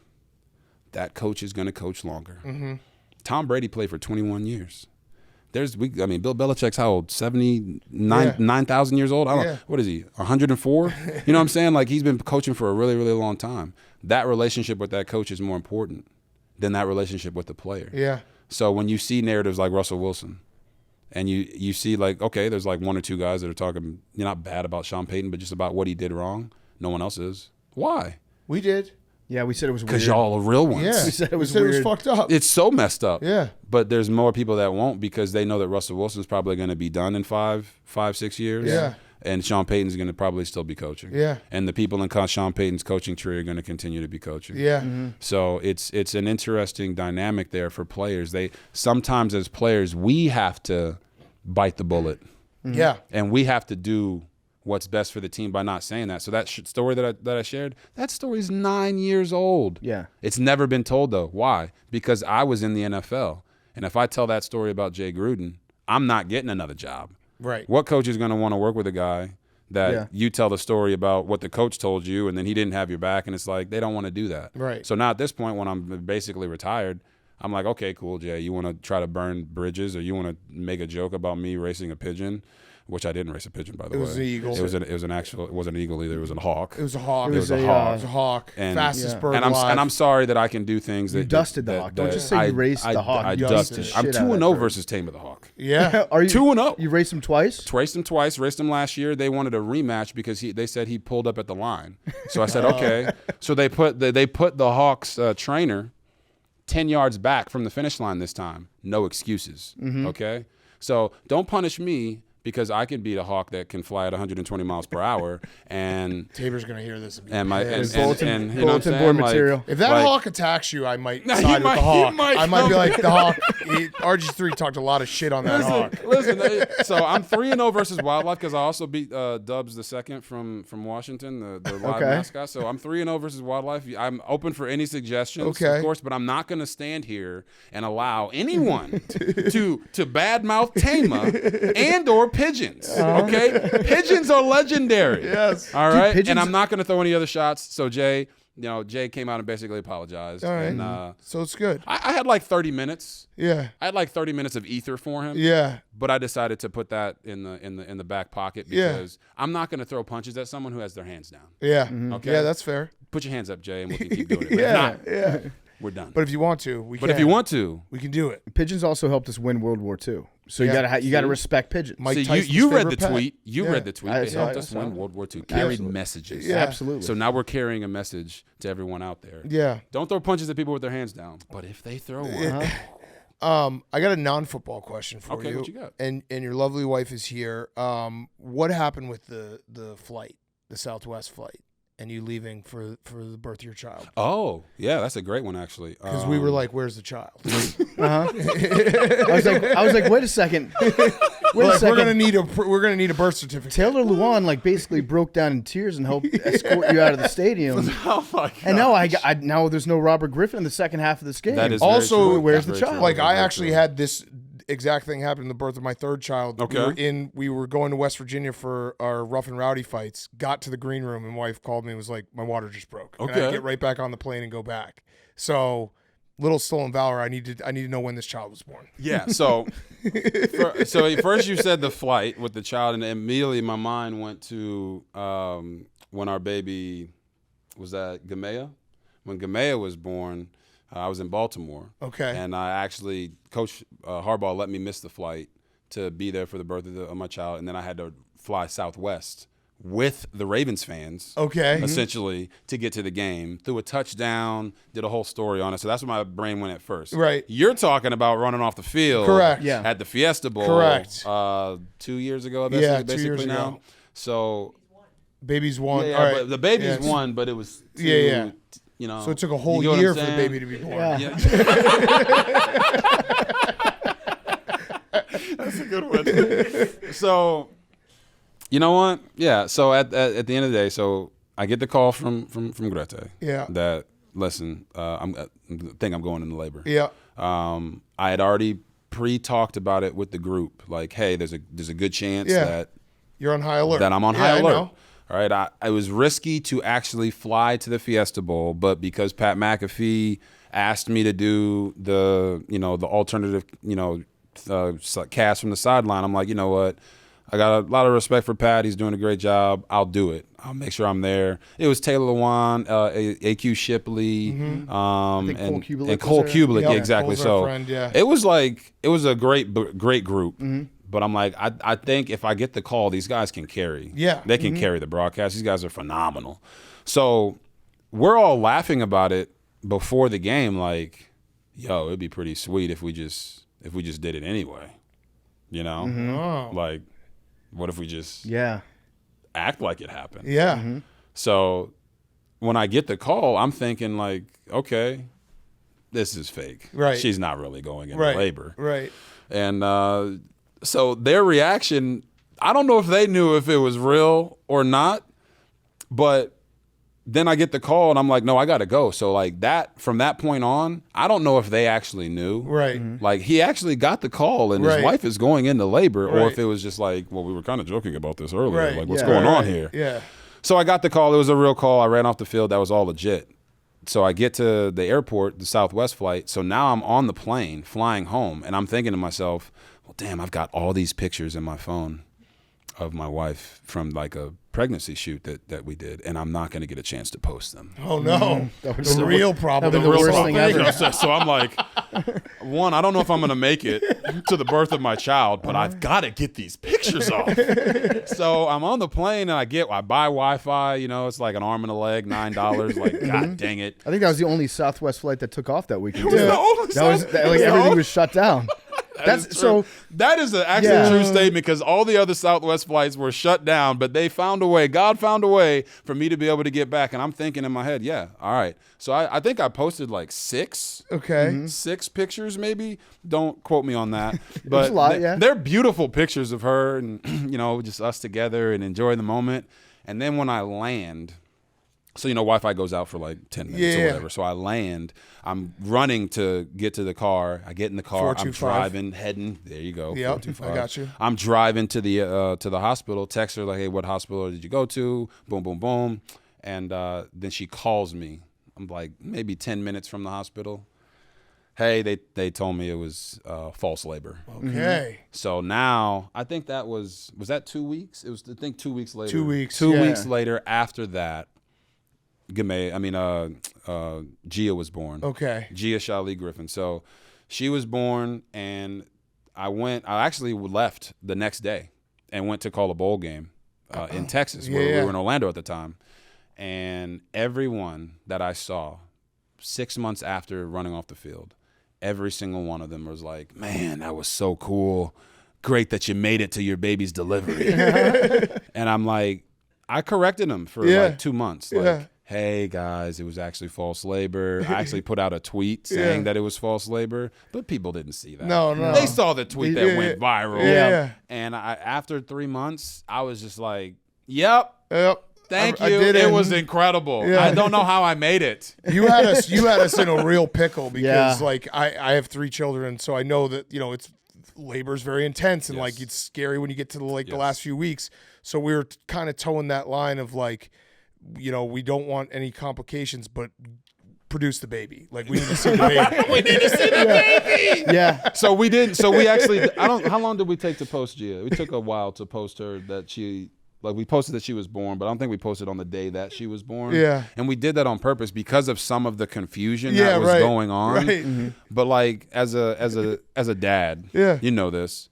Speaker 9: that coach is going to coach longer. Tom Brady played for 21 years. Bill Belichick's how old? 9,000 years old? I don't know. What is he, 104? You know what I'm saying? Like, he's been coaching for a really, really long time. That relationship with that coach is more important than that relationship with the player.
Speaker 2: Yeah.
Speaker 9: So when you see narratives like Russell Wilson, and you see, like, okay, there's like one or two guys that are talking, not bad about Sean Payton, but just about what he did wrong. No one else is. Why?
Speaker 2: We did.
Speaker 1: Yeah, we said it was weird.
Speaker 9: Because y'all are real ones.
Speaker 2: Yeah.
Speaker 1: We said it was
Speaker 2: It
Speaker 1: weird.
Speaker 2: was fucked up.
Speaker 9: It's so messed up.
Speaker 2: Yeah.
Speaker 9: But there's more people that won't, because they know that Russell Wilson's probably going to be done in 5-6 years.
Speaker 2: Yeah.
Speaker 9: And Sean Payton's going to probably still be coaching.
Speaker 2: Yeah.
Speaker 9: And the people in Sean Payton's coaching tree are going to continue to be coaching.
Speaker 2: Yeah.
Speaker 9: So it's an interesting dynamic there for players. Sometimes as players, we have to bite the bullet.
Speaker 2: Yeah.
Speaker 9: And we have to do what's best for the team by not saying that. So that story that I shared, that story's 9 years old.
Speaker 1: Yeah.
Speaker 9: It's never been told, though. Why? Because I was in the NFL. And if I tell that story about Jay Gruden, I'm not getting another job.
Speaker 2: Right.
Speaker 9: What coach is going to want to work with a guy that you tell the story about what the coach told you and then he didn't have your back, and it's like they don't want to do that.
Speaker 2: Right.
Speaker 9: So now at this point, when I'm basically retired, I'm like, okay, cool, Jay. You want to try to burn bridges, or you want to make a joke about me racing a pigeon, which I didn't race a pigeon, by the way.
Speaker 2: It was an eagle.
Speaker 9: It wasn't an eagle either. It was a hawk.
Speaker 2: It was a hawk.
Speaker 9: It was a hawk.
Speaker 2: It was a hawk.
Speaker 9: And,
Speaker 2: Fastest bird
Speaker 9: and
Speaker 2: alive.
Speaker 9: I'm sorry that I can do things that
Speaker 1: You dusted the hawk. Don't just say you raced the hawk.
Speaker 9: I
Speaker 1: You
Speaker 9: dusted.
Speaker 1: dusted
Speaker 9: I'm
Speaker 1: the shit out of
Speaker 9: 2-0
Speaker 1: that
Speaker 9: versus Tame of the Hawk.
Speaker 2: Yeah.
Speaker 1: Are you
Speaker 9: 2-0.
Speaker 1: You raced him twice?
Speaker 9: Raced him twice. Raced him last year. They wanted a rematch because they said he pulled up at the line. So I said, okay. So they put the Hawks trainer 10 yards back from the finish line this time. No excuses. Okay. So don't punish me, because I can beat a hawk that can fly at 120 miles per hour, and
Speaker 2: Tabor's gonna hear this.
Speaker 9: and my and,
Speaker 1: bulletin,
Speaker 9: and, you know what I'm
Speaker 1: bulletin
Speaker 9: saying?
Speaker 1: board
Speaker 9: Like-
Speaker 1: material.
Speaker 2: If that
Speaker 9: like-
Speaker 2: hawk attacks you, I might
Speaker 9: No,
Speaker 2: side
Speaker 9: he
Speaker 2: with
Speaker 9: might-
Speaker 2: the
Speaker 9: he
Speaker 2: hawk.
Speaker 9: might
Speaker 2: I might be
Speaker 9: come-
Speaker 2: like the hawk. RG3 talked a lot of shit on that hawk.
Speaker 9: Listen, so I'm 3-0 versus Wildlife, because I also beat Dubs II from Washington, the live
Speaker 1: Okay.
Speaker 9: mascot. So I'm 3-0 versus Wildlife. I'm open for any suggestions,
Speaker 2: Okay.
Speaker 9: of course, but I'm not going to stand here and allow anyone to badmouth Tama and or pigeons. Okay, pigeons are legendary.
Speaker 2: Yes.
Speaker 9: All right,
Speaker 1: pigeons-
Speaker 9: and I'm not going to throw any other shots. So Jay came out and basically apologized.
Speaker 2: All right.
Speaker 9: And,
Speaker 2: So it's good.
Speaker 9: I had like 30 minutes.
Speaker 2: Yeah.
Speaker 9: I had like 30 minutes of ether for him.
Speaker 2: Yeah.
Speaker 9: But I decided to put that in the back pocket,
Speaker 2: Yeah.
Speaker 9: because I'm not going to throw punches at someone who has their hands down.
Speaker 2: Yeah.
Speaker 9: Okay.
Speaker 2: Yeah, that's fair.
Speaker 9: Put your hands up, Jay, and we can keep doing it. But
Speaker 2: Yeah.
Speaker 9: if not,
Speaker 2: Yeah.
Speaker 9: we're done.
Speaker 2: But if you want to, we can.
Speaker 9: But if you want to,
Speaker 2: we can do it.
Speaker 1: Pigeons also helped us win World War II. So
Speaker 2: Yeah.
Speaker 1: you gotta respect pigeons.
Speaker 2: Mike
Speaker 9: see,
Speaker 2: Tyson's
Speaker 9: you read the
Speaker 2: favorite pet.
Speaker 9: tweet. You
Speaker 2: Yeah.
Speaker 9: read the tweet.
Speaker 1: I
Speaker 9: They
Speaker 1: saw
Speaker 9: helped
Speaker 1: it,
Speaker 9: us
Speaker 1: I saw
Speaker 9: win
Speaker 1: it.
Speaker 9: World War II. Carried
Speaker 2: Absolutely.
Speaker 9: messages.
Speaker 2: Yeah.
Speaker 1: Absolutely.
Speaker 9: So now we're carrying a message to everyone out there.
Speaker 2: Yeah.
Speaker 9: Don't throw punches at people with their hands down. But if they throw one,
Speaker 2: I got a non-football question for
Speaker 9: Okay,
Speaker 2: you.
Speaker 9: what you got?
Speaker 2: And your lovely wife is here. What happened with the flight, the Southwest flight, and you leaving for the birth of your child?
Speaker 9: oh yeah, that's a great one actually.
Speaker 2: Because we were like, "Where's the child?"
Speaker 1: I was like, wait a second. Wait a
Speaker 2: Like,
Speaker 1: second.
Speaker 2: we're gonna need a birth certificate.
Speaker 1: Taylor Lewan like basically broke down in tears and helped escort you out of the stadium.
Speaker 9: oh my god.
Speaker 1: And now there's no Robert Griffin in the second half of this game.
Speaker 9: That is
Speaker 2: Also,
Speaker 9: very true.
Speaker 1: where's
Speaker 9: That's
Speaker 1: the
Speaker 9: very
Speaker 1: child?
Speaker 9: true.
Speaker 2: Like,
Speaker 9: That's
Speaker 2: I
Speaker 9: very
Speaker 2: actually
Speaker 9: true.
Speaker 2: had this exact thing happen in the birth of my third child.
Speaker 9: Okay.
Speaker 2: We were going to West Virginia for our rough and rowdy fights. Got to the green room, and wife called me and was like, "My water just broke." And I
Speaker 9: Okay.
Speaker 2: get right back on the plane and go back. So, little stolen valor. I need to know when this child was born.
Speaker 9: Yeah. So, so first you said the flight with the child, and immediately my mind went to when our baby was at Gamea. When Gamea was born, I was in Baltimore.
Speaker 2: Okay.
Speaker 9: And I actually, Coach Harbaugh let me miss the flight to be there for the birth of my child, and then I had to fly Southwest with the Ravens fans.
Speaker 2: Okay.
Speaker 9: Essentially, to get to the game. Threw a touchdown, did a whole story on it. So that's where my brain went at first.
Speaker 2: Right.
Speaker 9: You're talking about running off the field.
Speaker 2: Correct.
Speaker 1: Yeah.
Speaker 9: At the Fiesta Bowl.
Speaker 2: Correct.
Speaker 9: 2 years ago,
Speaker 2: Yeah, 2
Speaker 9: basically
Speaker 2: years
Speaker 9: now.
Speaker 2: ago.
Speaker 9: So
Speaker 2: Baby's one.
Speaker 9: Yeah,
Speaker 2: All right.
Speaker 9: but the baby's
Speaker 2: Yeah.
Speaker 9: one, but it was two,
Speaker 2: Yeah.
Speaker 9: You know.
Speaker 2: So it took a whole
Speaker 9: you get what
Speaker 2: year
Speaker 9: I'm
Speaker 2: for the
Speaker 9: saying?
Speaker 2: baby to be born.
Speaker 1: Yeah.
Speaker 9: That's a good one. So, you know what? Yeah. So at the end of the day, so I get the call from Rgiii.
Speaker 2: Yeah.
Speaker 9: That listen, I think I'm going into labor.
Speaker 2: Yeah.
Speaker 9: I had already pre-talked about it with the group. Like, hey, there's a good chance
Speaker 2: Yeah.
Speaker 9: that
Speaker 2: You're on high alert.
Speaker 9: that I'm on
Speaker 2: Yeah,
Speaker 9: high
Speaker 2: I
Speaker 9: alert.
Speaker 2: know.
Speaker 9: All right, it was risky to actually fly to the Fiesta Bowl, but because Pat McAfee asked me to do the alternative, cast from the sideline, I'm like, you know what? I got a lot of respect for Pat. He's doing a great job. I'll do it. I'll make sure I'm there. It was Taylor Lewan, AQ Shipley,
Speaker 1: think
Speaker 9: and
Speaker 1: Cole Kubelik
Speaker 9: Cole
Speaker 1: was there.
Speaker 9: Kubelik,
Speaker 2: Yep.
Speaker 9: exactly.
Speaker 2: Cole's our
Speaker 9: So
Speaker 2: friend, yeah.
Speaker 9: it was a great group. But I'm like, I think if I get the call, these guys can carry.
Speaker 2: Yeah.
Speaker 9: They can carry the broadcast. These guys are phenomenal. So we're all laughing about it before the game, like, yo, it'd be pretty sweet if we just did it anyway. You know?
Speaker 2: Oh.
Speaker 9: Like, what if we just
Speaker 1: Yeah.
Speaker 9: act like it happened?
Speaker 2: Yeah.
Speaker 9: So when I get the call, I'm thinking like, okay, this is fake.
Speaker 2: Right.
Speaker 9: She's not really going into
Speaker 2: Right.
Speaker 9: labor.
Speaker 2: Right.
Speaker 9: And so their reaction, I don't know if they knew if it was real or not, but then I get the call and I'm like, no, I got to go. So like that, from that point on, I don't know if they actually knew.
Speaker 2: Right.
Speaker 9: Like he actually got the call and
Speaker 2: Right.
Speaker 9: his wife is going into labor, or
Speaker 2: Right.
Speaker 9: if it was just like, well, we were kind of joking about this earlier.
Speaker 2: Right.
Speaker 9: Like what's
Speaker 1: Yeah.
Speaker 9: going on
Speaker 2: Right.
Speaker 9: here?
Speaker 2: Yeah.
Speaker 9: So I got the call. It was a real call. I ran off the field. That was all legit. So I get to the airport, the Southwest flight. So now I'm on the plane flying home, and I'm thinking to myself, well, damn, I've got all these pictures in my phone of my wife from like a pregnancy shoot that we did, and I'm not going to get a chance to post them.
Speaker 2: Oh no.
Speaker 1: That would
Speaker 2: The
Speaker 1: be
Speaker 2: real problem.
Speaker 1: that'd be the
Speaker 2: The real
Speaker 1: worst thing
Speaker 2: problem.
Speaker 1: ever.
Speaker 9: So I'm like, one, I don't know if I'm going to make it to the birth of my child, but I've got to get these pictures off. So I'm on the plane and I buy Wi-Fi. You know, it's like an arm and a leg, $9. Like, God dang it.
Speaker 1: I think that was the only Southwest flight that took off that weekend.
Speaker 9: It was
Speaker 1: too.
Speaker 9: the only
Speaker 1: That was
Speaker 9: South-
Speaker 1: like
Speaker 9: it was the
Speaker 1: everything
Speaker 9: only-
Speaker 1: was shut down.
Speaker 9: That is true. That is actually
Speaker 1: Yeah.
Speaker 9: a true statement, because all the other Southwest flights were shut down, but they found a way. God found a way for me to be able to get back. And I'm thinking in my head, yeah, all right. So I think I posted like six pictures maybe. Don't quote me on that. But
Speaker 1: a lot, yeah.
Speaker 9: they're beautiful pictures of her and, just us together and enjoy the moment. And then when I land, so, Wi-Fi goes out for like 10 minutes or whatever. So I land. I'm running to get to the car. I get in the car. I'm
Speaker 2: 425.
Speaker 9: driving, heading. There you go.
Speaker 2: Yep,
Speaker 9: 425.
Speaker 2: I got you.
Speaker 9: I'm driving to the hospital. Text her like, hey, what hospital did you go to? Boom, boom, boom. And then she calls me. I'm like maybe 10 minutes from the hospital. Hey, they told me it was false labor.
Speaker 2: Okay.
Speaker 9: So now I think that was that 2 weeks? It was, I think, 2 weeks later.
Speaker 2: 2 weeks.
Speaker 9: Two
Speaker 2: yeah.
Speaker 9: weeks later after that, Gia was born.
Speaker 2: Okay.
Speaker 9: Gia Shali Griffin. So she was born, and I actually left the next day and went to call a bowl game in Texas, where we were in Orlando at the time. And everyone that I saw 6 months after running off the field, every single one of them was like, man, that was so cool. Great that you made it to your baby's delivery. And I'm like, I corrected them for like 2 months. Like, hey guys, it was actually false labor. I actually put out a tweet saying that it was false labor, but people didn't see that.
Speaker 2: No.
Speaker 9: They saw the tweet that went viral.
Speaker 2: Yeah.
Speaker 9: And after 3 months, I was just like, yep. Thank
Speaker 2: I
Speaker 9: you.
Speaker 2: did
Speaker 9: It
Speaker 2: it.
Speaker 9: was incredible.
Speaker 2: Yeah.
Speaker 9: I don't know how I made it.
Speaker 2: You had us in a real pickle because
Speaker 1: Yeah.
Speaker 2: like I have 3 children, so I know that it's labor's very intense and
Speaker 9: Yes.
Speaker 2: like it's scary when you get to the
Speaker 9: Yes.
Speaker 2: last few weeks. So we were kind of towing that line of like, we don't want any complications, but produce the baby. Like we need to see the baby.
Speaker 9: We need to see the baby.
Speaker 1: Yeah.
Speaker 9: So we did. So we actually. How long did we take to post Gia? We took a while to post her that she. Like, we posted that she was born, but I don't think we posted on the day that she was born.
Speaker 2: Yeah.
Speaker 9: And we did that on purpose because of some of the confusion
Speaker 2: Yeah,
Speaker 9: that was
Speaker 2: right.
Speaker 9: going on.
Speaker 2: Right.
Speaker 9: But like as a dad,
Speaker 2: Yeah.
Speaker 9: you know this.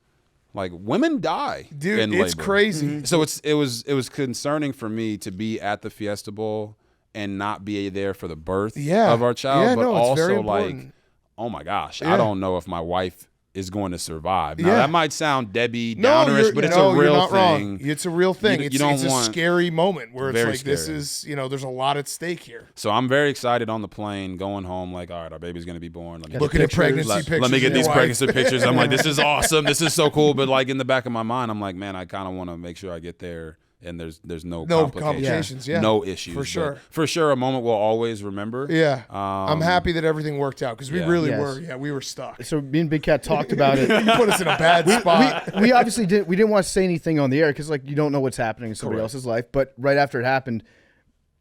Speaker 9: Like, women die
Speaker 2: Dude,
Speaker 9: in
Speaker 2: it's
Speaker 9: labor.
Speaker 2: crazy.
Speaker 9: So it was concerning for me to be at the Fiesta Bowl and not be there for the birth
Speaker 2: Yeah.
Speaker 9: of our child,
Speaker 2: Yeah,
Speaker 9: but
Speaker 2: no, it's
Speaker 9: also
Speaker 2: very
Speaker 9: like,
Speaker 2: important.
Speaker 9: oh my gosh,
Speaker 2: Yeah.
Speaker 9: I don't know if my wife is going to survive. Now,
Speaker 2: Yeah.
Speaker 9: that might sound Debbie
Speaker 2: No,
Speaker 9: Downerish, but it's a
Speaker 2: you're
Speaker 9: real
Speaker 2: not
Speaker 9: thing.
Speaker 2: wrong. It's a real thing.
Speaker 9: You
Speaker 2: It's
Speaker 9: don't
Speaker 2: a
Speaker 9: want-
Speaker 2: scary moment where it's
Speaker 9: Very
Speaker 2: like, this
Speaker 9: scary.
Speaker 2: is, there's a lot at stake here.
Speaker 9: So I'm very excited on the plane going home. Like, all right, our baby's going to be born. Let me
Speaker 2: Looking at pregnancy
Speaker 9: let,
Speaker 2: pictures.
Speaker 9: let me get
Speaker 2: of
Speaker 9: these
Speaker 2: your
Speaker 9: pregnancy
Speaker 2: wife.
Speaker 9: pictures. I'm like, this is awesome. This is so cool. But like in the back of my mind, I'm like, man, I kind of want to make sure I get there and there's no
Speaker 2: complications. Yeah.
Speaker 9: no issues.
Speaker 2: For
Speaker 9: But
Speaker 2: sure.
Speaker 9: for sure, a moment we'll always remember.
Speaker 2: Yeah. I'm happy that everything worked out because we
Speaker 9: yeah.
Speaker 2: really
Speaker 1: Yes.
Speaker 2: were. Yeah, we were stuck.
Speaker 1: So me and Big Cat talked about it.
Speaker 2: You put us in a bad spot.
Speaker 1: We obviously didn't want to say anything on the air because like you don't know what's happening in somebody
Speaker 9: Correct.
Speaker 1: else's life. But right after it happened,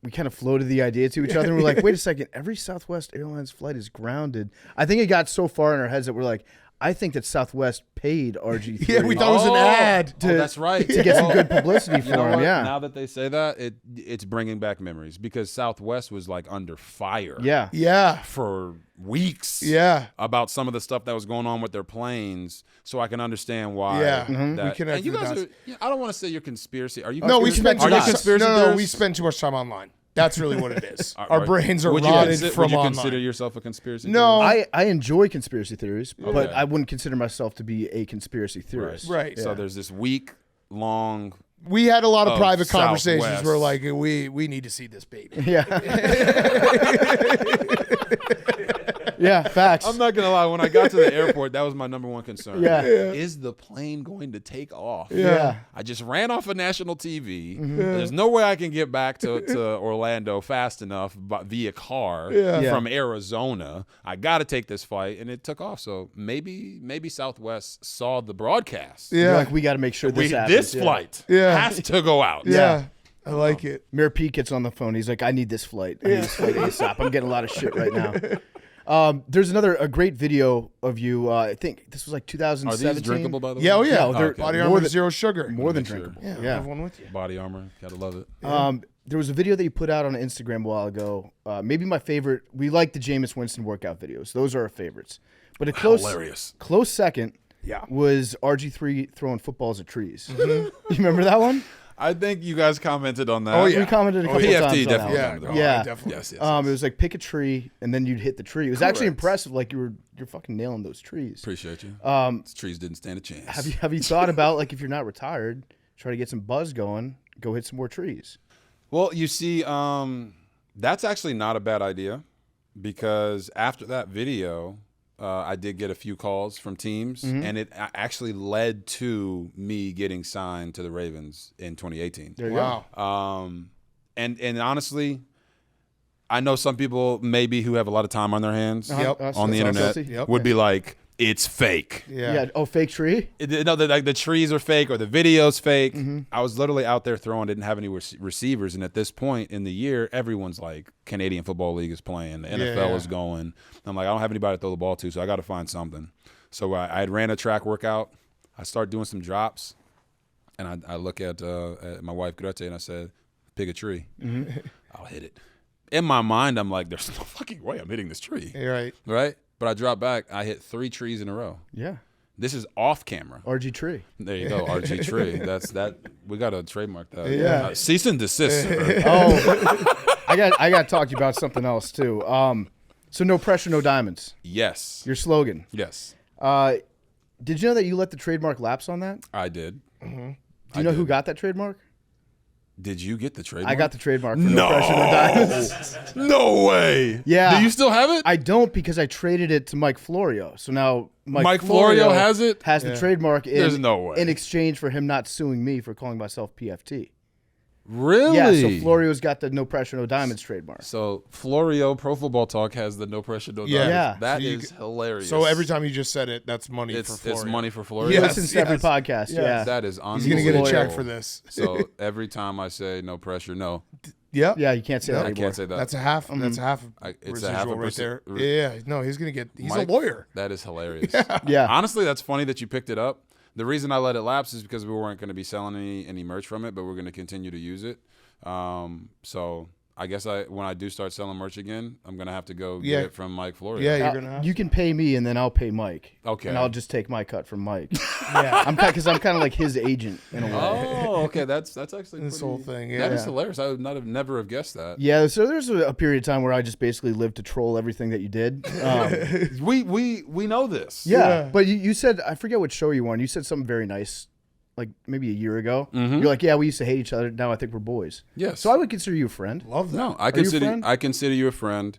Speaker 1: we kind of floated the idea to each other. And we're like, wait a second, every Southwest Airlines flight is grounded. I think it got so far in our heads that we're like, I think that Southwest paid Rgiii.
Speaker 2: Yeah, we thought it was an ad.
Speaker 9: That's right.
Speaker 1: to get some good publicity for
Speaker 9: You know
Speaker 1: him.
Speaker 9: what?
Speaker 1: Yeah.
Speaker 9: Now that they say that, it's bringing back memories because Southwest was like under fire.
Speaker 1: Yeah.
Speaker 2: Yeah.
Speaker 9: For weeks.
Speaker 2: Yeah.
Speaker 9: About some of the stuff that was going on with their planes, so I can understand why.
Speaker 2: Yeah.
Speaker 9: That,
Speaker 2: We connect
Speaker 9: and you
Speaker 2: the
Speaker 9: guys
Speaker 2: dots.
Speaker 9: are. I don't want to say you're conspiracy. Are you?
Speaker 2: No, we spend
Speaker 9: Are
Speaker 2: too
Speaker 9: you
Speaker 2: much.
Speaker 9: conspiracy
Speaker 2: No, we
Speaker 9: theorists?
Speaker 2: spend too much time online. That's really what it is.
Speaker 9: Are-
Speaker 2: Our brains are
Speaker 9: would you
Speaker 2: rotted
Speaker 9: consi-
Speaker 2: from
Speaker 9: Would you
Speaker 2: online.
Speaker 9: consider yourself a conspiracy?
Speaker 2: No.
Speaker 9: theorist?
Speaker 1: I enjoy conspiracy theories, but
Speaker 9: Okay.
Speaker 1: I wouldn't consider myself to be a conspiracy theorist.
Speaker 2: Right.
Speaker 9: So there's this week-long.
Speaker 2: We had a lot of
Speaker 9: Of
Speaker 2: private conversations
Speaker 9: Southwest.
Speaker 2: where like we need to see this baby.
Speaker 1: Yeah. Yeah, facts.
Speaker 9: I'm not gonna lie. When I got to the airport, that was my number one concern.
Speaker 1: Yeah.
Speaker 9: Is the plane going to take off?
Speaker 1: Yeah.
Speaker 9: I just ran off of national TV.
Speaker 2: Mm-hmm.
Speaker 9: There's no way I can get back to Orlando fast enough via car
Speaker 1: Yeah.
Speaker 9: from Arizona. I got to take this flight, and it took off. So maybe Southwest saw the broadcast.
Speaker 1: You're
Speaker 2: Yeah.
Speaker 1: like, we got to make sure this happens.
Speaker 9: This
Speaker 1: Yeah.
Speaker 9: flight
Speaker 2: Yeah.
Speaker 9: has to go out.
Speaker 2: Yeah. I like it.
Speaker 1: Mayor Pete gets on the phone. He's like, I need this flight. I need this flight ASAP. I'm getting a lot of shit right now. There's a great video of you. I think this was like
Speaker 9: Are
Speaker 1: 2017.
Speaker 9: these drinkable, by the way?
Speaker 2: Yeah, oh yeah.
Speaker 1: Yeah, they're-
Speaker 2: Body
Speaker 1: more
Speaker 2: armor
Speaker 1: than-
Speaker 2: zero sugar.
Speaker 1: More than
Speaker 9: Make sure.
Speaker 1: drinkable.
Speaker 2: Yeah,
Speaker 1: Yeah.
Speaker 2: have one with you.
Speaker 9: Body armor. Gotta love it.
Speaker 1: There was a video that you put out on Instagram a while ago. Maybe my favorite. We like the Jameis Winston workout videos. Those are our favorites. But a
Speaker 9: Hilarious.
Speaker 1: close second was RG3 throwing footballs at trees. You remember that one?
Speaker 9: I think you guys commented on that.
Speaker 2: Oh, yeah.
Speaker 1: We commented a couple
Speaker 9: PFT
Speaker 1: times on that
Speaker 9: definitely
Speaker 1: one.
Speaker 2: Yeah,
Speaker 9: commented
Speaker 2: no,
Speaker 9: on
Speaker 2: I
Speaker 1: Yeah.
Speaker 2: definitely.
Speaker 9: Yes, yes.
Speaker 1: It was like pick a tree and then you'd hit the tree. It was actually
Speaker 9: Correct.
Speaker 1: impressive. Like you're fucking nailing those trees.
Speaker 9: Appreciate you. These trees didn't stand a chance.
Speaker 1: Have you thought about like if you're not retired, try to get some buzz going, go hit some more trees.
Speaker 9: Well, you see, that's actually not a bad idea because after that video, I did get a few calls from teams, and it actually led to me getting signed to the Ravens in 2018.
Speaker 1: There you
Speaker 2: Wow.
Speaker 9: And honestly, I know some people maybe who have a lot of time on their hands
Speaker 2: Yep.
Speaker 1: Us,
Speaker 9: on the
Speaker 1: that's us,
Speaker 9: internet
Speaker 1: Chelsea.
Speaker 2: Yep.
Speaker 9: would be like, it's fake.
Speaker 2: Yeah.
Speaker 1: Yeah. Oh, fake tree.
Speaker 9: No, the trees are fake or the video's fake. I was literally out there throwing, didn't have any receivers. And at this point in the year, everyone's like, Canadian Football League is playing. The NFL is going. I'm like, I don't have anybody to throw the ball to, so I got to find something. So I had ran a track workout. I start doing some drops. And I look at my wife, Grete, and I said, pick a tree. I'll hit it. In my mind, I'm like, there's no fucking way I'm hitting this tree.
Speaker 2: You're right.
Speaker 9: Right? But I dropped back. I hit 3 trees in a row.
Speaker 1: Yeah.
Speaker 9: This is off camera.
Speaker 1: RG tree.
Speaker 9: There you go, RG tree. That's that. We got to trademark that.
Speaker 2: Yeah.
Speaker 9: Cease and desist. Sir.
Speaker 1: Oh, I got to talk to you about something else too. So no pressure, no diamonds.
Speaker 9: Yes.
Speaker 1: Your slogan.
Speaker 9: Yes.
Speaker 1: Did you know that you let the trademark lapse on that?
Speaker 9: I did.
Speaker 1: Do you know who got that trademark?
Speaker 9: Did you get the trademark?
Speaker 1: I got the trademark for no pressure, no diamonds.
Speaker 9: No way.
Speaker 1: Yeah.
Speaker 9: Do you still have it?
Speaker 1: I don't because I traded it to Mike Florio. So now
Speaker 9: Mike Florio has it?
Speaker 1: Has the trademark
Speaker 9: There's no way.
Speaker 1: in exchange for him not suing me for calling myself PFT.
Speaker 9: Really?
Speaker 1: Yeah, so Florio's got the no pressure, no diamonds trademark.
Speaker 9: So Florio Pro Football Talk has the no pressure, no
Speaker 2: Yeah.
Speaker 9: diamonds.
Speaker 1: Yeah.
Speaker 9: That
Speaker 2: So you
Speaker 9: is hilarious.
Speaker 2: So every time you just said it, that's money for
Speaker 9: it's
Speaker 2: Florio.
Speaker 9: money for Florio.
Speaker 1: He
Speaker 2: Yes,
Speaker 1: listens to every
Speaker 2: yes.
Speaker 1: podcast.
Speaker 2: Yes.
Speaker 1: Yeah.
Speaker 9: That is
Speaker 2: He's
Speaker 9: unbelievable.
Speaker 2: gonna get a check for this.
Speaker 9: So every time I say no pressure, no,
Speaker 2: Yep.
Speaker 1: Yeah, you can't say that
Speaker 9: I
Speaker 1: anymore.
Speaker 9: can't say that.
Speaker 2: That's a half. That's a half.
Speaker 9: It's a half a
Speaker 2: residual right
Speaker 9: percent-
Speaker 2: there. Yeah. No, he's gonna get. He's
Speaker 9: Mike,
Speaker 2: a lawyer.
Speaker 9: That is hilarious.
Speaker 1: Yeah.
Speaker 9: Honestly, that's funny that you picked it up. The reason I let it lapse is because we weren't going to be selling any merch from it, but we're going to continue to use it. So I guess when I do start selling merch again, I'm gonna have to go
Speaker 2: Yeah.
Speaker 9: get it from Mike Florio.
Speaker 2: Yeah, you're gonna have
Speaker 1: You can pay me, and then I'll pay Mike.
Speaker 9: Okay.
Speaker 1: And I'll just take my cut from Mike.
Speaker 2: yeah.
Speaker 1: Because I'm kind of like his agent in a way.
Speaker 9: Oh, okay. That's actually
Speaker 2: This
Speaker 9: pretty,
Speaker 2: whole thing, yeah.
Speaker 9: That is hilarious. I would never have guessed that.
Speaker 1: Yeah, so there's a period of time where I just basically lived to troll everything that you did.
Speaker 9: We know this.
Speaker 1: Yeah, but you said, I forget what show you were on. You said something very nice, like maybe a year ago.
Speaker 9: Mm-hmm.
Speaker 1: You're like, yeah, we used to hate each other. Now I think we're boys.
Speaker 9: Yes.
Speaker 1: So I would consider you a friend.
Speaker 2: Love that.
Speaker 9: No,
Speaker 1: you a friend?
Speaker 9: I consider you a friend.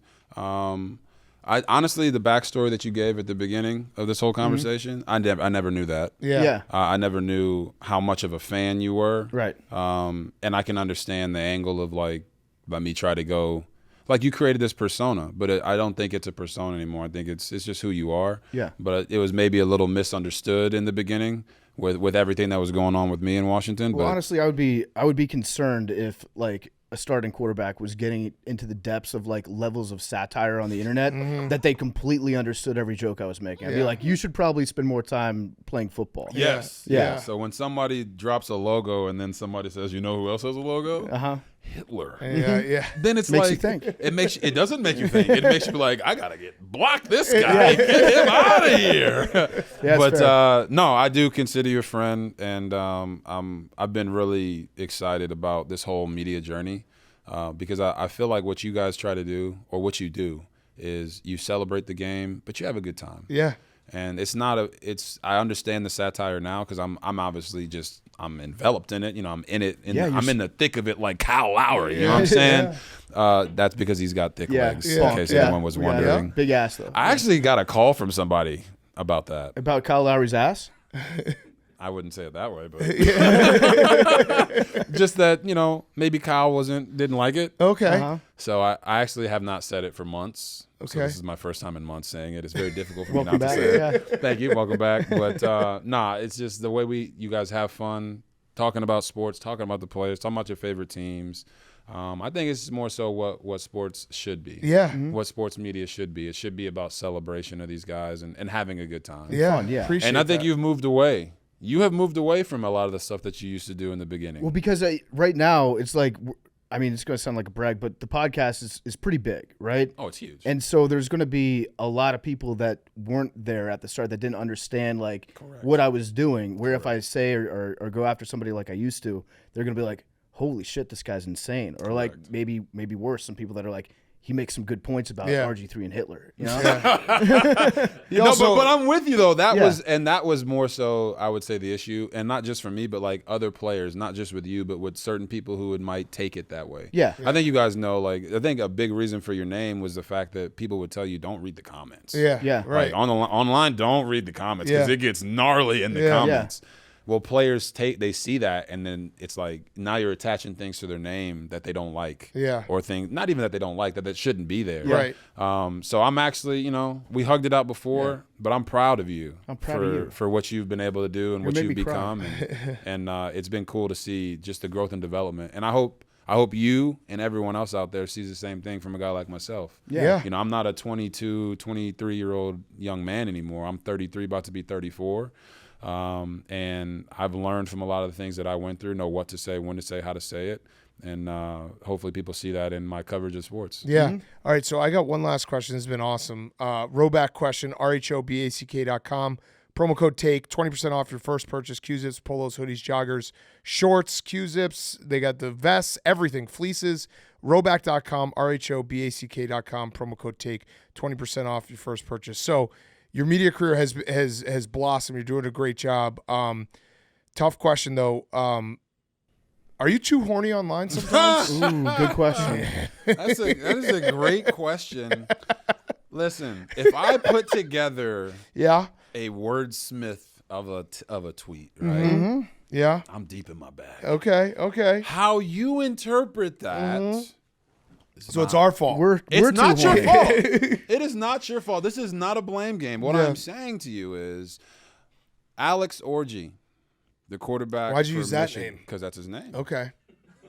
Speaker 9: I honestly, the backstory that you gave at the beginning of this whole conversation, I never knew that.
Speaker 2: Yeah.
Speaker 9: I never knew how much of a fan you were.
Speaker 1: Right.
Speaker 9: And I can understand the angle of like, let me try to go. Like you created this persona, but I don't think it's a persona anymore. I think it's just who you are.
Speaker 1: Yeah.
Speaker 9: But it was maybe a little misunderstood in the beginning with everything that was going on with me in Washington.
Speaker 1: Well,
Speaker 9: but
Speaker 1: honestly, I would be concerned if like a starting quarterback was getting into the depths of like levels of satire on the internet that they completely understood every joke I was making. I'd be like, you should probably spend more time playing football.
Speaker 9: yes,
Speaker 1: Yeah.
Speaker 9: So when somebody drops a logo and then somebody says, you know who else has a logo?
Speaker 1: Uh-huh.
Speaker 9: Hitler.
Speaker 2: Yeah.
Speaker 9: Then it's
Speaker 1: Makes
Speaker 9: like
Speaker 1: you think.
Speaker 9: It doesn't make you think. It makes you be like, I gotta block this guy, get him out of here.
Speaker 1: Yeah,
Speaker 9: But no, I do consider you a friend, and I've been really excited about this whole media journey because I feel like what you guys try to do, or what you do, is you celebrate the game, but you have a good time.
Speaker 2: Yeah.
Speaker 9: And I understand the satire now because I'm obviously I'm enveloped in it. You know, I'm in it. I'm in the thick of it like Kyle Lowry. You know what I'm saying? That's because he's got thick legs, in case anyone was wondering.
Speaker 1: Big ass, though.
Speaker 9: I actually got a call from somebody about that.
Speaker 1: About Kyle Lowry's ass?
Speaker 9: I wouldn't say it that way, but just that, maybe Kyle didn't like it.
Speaker 2: Okay.
Speaker 1: Uh-huh.
Speaker 9: So I actually have not said it for months. So
Speaker 2: Okay.
Speaker 9: this is my first time in months saying it. It's very difficult for me
Speaker 1: Welcome
Speaker 9: not
Speaker 1: back.
Speaker 9: to say
Speaker 1: Yeah.
Speaker 9: it. Thank you. Welcome back. But it's just the way you guys have fun talking about sports, talking about the players, talking about your favorite teams. I think it's more so what sports should be.
Speaker 2: Yeah.
Speaker 9: What sports media should be. It should be about celebration of these guys and having a good time.
Speaker 2: Yeah.
Speaker 1: Fun, yeah.
Speaker 2: Appreciate
Speaker 9: And I think
Speaker 2: that.
Speaker 9: you've moved away. You have moved away from a lot of the stuff that you used to do in the beginning.
Speaker 1: Well, because right now it's like, I mean, it's going to sound like a brag, but the podcast is pretty big, right?
Speaker 9: Oh, it's huge.
Speaker 1: And so there's going to be a lot of people that weren't there at the start that didn't understand like what I was doing. Where if I say or go after somebody like I used to, they're going to be like, holy shit, this guy's insane. Or like maybe worse, some people that are like, he makes some good points about Rgiii and Hitler. You know?
Speaker 9: But I'm with you though. That
Speaker 1: Yeah.
Speaker 9: was more so, I would say, the issue, and not just for me, but like other players, not just with you, but with certain people who might take it that way.
Speaker 1: Yeah.
Speaker 9: I think you guys know. Like, I think a big reason for your name was the fact that people would tell you don't read the comments.
Speaker 2: Yeah.
Speaker 1: Yeah.
Speaker 2: Right.
Speaker 9: Like, online, don't read the comments because
Speaker 2: Yeah.
Speaker 9: it gets gnarly in the
Speaker 2: Yeah.
Speaker 9: comments. Well, players they see that, and then it's like now you're attaching things to their name that they don't like.
Speaker 2: Yeah.
Speaker 9: Or things not even that they don't like, that shouldn't be there.
Speaker 2: Right.
Speaker 9: So I'm actually, we hugged it out before, but I'm proud of you.
Speaker 1: I'm proud of you.
Speaker 9: For what you've been able to do and
Speaker 1: You
Speaker 9: what
Speaker 1: make
Speaker 9: you've
Speaker 1: me cry.
Speaker 9: become, and it's been cool to see just the growth and development. And I hope you and everyone else out there sees the same thing from a guy like myself.
Speaker 2: Yeah.
Speaker 9: I'm not a 22, 23-year-old young man anymore. I'm 33, about to be 34. And I've learned from a lot of the things that I went through, know what to say, when to say, how to say it. And hopefully people see that in my coverage of sports.
Speaker 2: Yeah. All right. So I got one last question. This has been awesome. Rowback question, rhoback.com. Promo code TAKE, 20% off your first purchase. Q-zips, polos, hoodies, joggers, shorts, Q-zips. They got the vests, everything, fleeces. Rowback.com, rhoback.com. Promo code TAKE, 20% off your first purchase. So your media career has blossomed. You're doing a great job. Tough question, though. Are you too horny online sometimes?
Speaker 1: Ooh, good question.
Speaker 9: That is a great question. Listen, if I put together a wordsmith of a tweet, right?
Speaker 2: Mm-hmm. Yeah.
Speaker 9: I'm deep in my bag.
Speaker 2: Okay.
Speaker 9: How you interpret that?
Speaker 2: So it's our fault.
Speaker 9: It's
Speaker 1: We're
Speaker 9: not
Speaker 1: too
Speaker 9: your
Speaker 1: horny.
Speaker 9: fault. It is not your fault. This is not a blame game. What I'm saying to you is, Alex Rgiii, the quarterback.
Speaker 2: Why'd you use that name?
Speaker 9: Because that's his name.
Speaker 2: Okay.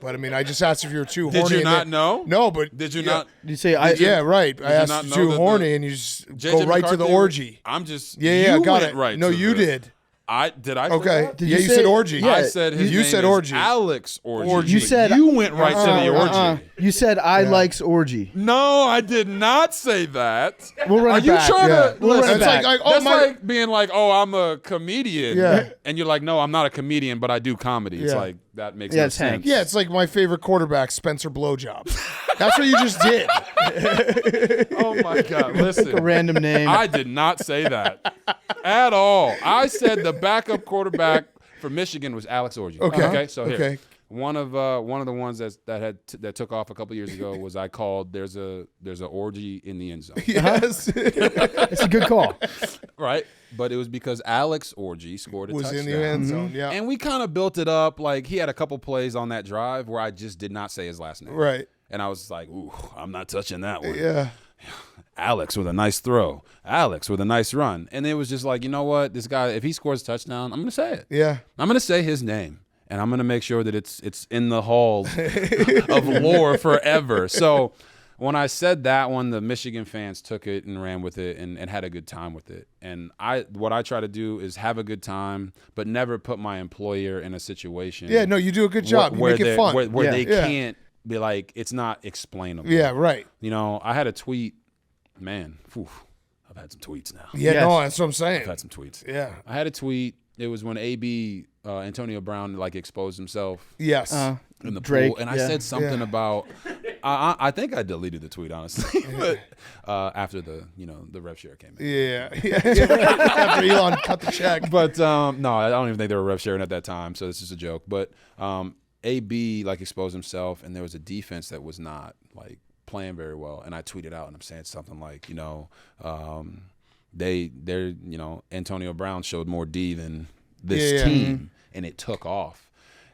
Speaker 2: But I mean, I just asked if you were too
Speaker 9: Did
Speaker 2: horny.
Speaker 9: you not know?
Speaker 2: No, but
Speaker 9: Did you not?
Speaker 1: You say
Speaker 2: Yeah, right. I
Speaker 9: you
Speaker 2: asked
Speaker 9: not
Speaker 2: you
Speaker 9: know
Speaker 2: too
Speaker 9: that
Speaker 2: horny, and you just
Speaker 9: JJ
Speaker 2: go right to the
Speaker 9: McCarthy-
Speaker 2: orgy.
Speaker 9: I'm just.
Speaker 2: Yeah,
Speaker 9: you
Speaker 2: got
Speaker 9: went
Speaker 2: it.
Speaker 9: Right.
Speaker 2: No,
Speaker 9: to
Speaker 2: you
Speaker 9: the-
Speaker 2: did.
Speaker 9: Did I say
Speaker 2: Okay.
Speaker 9: that?
Speaker 2: Yeah, you said orgy.
Speaker 1: Yeah,
Speaker 9: I said his
Speaker 2: you
Speaker 9: name
Speaker 2: said
Speaker 9: is
Speaker 2: orgy.
Speaker 9: Alex Orgy.
Speaker 2: Orgy.
Speaker 1: You said
Speaker 9: you went right to the orgy.
Speaker 1: You said I likes orgy.
Speaker 9: No, I did not say that.
Speaker 1: We'll run
Speaker 9: Are
Speaker 1: it
Speaker 9: you
Speaker 1: back.
Speaker 9: trying
Speaker 2: Yeah.
Speaker 9: to
Speaker 1: We'll run
Speaker 9: listen?
Speaker 1: it back.
Speaker 9: That's like being like, oh, I'm a comedian.
Speaker 2: Yeah.
Speaker 9: And you're like, no, I'm not a comedian, but I do comedy. It's
Speaker 2: Yeah.
Speaker 9: like that makes
Speaker 1: Yeah,
Speaker 9: no
Speaker 1: it's Hank.
Speaker 9: sense.
Speaker 2: Yeah, it's like my favorite quarterback, Spencer Blowjob. That's what you just did.
Speaker 9: Oh my God! Listen,
Speaker 1: A random name.
Speaker 9: I did not say that at all. I said the backup quarterback for Michigan was Alex Orgy.
Speaker 2: Okay.
Speaker 9: So here,
Speaker 2: Okay.
Speaker 9: one of the ones that took off a couple years ago was I called. There's a orgy in the end zone.
Speaker 2: Yes.
Speaker 1: It's a good call.
Speaker 9: Right, but it was because Alex Orgy scored a
Speaker 2: Was
Speaker 9: touchdown.
Speaker 2: in the end zone. Yeah.
Speaker 9: And we kind of built it up. Like he had a couple plays on that drive where I just did not say his last name.
Speaker 2: Right.
Speaker 9: And I was like, ooh, I'm not touching that one.
Speaker 2: Yeah.
Speaker 9: Alex with a nice throw. Alex with a nice run. And it was just like, you know what? This guy, if he scores a touchdown, I'm going to say it.
Speaker 2: Yeah.
Speaker 9: I'm going to say his name. And I'm going to make sure that it's in the halls of lore forever. So when I said that one, the Michigan fans took it and ran with it and had a good time with it. And what I try to do is have a good time, but never put my employer in a situation.
Speaker 2: Yeah, no, you do a good job. You make it fun.
Speaker 9: Where
Speaker 2: Yeah.
Speaker 9: they
Speaker 2: Yeah.
Speaker 9: can't be like, it's not explainable.
Speaker 2: Yeah, right.
Speaker 9: You know, I had a tweet, man, I've had some tweets now.
Speaker 2: Yeah,
Speaker 1: Yes.
Speaker 2: no, that's what I'm
Speaker 9: I've
Speaker 2: saying.
Speaker 9: had some tweets.
Speaker 2: Yeah.
Speaker 9: I had a tweet. It was when AB, Antonio Brown, like exposed himself
Speaker 2: Yes.
Speaker 9: in the
Speaker 1: Drake,
Speaker 9: pool. And I
Speaker 1: yeah.
Speaker 9: said something about, I think I deleted the tweet, honestly. But after the rev share came in.
Speaker 2: Yeah. After Elon cut the check.
Speaker 9: But no, I don't even think they were rev sharing at that time, so it's just a joke. But AB like exposed himself, and there was a defense that was not like playing very well. And I tweeted out, and I'm saying something like, Antonio Brown showed more D than this team, and it took off.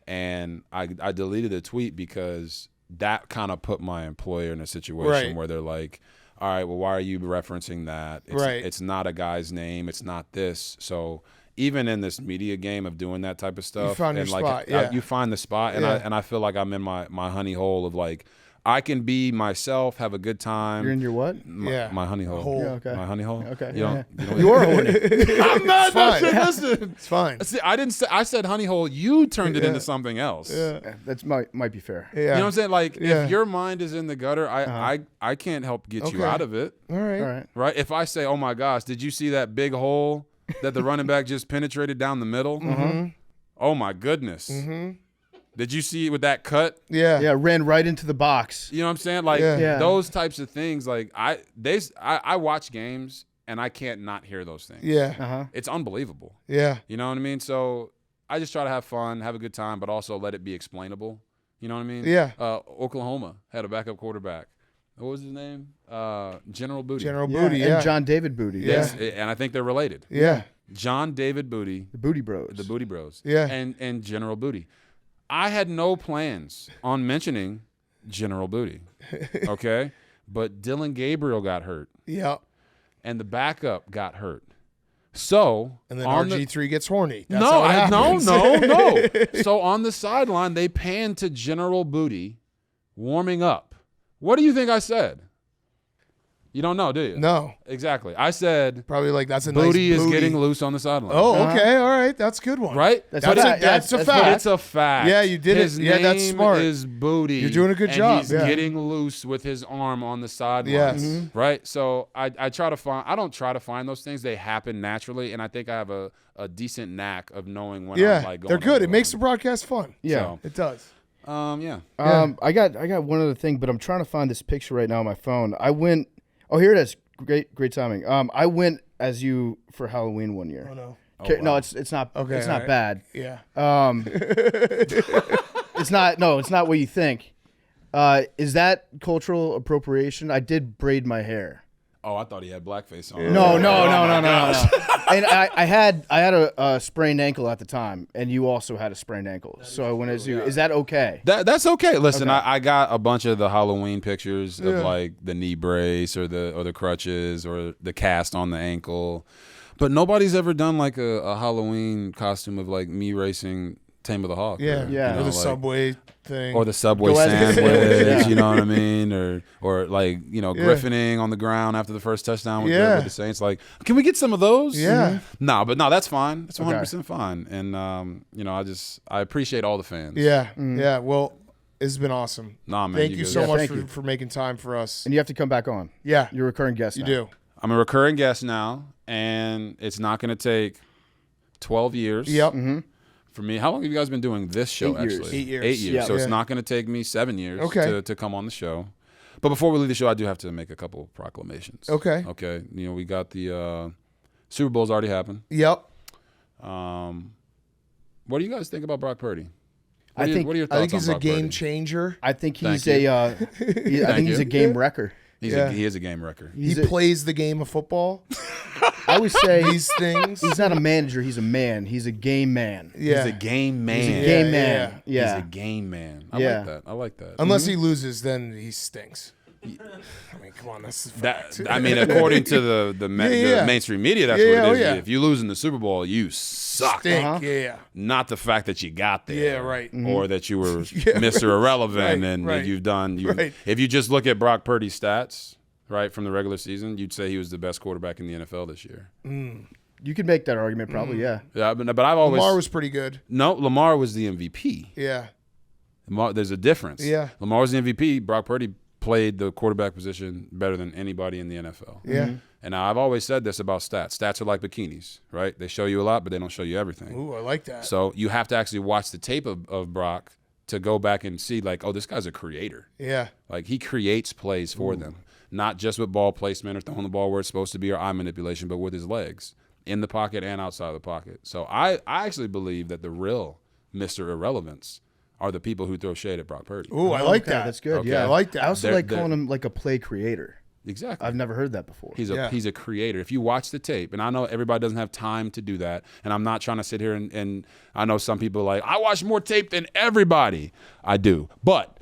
Speaker 9: And I deleted the tweet because that kind of put my employer in a situation where they're like, all right, well, why are you referencing that? It's not a guy's name. It's not this. So even in this media game of doing that type of stuff,
Speaker 2: You found your
Speaker 9: and like
Speaker 2: spot, yeah.
Speaker 9: you find the spot, and
Speaker 2: Yeah.
Speaker 9: I feel like I'm in my honey hole of like, I can be myself, have a good time.
Speaker 1: You're in your what?
Speaker 9: My honey hole.
Speaker 2: Hole.
Speaker 1: Yeah, okay.
Speaker 9: My honey hole.
Speaker 1: Okay.
Speaker 9: You don't.
Speaker 1: You are horny.
Speaker 9: I'm not.
Speaker 2: fine.
Speaker 9: Listen.
Speaker 2: It's fine.
Speaker 9: See, I didn't say. I said honey hole. You turned it into something else.
Speaker 2: Yeah.
Speaker 1: Yeah, that's might be fair.
Speaker 2: Yeah.
Speaker 9: You know what I'm saying? Like,
Speaker 2: Yeah.
Speaker 9: if your mind is in the gutter, I can't help get you
Speaker 2: Okay.
Speaker 9: out of it.
Speaker 2: All right.
Speaker 1: All right.
Speaker 9: Right? If I say, oh my gosh, did you see that big hole that the running back just penetrated down the middle?
Speaker 2: Mm-hmm.
Speaker 9: Oh my goodness. Mm-hmm. Did you see it with that cut?
Speaker 2: Yeah.
Speaker 1: Yeah, ran right into the box.
Speaker 9: You know what I'm saying? Like
Speaker 2: Yeah.
Speaker 1: Yeah.
Speaker 9: those types of things. Like I watch games and I can't not hear those things.
Speaker 2: Yeah.
Speaker 1: Uh-huh.
Speaker 9: It's unbelievable.
Speaker 2: Yeah.
Speaker 9: You know what I mean? So I just try to have fun, have a good time, but also let it be explainable. You know what I mean?
Speaker 2: Yeah.
Speaker 9: Oklahoma had a backup quarterback. What was his name? General Booty.
Speaker 2: General
Speaker 1: Yeah,
Speaker 2: Booty. Yeah.
Speaker 1: and John David Booty.
Speaker 2: Yeah.
Speaker 9: Yes, and I think they're related.
Speaker 2: Yeah.
Speaker 9: John David Booty,
Speaker 1: The Booty Bros.
Speaker 9: the Booty Bros.
Speaker 2: Yeah.
Speaker 9: And General Booty. I had no plans on mentioning General Booty. Okay? But Dylan Gabriel got hurt,
Speaker 2: Yeah.
Speaker 9: and the backup got hurt. So
Speaker 2: And then
Speaker 9: on the-
Speaker 2: RG3 gets horny. That's how it
Speaker 9: no,
Speaker 2: happens.
Speaker 9: no. So on the sideline, they panned to General Booty warming up. What do you think I said? You don't know, do you?
Speaker 2: No.
Speaker 9: Exactly. I said
Speaker 2: Probably like that's a
Speaker 9: Booty
Speaker 2: nice
Speaker 9: is
Speaker 2: booty.
Speaker 9: getting loose on the sideline.
Speaker 2: Oh, okay. All right. That's a good one.
Speaker 9: Right?
Speaker 1: That's
Speaker 2: That's
Speaker 1: a
Speaker 2: a,
Speaker 1: fact.
Speaker 2: that's a
Speaker 1: That's
Speaker 2: fact.
Speaker 9: It's a fact.
Speaker 2: Yeah, you did it.
Speaker 9: His
Speaker 2: Yeah, that's
Speaker 9: name
Speaker 2: smart.
Speaker 9: is Booty.
Speaker 2: You're doing a good
Speaker 9: and
Speaker 2: job,
Speaker 9: He's
Speaker 2: yeah.
Speaker 9: getting loose with his arm on the sideline.
Speaker 2: Yes. Mhm.
Speaker 9: Right? So I try to find, I don't try to find those things. They happen naturally. And I think I have a decent knack of knowing when
Speaker 2: Yeah.
Speaker 9: I'm like going
Speaker 2: They're good.
Speaker 9: over
Speaker 2: It makes the
Speaker 9: them.
Speaker 2: broadcast fun.
Speaker 1: Yeah.
Speaker 9: So,
Speaker 2: It does.
Speaker 9: yeah.
Speaker 1: I got one other thing, but I'm trying to find this picture right now on my phone. I went. Oh, here it is. Great timing. I went as you for Halloween one year.
Speaker 2: Oh, no.
Speaker 1: No, it's not.
Speaker 2: Okay,
Speaker 1: it's
Speaker 2: all
Speaker 1: not
Speaker 2: right.
Speaker 1: bad.
Speaker 2: Yeah.
Speaker 1: It's not. No, it's not what you think. Is that cultural appropriation? I did braid my hair.
Speaker 9: Oh, I thought he had blackface on.
Speaker 1: No. And I had a sprained ankle at the time, and you also had a sprained ankle. So I went as you. Is that okay?
Speaker 9: That's okay. Listen,
Speaker 1: Okay.
Speaker 9: I got a bunch of the Halloween pictures of like the knee brace or the crutches or the cast on the ankle, but nobody's ever done like a Halloween costume of like me racing Tame of the Hawk.
Speaker 2: Yeah,
Speaker 1: Yeah.
Speaker 2: or the Subway thing.
Speaker 9: Or the Subway
Speaker 1: Go as a
Speaker 9: sandwich,
Speaker 1: sandwich, yeah.
Speaker 9: you know what I mean? Or like, griffining on the ground after the first touchdown with, with the Saints. Like, can we get some of those?
Speaker 2: Yeah.
Speaker 9: No, that's fine. That's 100% fine. And, I appreciate all the fans.
Speaker 2: Yeah, yeah. Well, it's been awesome.
Speaker 9: Nah, man.
Speaker 2: Thank you so
Speaker 1: Yeah,
Speaker 2: much
Speaker 1: thank you.
Speaker 2: for making time for us.
Speaker 1: And you have to come back on.
Speaker 2: Yeah,
Speaker 1: You're a recurring guest
Speaker 2: you
Speaker 1: now.
Speaker 2: do.
Speaker 9: I'm a recurring guest now, and it's not going to take 12 years.
Speaker 2: Yep.
Speaker 9: For me, how long have you guys been doing this show,
Speaker 1: 8 years.
Speaker 9: actually?
Speaker 2: 8 years.
Speaker 9: 8 years.
Speaker 1: Yeah.
Speaker 9: So it's
Speaker 2: Yeah.
Speaker 9: not going to take me 7 years
Speaker 2: Okay.
Speaker 9: to come on the show. But before we leave the show, I do have to make a couple of proclamations.
Speaker 2: Okay.
Speaker 9: Okay. We got the Super Bowl's already happened.
Speaker 2: Yep.
Speaker 9: What do you guys think about Brock Purdy?
Speaker 1: I think
Speaker 9: what are your
Speaker 2: I
Speaker 9: thoughts
Speaker 2: think he's
Speaker 9: on
Speaker 2: a
Speaker 9: Brock
Speaker 2: game
Speaker 9: Purdy?
Speaker 2: changer.
Speaker 1: I think he's
Speaker 9: Thank you.
Speaker 1: I think he's
Speaker 9: you.
Speaker 1: a game wrecker.
Speaker 9: He is a game wrecker.
Speaker 2: He plays the game of football.
Speaker 1: I would say
Speaker 2: These things.
Speaker 1: he's not a manager. He's a man. He's a game man.
Speaker 2: Yeah.
Speaker 9: He's a game man.
Speaker 1: He's a
Speaker 2: Yeah,
Speaker 1: game man. Yeah.
Speaker 9: He's a game man. I
Speaker 1: Yeah.
Speaker 9: like that. I like that.
Speaker 2: Unless he loses, then he stinks. I mean, come on, that's the fact.
Speaker 9: According to the mainstream media, that's
Speaker 2: Yeah,
Speaker 9: what it is.
Speaker 2: yeah.
Speaker 9: If you lose in the Super Bowl, you suck.
Speaker 2: Stink. Yeah.
Speaker 9: Not the fact that you got there.
Speaker 2: Yeah, right.
Speaker 9: Or that you were
Speaker 2: Yeah,
Speaker 9: Mr. Irrelevant
Speaker 2: Right,
Speaker 9: and
Speaker 2: right.
Speaker 9: that you've done.
Speaker 2: Right.
Speaker 9: If you just look at Brock Purdy's stats, right, from the regular season, you'd say he was the best quarterback in the NFL this year.
Speaker 1: You could make that argument, probably. Yeah.
Speaker 9: Yeah, but I've always
Speaker 2: Lamar was pretty good.
Speaker 9: no. Lamar was the MVP.
Speaker 2: Yeah.
Speaker 9: There's a difference.
Speaker 2: Yeah.
Speaker 9: Lamar was the MVP. Brock Purdy played the quarterback position better than anybody in the NFL.
Speaker 2: Yeah.
Speaker 9: And now I've always said this about stats. Stats are like bikinis, right? They show you a lot, but they don't show you everything.
Speaker 2: Ooh, I like that.
Speaker 9: So you have to actually watch the tape of Brock to go back and see, like, oh, this guy's a creator.
Speaker 2: Yeah.
Speaker 9: Like, he creates plays for them, not just with ball placement or throwing the ball where it's supposed to be or eye manipulation, but with his legs in the pocket and outside of the pocket. So I actually believe that the real Mr. Irrelevance are the people who throw shade at Brock Purdy.
Speaker 2: Ooh, I like
Speaker 1: Okay,
Speaker 2: that.
Speaker 1: That's good.
Speaker 9: Okay.
Speaker 1: Yeah.
Speaker 2: I like that.
Speaker 1: I also
Speaker 9: They're-
Speaker 1: like calling him like a play creator.
Speaker 9: Exactly.
Speaker 1: I've never heard that before.
Speaker 9: He's
Speaker 2: Yeah.
Speaker 9: a creator. If you watch the tape, and I know everybody doesn't have time to do that, and I'm not trying to sit here and I know some people are like, I watch more tape than everybody. I do. But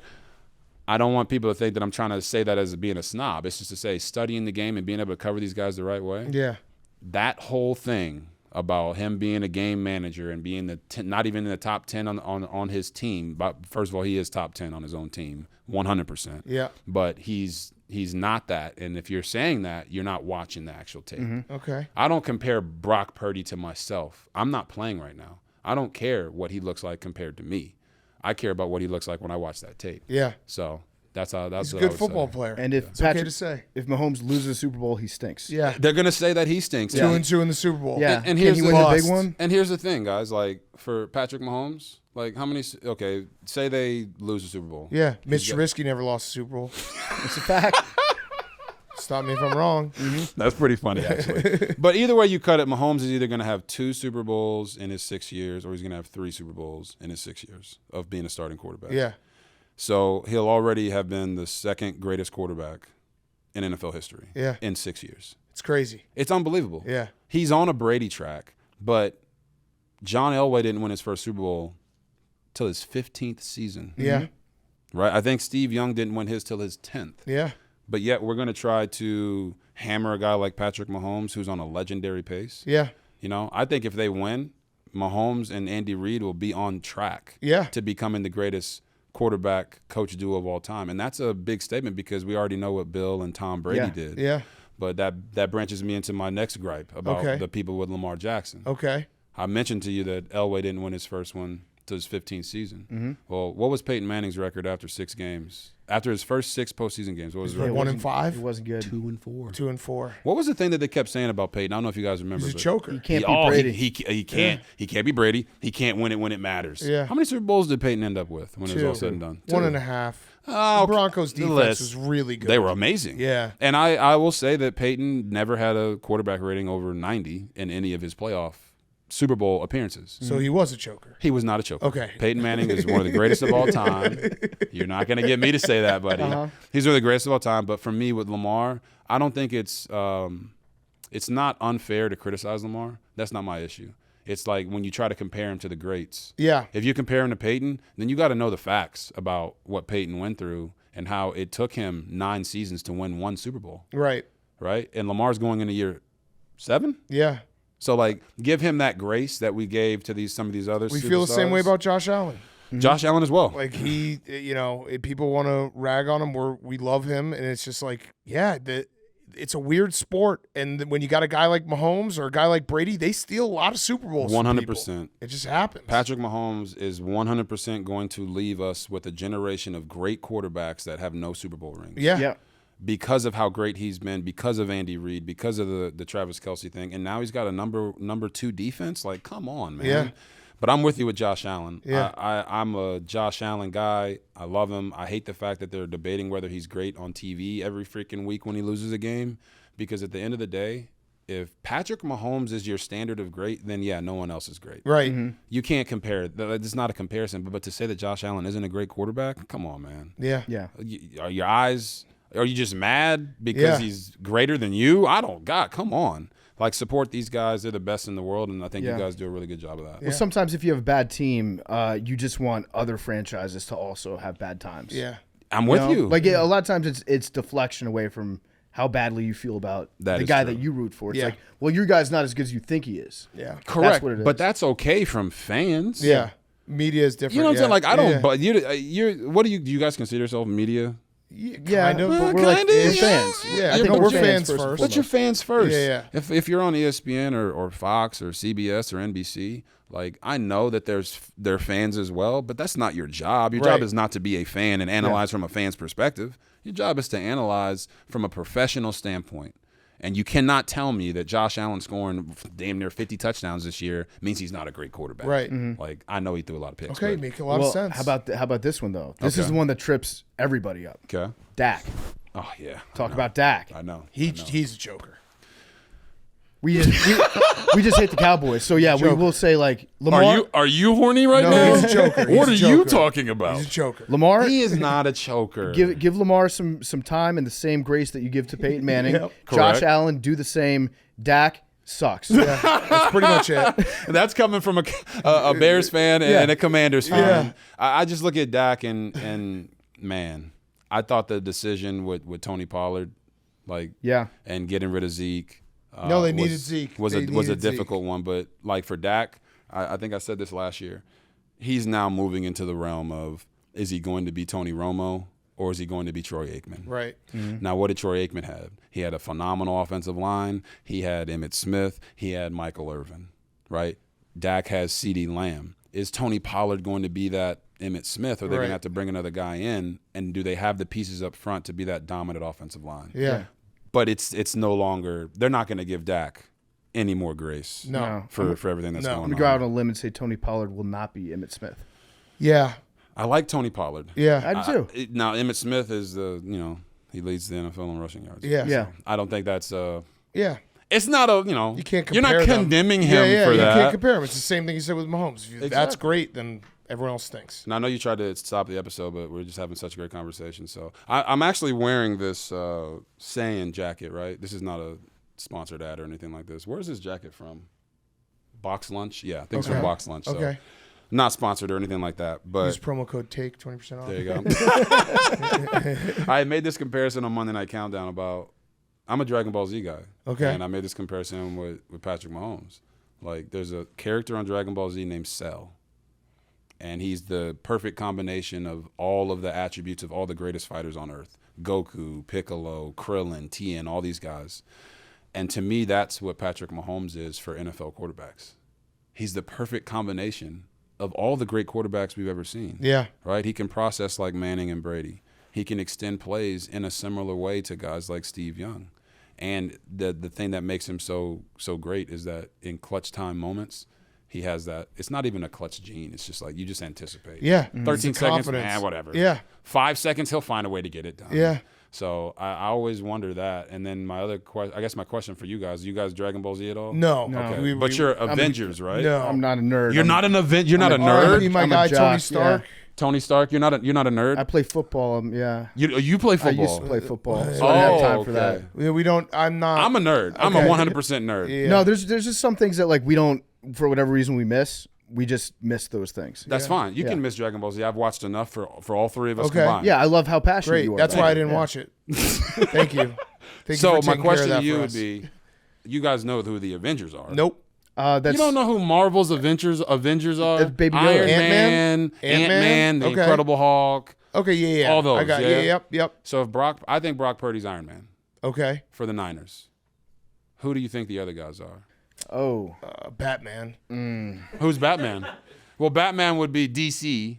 Speaker 9: I don't want people to think that I'm trying to say that as being a snob. It's just to say studying the game and being able to cover these guys the right way.
Speaker 2: Yeah.
Speaker 9: That whole thing about him being a game manager and being not even in the top 10 on his team. But first of all, he is top 10 on his own team, 100%.
Speaker 2: Yeah.
Speaker 9: But he's not that. And if you're saying that, you're not watching the actual tape.
Speaker 2: Okay.
Speaker 9: I don't compare Brock Purdy to myself. I'm not playing right now. I don't care what he looks like compared to me. I care about what he looks like when I watch that tape.
Speaker 2: Yeah.
Speaker 9: So that's
Speaker 2: He's a
Speaker 9: what I
Speaker 2: good
Speaker 9: would
Speaker 2: football
Speaker 9: say.
Speaker 2: player.
Speaker 1: And if
Speaker 2: it's okay
Speaker 1: Patrick,
Speaker 2: to say.
Speaker 1: if Mahomes loses the Super Bowl, he stinks.
Speaker 2: Yeah.
Speaker 9: They're gonna say that he stinks.
Speaker 2: 2-2 in the Super Bowl.
Speaker 1: Yeah.
Speaker 9: And
Speaker 1: Can
Speaker 9: here's
Speaker 1: he
Speaker 9: the
Speaker 1: win the
Speaker 2: bust.
Speaker 1: big one?
Speaker 9: And here's the thing, guys. Like, for Patrick Mahomes, like, how many? Okay, say they lose the Super Bowl.
Speaker 2: Yeah. Mitch
Speaker 9: got-
Speaker 2: Trubisky never lost a Super Bowl.
Speaker 1: It's a fact.
Speaker 2: Stop me if I'm wrong.
Speaker 9: That's pretty funny, actually. But either way you cut it, Mahomes is either going to have 2 Super Bowls in his 6 years, or he's going to have 3 Super Bowls in his 6 years of being a starting quarterback.
Speaker 2: Yeah.
Speaker 9: So he'll already have been the second greatest quarterback in NFL history.
Speaker 2: Yeah.
Speaker 9: In 6 years.
Speaker 2: It's crazy.
Speaker 9: It's unbelievable.
Speaker 2: Yeah.
Speaker 9: He's on a Brady track, but John Elway didn't win his first Super Bowl till his 15th season.
Speaker 2: Yeah.
Speaker 9: Right? I think Steve Young didn't win his till his 10th.
Speaker 2: Yeah.
Speaker 9: But yet we're going to try to hammer a guy like Patrick Mahomes, who's on a legendary pace.
Speaker 2: Yeah.
Speaker 9: You know, I think if they win, Mahomes and Andy Reid will be on track
Speaker 2: Yeah.
Speaker 9: to becoming the greatest quarterback coach duo of all time. And that's a big statement because we already know what Bill and Tom Brady
Speaker 1: Yeah.
Speaker 9: did.
Speaker 2: Yeah.
Speaker 9: But that branches me into my next gripe about
Speaker 2: Okay.
Speaker 9: the people with Lamar Jackson.
Speaker 2: Okay.
Speaker 9: I mentioned to you that Elway didn't win his first one to his 15th season.
Speaker 2: Mm-hmm.
Speaker 9: Well, what was Peyton Manning's record after 6 games? After his first 6 postseason games, what was his
Speaker 2: Like
Speaker 9: record?
Speaker 2: 1 and 5.
Speaker 1: It wasn't good.
Speaker 9: 2-4.
Speaker 2: 2 and 4.
Speaker 9: What was the thing that they kept saying about Peyton? I don't know if you guys remember.
Speaker 2: He's a
Speaker 9: but
Speaker 2: choker.
Speaker 1: He can't be Brady.
Speaker 9: He can't. He can't be Brady. He can't win it when it matters.
Speaker 2: Yeah.
Speaker 9: How many Super Bowls did Peyton end up with when it was all said and done?
Speaker 2: 1.5.
Speaker 9: Oh,
Speaker 2: The Broncos
Speaker 9: the
Speaker 2: defense
Speaker 9: list.
Speaker 2: was really good.
Speaker 9: They were amazing.
Speaker 2: Yeah.
Speaker 9: And I will say that Peyton never had a quarterback rating over 90 in any of his playoff Super Bowl appearances.
Speaker 2: So he was a choker.
Speaker 9: He was not a choker.
Speaker 2: Okay.
Speaker 9: Peyton Manning is one of the greatest of all time. You're not going to get me to say that, buddy. He's one of the greatest of all time. But for me, with Lamar, I don't think it's not unfair to criticize Lamar. That's not my issue. It's like when you try to compare him to the greats.
Speaker 2: Yeah.
Speaker 9: If you compare him to Peyton, then you got to know the facts about what Peyton went through and how it took him 9 seasons to win 1 Super Bowl,
Speaker 2: Right.
Speaker 9: right? And Lamar's going into year 7?
Speaker 2: Yeah.
Speaker 9: So like, give him that grace that we gave to some of these other.
Speaker 2: We feel the same way about Josh Allen.
Speaker 9: Josh Allen as well.
Speaker 2: Like he, people want to rag on him. We love him, and it's just like, it's a weird sport. And when you got a guy like Mahomes or a guy like Brady, they steal a lot of Super Bowls.
Speaker 9: 100%.
Speaker 2: It just happens.
Speaker 9: Patrick Mahomes is 100% going to leave us with a generation of great quarterbacks that have no Super Bowl rings.
Speaker 2: Yeah.
Speaker 9: Because of how great he's been, because of Andy Reid, because of the Travis Kelce thing, and now he's got a number 2 defense. Like, come on, man.
Speaker 2: Yeah.
Speaker 9: But I'm with you with Josh Allen.
Speaker 2: Yeah.
Speaker 9: I'm a Josh Allen guy. I love him. I hate the fact that they're debating whether he's great on TV every freaking week when he loses a game, because at the end of the day, if Patrick Mahomes is your standard of great, then yeah, no one else is great.
Speaker 2: Right.
Speaker 9: You can't compare. It's not a comparison. But to say that Josh Allen isn't a great quarterback, come on, man.
Speaker 2: Yeah.
Speaker 1: Yeah.
Speaker 9: Are your eyes? Are you just mad because he's greater than you? God, come on. Like, support these guys. They're the best in the world, and I think you guys do a really good job of that.
Speaker 1: Well, sometimes if you have a bad team, you just want other franchises to also have bad times.
Speaker 2: Yeah.
Speaker 9: I'm with you.
Speaker 1: Like, a lot of times it's deflection away from how badly you feel about the guy that you root for. It's like, well, your guy's not as good as you think he is.
Speaker 2: Yeah.
Speaker 9: Correct.
Speaker 1: That's what it is.
Speaker 9: But that's okay from fans.
Speaker 2: Yeah. Media is different.
Speaker 9: You know what I'm saying? Like, I don't.
Speaker 2: Yeah.
Speaker 9: But do you guys consider yourself media?
Speaker 1: Yeah,
Speaker 2: kind of,
Speaker 1: but
Speaker 9: Well,
Speaker 1: we're
Speaker 9: kinda,
Speaker 1: we're
Speaker 9: yeah.
Speaker 1: fans.
Speaker 2: Yeah,
Speaker 1: I think
Speaker 2: we're
Speaker 1: we're
Speaker 2: fans
Speaker 1: first.
Speaker 2: first.
Speaker 9: But you're fans first.
Speaker 2: Yeah.
Speaker 9: If you're on ESPN or Fox or CBS or NBC, like, I know that they're fans as well, but that's not your job. Your job
Speaker 2: Right.
Speaker 9: is not to be a fan and analyze from a fan's perspective. Your job is to analyze from a professional standpoint. And you cannot tell me that Josh Allen scoring damn near 50 touchdowns this year means he's not a great quarterback.
Speaker 2: Right.
Speaker 9: Like, I know he threw a lot of picks.
Speaker 2: Okay,
Speaker 9: but-
Speaker 2: make a lot of sense.
Speaker 1: How about this one though? This is
Speaker 9: Okay.
Speaker 1: the one that trips everybody up.
Speaker 9: Okay.
Speaker 1: Dak.
Speaker 9: Oh yeah.
Speaker 1: Talk about Dak.
Speaker 9: I know.
Speaker 2: He's a joker.
Speaker 1: We just hate the Cowboys. So yeah, we will say like Lamar.
Speaker 9: Are you horny right
Speaker 2: No,
Speaker 9: now?
Speaker 2: he's a joker.
Speaker 9: What are
Speaker 2: He's a
Speaker 9: you
Speaker 2: joker.
Speaker 9: talking about?
Speaker 2: He's a joker.
Speaker 1: Lamar.
Speaker 9: He is not a choker.
Speaker 1: Give Lamar some time and the same grace that you give to Peyton Manning.
Speaker 2: Yep.
Speaker 1: Josh
Speaker 9: Correct.
Speaker 1: Allen, do the same. Dak sucks.
Speaker 2: That's pretty much it.
Speaker 9: That's coming from a Bears fan and a Commanders fan.
Speaker 2: Yeah.
Speaker 9: I just look at Dak and man, I thought the decision with Tony Pollard, like, and getting rid of Zeke.
Speaker 2: No, they needed Zeke.
Speaker 9: Was
Speaker 2: They
Speaker 9: a
Speaker 2: needed
Speaker 9: difficult one, but like for Dak, I think I said this last year. He's now moving into the realm of, is he going to be Tony Romo or is he going to be Troy Aikman?
Speaker 2: Right.
Speaker 9: Now, what did Troy Aikman have? He had a phenomenal offensive line. He had Emmitt Smith. He had Michael Irvin, right? Dak has CeeDee Lamb. Is Tony Pollard going to be that Emmitt Smith, or are they going to have to bring another guy in? And do they have the pieces up front to be that dominant offensive line?
Speaker 2: Yeah.
Speaker 9: But it's no longer – they're not going to give Dak any more grace for everything that's going
Speaker 1: I'm
Speaker 9: on.
Speaker 1: going to go out on a limb and say Tony Pollard will not be Emmitt Smith.
Speaker 2: Yeah.
Speaker 9: I like Tony Pollard.
Speaker 2: Yeah.
Speaker 1: I do too.
Speaker 9: Now, Emmitt Smith is he leads the NFL in rushing yards.
Speaker 2: Yeah.
Speaker 1: Yeah.
Speaker 9: I don't think that's
Speaker 2: Yeah.
Speaker 9: It's not
Speaker 2: You can't compare
Speaker 9: you're not
Speaker 2: them.
Speaker 9: condemning him for
Speaker 2: you
Speaker 9: that.
Speaker 2: can't compare him. It's the same thing you said with Mahomes. If that's great, then everyone else stinks.
Speaker 9: And I know you tried to stop the episode, but we're just having such a great conversation. So I'm actually wearing this saying jacket, right? This is not a sponsored ad or anything like this. Where's this jacket from? Box Lunch? Yeah, I think it's from Box Lunch. So
Speaker 2: Okay.
Speaker 9: not sponsored or anything like that. But
Speaker 2: Use promo code TAKE 20% off.
Speaker 9: there you go. I made this comparison on Monday Night Countdown about I'm a Dragon Ball Z guy.
Speaker 2: Okay.
Speaker 9: And I made this comparison with Patrick Mahomes. Like, there's a character on Dragon Ball Z named Cell. And he's the perfect combination of all of the attributes of all the greatest fighters on earth. Goku, Piccolo, Krillin, Tien, all these guys. And to me, that's what Patrick Mahomes is for NFL quarterbacks. He's the perfect combination of all the great quarterbacks we've ever seen.
Speaker 2: Yeah.
Speaker 9: Right? He can process like Manning and Brady. He can extend plays in a similar way to guys like Steve Young. And the thing that makes him so great is that in clutch time moments, he has that. It's not even a clutch gene. It's just like you just anticipate.
Speaker 2: Yeah.
Speaker 9: 13
Speaker 2: It's
Speaker 9: seconds,
Speaker 2: confidence.
Speaker 9: whatever.
Speaker 2: Yeah.
Speaker 9: 5 seconds, he'll find a way to get it done.
Speaker 2: Yeah.
Speaker 9: So I always wonder that. And then my other question, I guess my question for you guys, Dragon Ball Z at all?
Speaker 2: No.
Speaker 9: Okay. But you're Avengers, right?
Speaker 2: No.
Speaker 1: I'm not a nerd.
Speaker 9: You're not an event. You're not a
Speaker 2: R.I.P.
Speaker 9: nerd.
Speaker 2: my
Speaker 1: I'm a
Speaker 2: guy,
Speaker 1: jock,
Speaker 2: Tony Stark.
Speaker 9: Tony Stark. You're not a nerd.
Speaker 1: I play football. Yeah.
Speaker 9: You play football.
Speaker 1: I used to play football, so I didn't have time for that.
Speaker 2: Yeah, we don't. I'm not.
Speaker 9: I'm a nerd. I'm a
Speaker 2: Okay.
Speaker 9: 100% nerd.
Speaker 2: Yeah.
Speaker 1: No, there's just some things that like we don't, for whatever reason, we miss. We just miss those things.
Speaker 9: That's fine. You
Speaker 1: Yeah.
Speaker 9: can miss Dragon Ball Z. I've watched enough for all three of us
Speaker 2: Okay.
Speaker 9: combined.
Speaker 1: Yeah, I love how passionate
Speaker 2: Great.
Speaker 1: you are.
Speaker 2: That's
Speaker 1: about
Speaker 2: why I
Speaker 1: it.
Speaker 2: didn't
Speaker 1: Yeah.
Speaker 2: watch it. Thank you. Thank
Speaker 9: So
Speaker 2: you for
Speaker 9: my
Speaker 2: taking care of
Speaker 9: question
Speaker 2: that
Speaker 9: to you
Speaker 2: for
Speaker 9: would
Speaker 2: us.
Speaker 9: be, you guys know who the Avengers are.
Speaker 2: Nope.
Speaker 1: That's
Speaker 9: You don't know who Marvel's Avengers are?
Speaker 1: Baby Yoda.
Speaker 9: Iron
Speaker 2: Ant-Man?
Speaker 9: Man, Ant-Man, the
Speaker 2: Okay.
Speaker 9: Incredible Hulk.
Speaker 2: Okay, yeah.
Speaker 9: All those,
Speaker 2: I got,
Speaker 9: yeah.
Speaker 2: Yep.
Speaker 9: So I think Brock Purdy's Iron Man
Speaker 2: Okay.
Speaker 9: for the Niners. Who do you think the other guys are?
Speaker 1: Oh.
Speaker 2: Batman.
Speaker 9: Who's Batman? Well, Batman would be DC.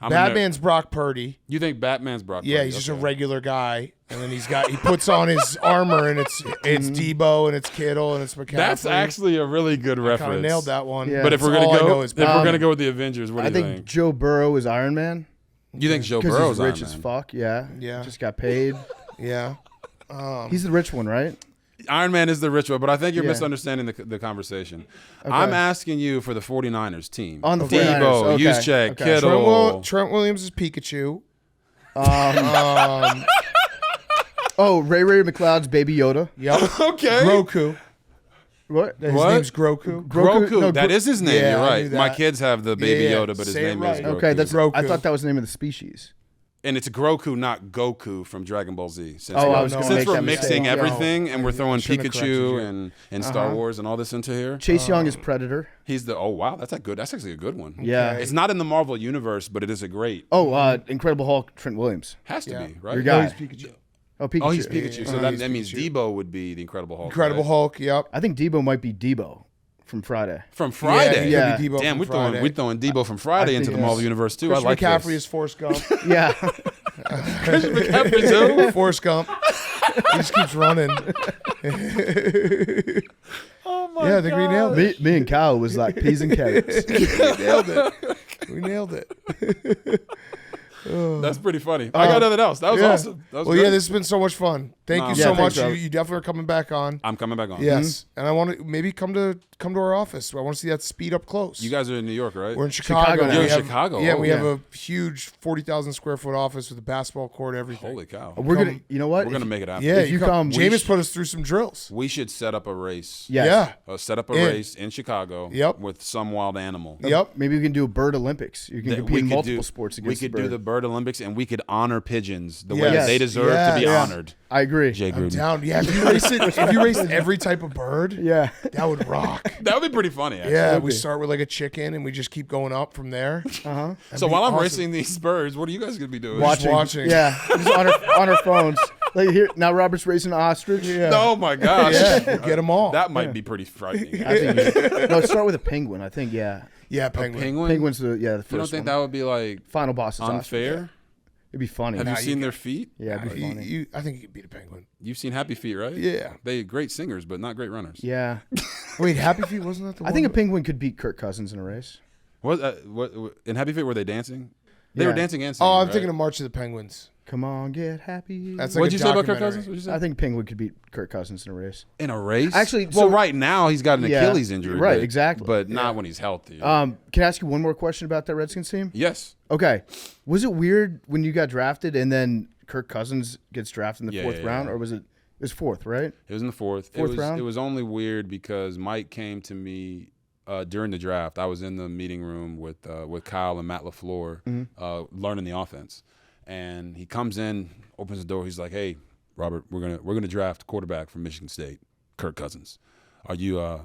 Speaker 2: Batman's Brock Purdy.
Speaker 9: You think Batman's Brock Purdy?
Speaker 2: Yeah, he's just a regular guy, and then he puts on his armor, and it's Debo, and it's Kittle, and it's McCaffrey.
Speaker 9: That's actually a really good reference.
Speaker 2: Kind of nailed that one.
Speaker 1: Yeah.
Speaker 9: But if we're
Speaker 2: That's all
Speaker 9: gonna
Speaker 2: I
Speaker 9: go,
Speaker 2: know is
Speaker 9: if we're
Speaker 2: Batman.
Speaker 9: gonna go with the Avengers, what do
Speaker 1: I
Speaker 9: you
Speaker 1: think
Speaker 9: think?
Speaker 1: Joe Burrow is Iron Man.
Speaker 9: You think Joe
Speaker 1: Because
Speaker 9: Burrow's
Speaker 1: he's rich
Speaker 9: Iron
Speaker 1: as
Speaker 9: Man?
Speaker 1: fuck. Yeah.
Speaker 2: Yeah.
Speaker 1: Just got paid.
Speaker 2: Yeah.
Speaker 1: He's the rich one, right?
Speaker 9: Iron Man is the rich one, but I think you're
Speaker 1: Yeah.
Speaker 9: misunderstanding the conversation. I'm asking you for the 49ers team.
Speaker 1: On the
Speaker 9: Debo,
Speaker 1: 49ers, okay,
Speaker 9: Juszczyk,
Speaker 1: okay.
Speaker 9: Kittle.
Speaker 2: Trent Williams is Pikachu.
Speaker 1: Ray McLeod's Baby Yoda.
Speaker 2: Yep.
Speaker 9: Okay.
Speaker 2: Groku.
Speaker 1: What?
Speaker 2: His
Speaker 9: What?
Speaker 2: name's Groku.
Speaker 9: Groku.
Speaker 1: No,
Speaker 9: That is his name.
Speaker 2: Yeah,
Speaker 9: You're
Speaker 2: I
Speaker 9: right.
Speaker 2: knew
Speaker 9: My
Speaker 2: that.
Speaker 9: kids have the Baby
Speaker 2: Yeah,
Speaker 9: Yoda, but his
Speaker 2: say it
Speaker 9: name
Speaker 2: right.
Speaker 9: is Groku.
Speaker 1: Okay, that's.
Speaker 2: Groku.
Speaker 1: I thought that was the name of the species.
Speaker 9: And it's Groku, not Goku from Dragon Ball Z. Since
Speaker 1: Oh, I was gonna
Speaker 9: since
Speaker 1: make
Speaker 9: we're
Speaker 1: that
Speaker 9: mixing
Speaker 1: mistake.
Speaker 9: everything and we're throwing
Speaker 2: Shouldn't have corrected
Speaker 9: Pikachu
Speaker 2: you.
Speaker 9: and Star Wars and all this into here.
Speaker 1: Chase Young is Predator.
Speaker 9: He's the wow, that's actually a good one.
Speaker 1: Yeah.
Speaker 9: It's not in the Marvel universe, but it is a great.
Speaker 1: Oh, Incredible Hulk, Trent Williams.
Speaker 9: Has to
Speaker 2: Yeah.
Speaker 9: be, right?
Speaker 1: Your guy.
Speaker 2: He's Pikachu.
Speaker 1: Oh, Pikachu.
Speaker 9: Oh, he's Pikachu. So
Speaker 2: he's
Speaker 9: that means
Speaker 2: Pikachu.
Speaker 9: Debo would be the Incredible Hulk.
Speaker 2: Incredible
Speaker 9: right?
Speaker 2: Hulk. Yep.
Speaker 1: I think Debo might be Debo from Friday.
Speaker 9: From Friday.
Speaker 2: he
Speaker 1: Yeah.
Speaker 2: could be Debo
Speaker 9: Damn,
Speaker 2: from
Speaker 9: we're
Speaker 2: Friday.
Speaker 9: throwing Debo from Friday into the
Speaker 1: think
Speaker 9: Marvel
Speaker 1: yes.
Speaker 9: universe too.
Speaker 2: Christian
Speaker 9: I like
Speaker 2: McCaffrey
Speaker 9: this.
Speaker 2: is Forrest Gump.
Speaker 1: Yeah.
Speaker 9: Christian McCaffrey too.
Speaker 2: Forrest Gump. He just keeps running. Yeah, I think we nailed it.
Speaker 1: me and Kyle was like peas and carrots.
Speaker 2: We nailed it.
Speaker 9: That's pretty funny. I got nothing else. That was
Speaker 2: Yeah.
Speaker 9: awesome. That was
Speaker 2: Well,
Speaker 9: great.
Speaker 2: yeah, this has been so much fun. Thank
Speaker 9: No,
Speaker 2: you
Speaker 9: yeah,
Speaker 2: so
Speaker 1: thanks,
Speaker 2: much.
Speaker 1: Rob.
Speaker 2: You definitely are coming back on.
Speaker 9: I'm coming back on.
Speaker 2: Yes, and I want to maybe come to our office. I want to see that speed up close.
Speaker 9: You guys are in New York, right?
Speaker 2: We're in Chicago.
Speaker 1: Chicago now.
Speaker 2: We
Speaker 9: You're in
Speaker 2: have-
Speaker 9: Chicago.
Speaker 2: Yeah,
Speaker 9: Oh,
Speaker 2: we
Speaker 9: yeah.
Speaker 2: have a huge 40,000 square foot office with a basketball court, everything.
Speaker 9: Holy cow.
Speaker 1: We're gonna. You know what?
Speaker 9: We're gonna make it happen.
Speaker 2: Yeah,
Speaker 1: If you come-
Speaker 2: Jameis put us through some drills.
Speaker 9: We should set up a race.
Speaker 1: Yes.
Speaker 2: Yeah.
Speaker 9: Set up a
Speaker 2: In.
Speaker 9: race in Chicago.
Speaker 2: Yep.
Speaker 9: With some wild animal.
Speaker 2: Yep.
Speaker 1: Maybe we can do a bird Olympics. You can
Speaker 9: That
Speaker 1: compete
Speaker 9: we
Speaker 1: in
Speaker 9: could
Speaker 1: multiple
Speaker 9: do-
Speaker 1: sports
Speaker 9: We
Speaker 1: against
Speaker 9: could
Speaker 1: the
Speaker 9: do
Speaker 1: bird.
Speaker 9: the bird Olympics, and we could honor pigeons the way
Speaker 2: Yes.
Speaker 9: that they deserve to be
Speaker 2: Yeah.
Speaker 9: honored.
Speaker 1: I agree.
Speaker 9: Jay
Speaker 2: I'm
Speaker 9: Gruden.
Speaker 2: down. Yeah, if you race every type of bird,
Speaker 1: Yeah.
Speaker 2: that would rock.
Speaker 9: That would be pretty funny. Actually.
Speaker 2: Yeah,
Speaker 1: would
Speaker 2: we
Speaker 1: be.
Speaker 2: start with like a chicken and we just keep going up from there.
Speaker 1: Uh-huh.
Speaker 9: So
Speaker 2: be
Speaker 9: while I'm
Speaker 2: awesome.
Speaker 9: racing these birds, what are you guys gonna be doing?
Speaker 2: Watching.
Speaker 1: Yeah. Just on our phones. Like here now, Robert's racing an ostrich.
Speaker 2: Yeah.
Speaker 9: Oh my gosh.
Speaker 2: Yeah, get them all.
Speaker 9: That might be pretty frightening.
Speaker 1: I think. No, start with a penguin. I think. Yeah.
Speaker 2: Yeah,
Speaker 9: A
Speaker 2: penguin.
Speaker 9: penguin?
Speaker 1: Penguin's the first
Speaker 9: You don't think
Speaker 1: one.
Speaker 9: that would be like
Speaker 1: Final boss is ostrich.
Speaker 9: unfair?
Speaker 1: It'd be funny.
Speaker 9: Have you seen their feet?
Speaker 1: Yeah, it'd be funny.
Speaker 2: I think you could beat a penguin.
Speaker 9: You've seen Happy Feet, right?
Speaker 2: Yeah.
Speaker 9: They great singers, but not great runners.
Speaker 1: Yeah.
Speaker 2: Wait, Happy Feet wasn't that the one?
Speaker 1: I think a penguin could beat Kirk Cousins in a race.
Speaker 9: What in Happy Feet were they dancing? They were
Speaker 1: Yeah.
Speaker 9: dancing and singing.
Speaker 2: Oh, I'm
Speaker 9: right?
Speaker 2: thinking of March of the Penguins.
Speaker 1: Come on, get happy.
Speaker 2: That's like
Speaker 9: What'd
Speaker 2: a
Speaker 9: you say about Kirk
Speaker 2: documentary.
Speaker 9: Cousins? What'd you say?
Speaker 1: I think penguin could beat Kirk Cousins in a race.
Speaker 9: In a race?
Speaker 1: Actually,
Speaker 9: well,
Speaker 1: so-
Speaker 9: right now he's got an
Speaker 1: Yeah.
Speaker 9: Achilles injury.
Speaker 1: Right,
Speaker 9: but-
Speaker 1: exactly.
Speaker 9: But not when he's healthy.
Speaker 1: Can I ask you one more question about that Redskins team?
Speaker 9: Yes.
Speaker 1: Okay. Was it weird when you got drafted and then Kirk Cousins gets drafted in the fourth round, or was it? It was fourth, right?
Speaker 9: It was in the fourth.
Speaker 1: Fourth round?
Speaker 9: It was only weird because Mike came to me during the draft. I was in the meeting room with Kyle and Matt LaFleur, learning the offense, and he comes in, opens the door. He's like, "Hey, Robert, we're gonna draft a quarterback from Michigan State, Kirk Cousins. Are you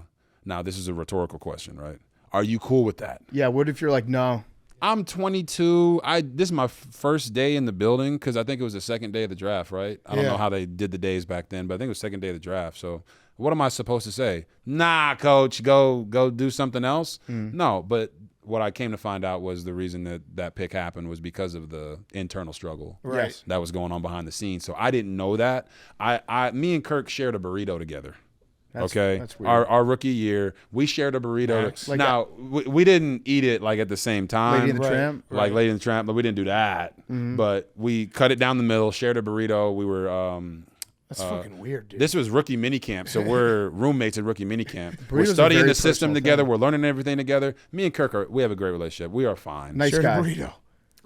Speaker 9: now? This is a rhetorical question, right? Are you cool with that?"
Speaker 1: Yeah. What if you're like, no?
Speaker 9: I'm 22. This is my first day in the building because I think it was the second day of the draft, right? I don't
Speaker 2: Yeah.
Speaker 9: know how they did the days back then, but I think it was second day of the draft. So what am I supposed to say? Nah, coach, go do something else. No, but what I came to find out was the reason that pick happened was because of the internal struggle
Speaker 2: Right.
Speaker 9: that was going on behind the scenes. So I didn't know that. Me and Kirk shared a burrito together.
Speaker 1: That's weird.
Speaker 9: Our rookie year, we shared a burrito.
Speaker 2: Nice.
Speaker 1: Like
Speaker 9: now we didn't eat it like at the same time.
Speaker 1: Lady in the
Speaker 2: Right.
Speaker 1: Tramp.
Speaker 9: Like Lady in the Tramp, but we didn't do that. But we cut it down the middle, shared a burrito. We were
Speaker 2: That's fucking weird, dude.
Speaker 9: this was rookie mini camp, so we're roommates at rookie mini camp. We're
Speaker 1: Burritos are
Speaker 9: studying
Speaker 1: very
Speaker 9: the system
Speaker 1: personal
Speaker 9: together.
Speaker 1: thing.
Speaker 9: We're learning everything together. Me and Kirk we have a great relationship. We are fine.
Speaker 1: Nice
Speaker 2: Shared
Speaker 1: guy.
Speaker 2: a burrito.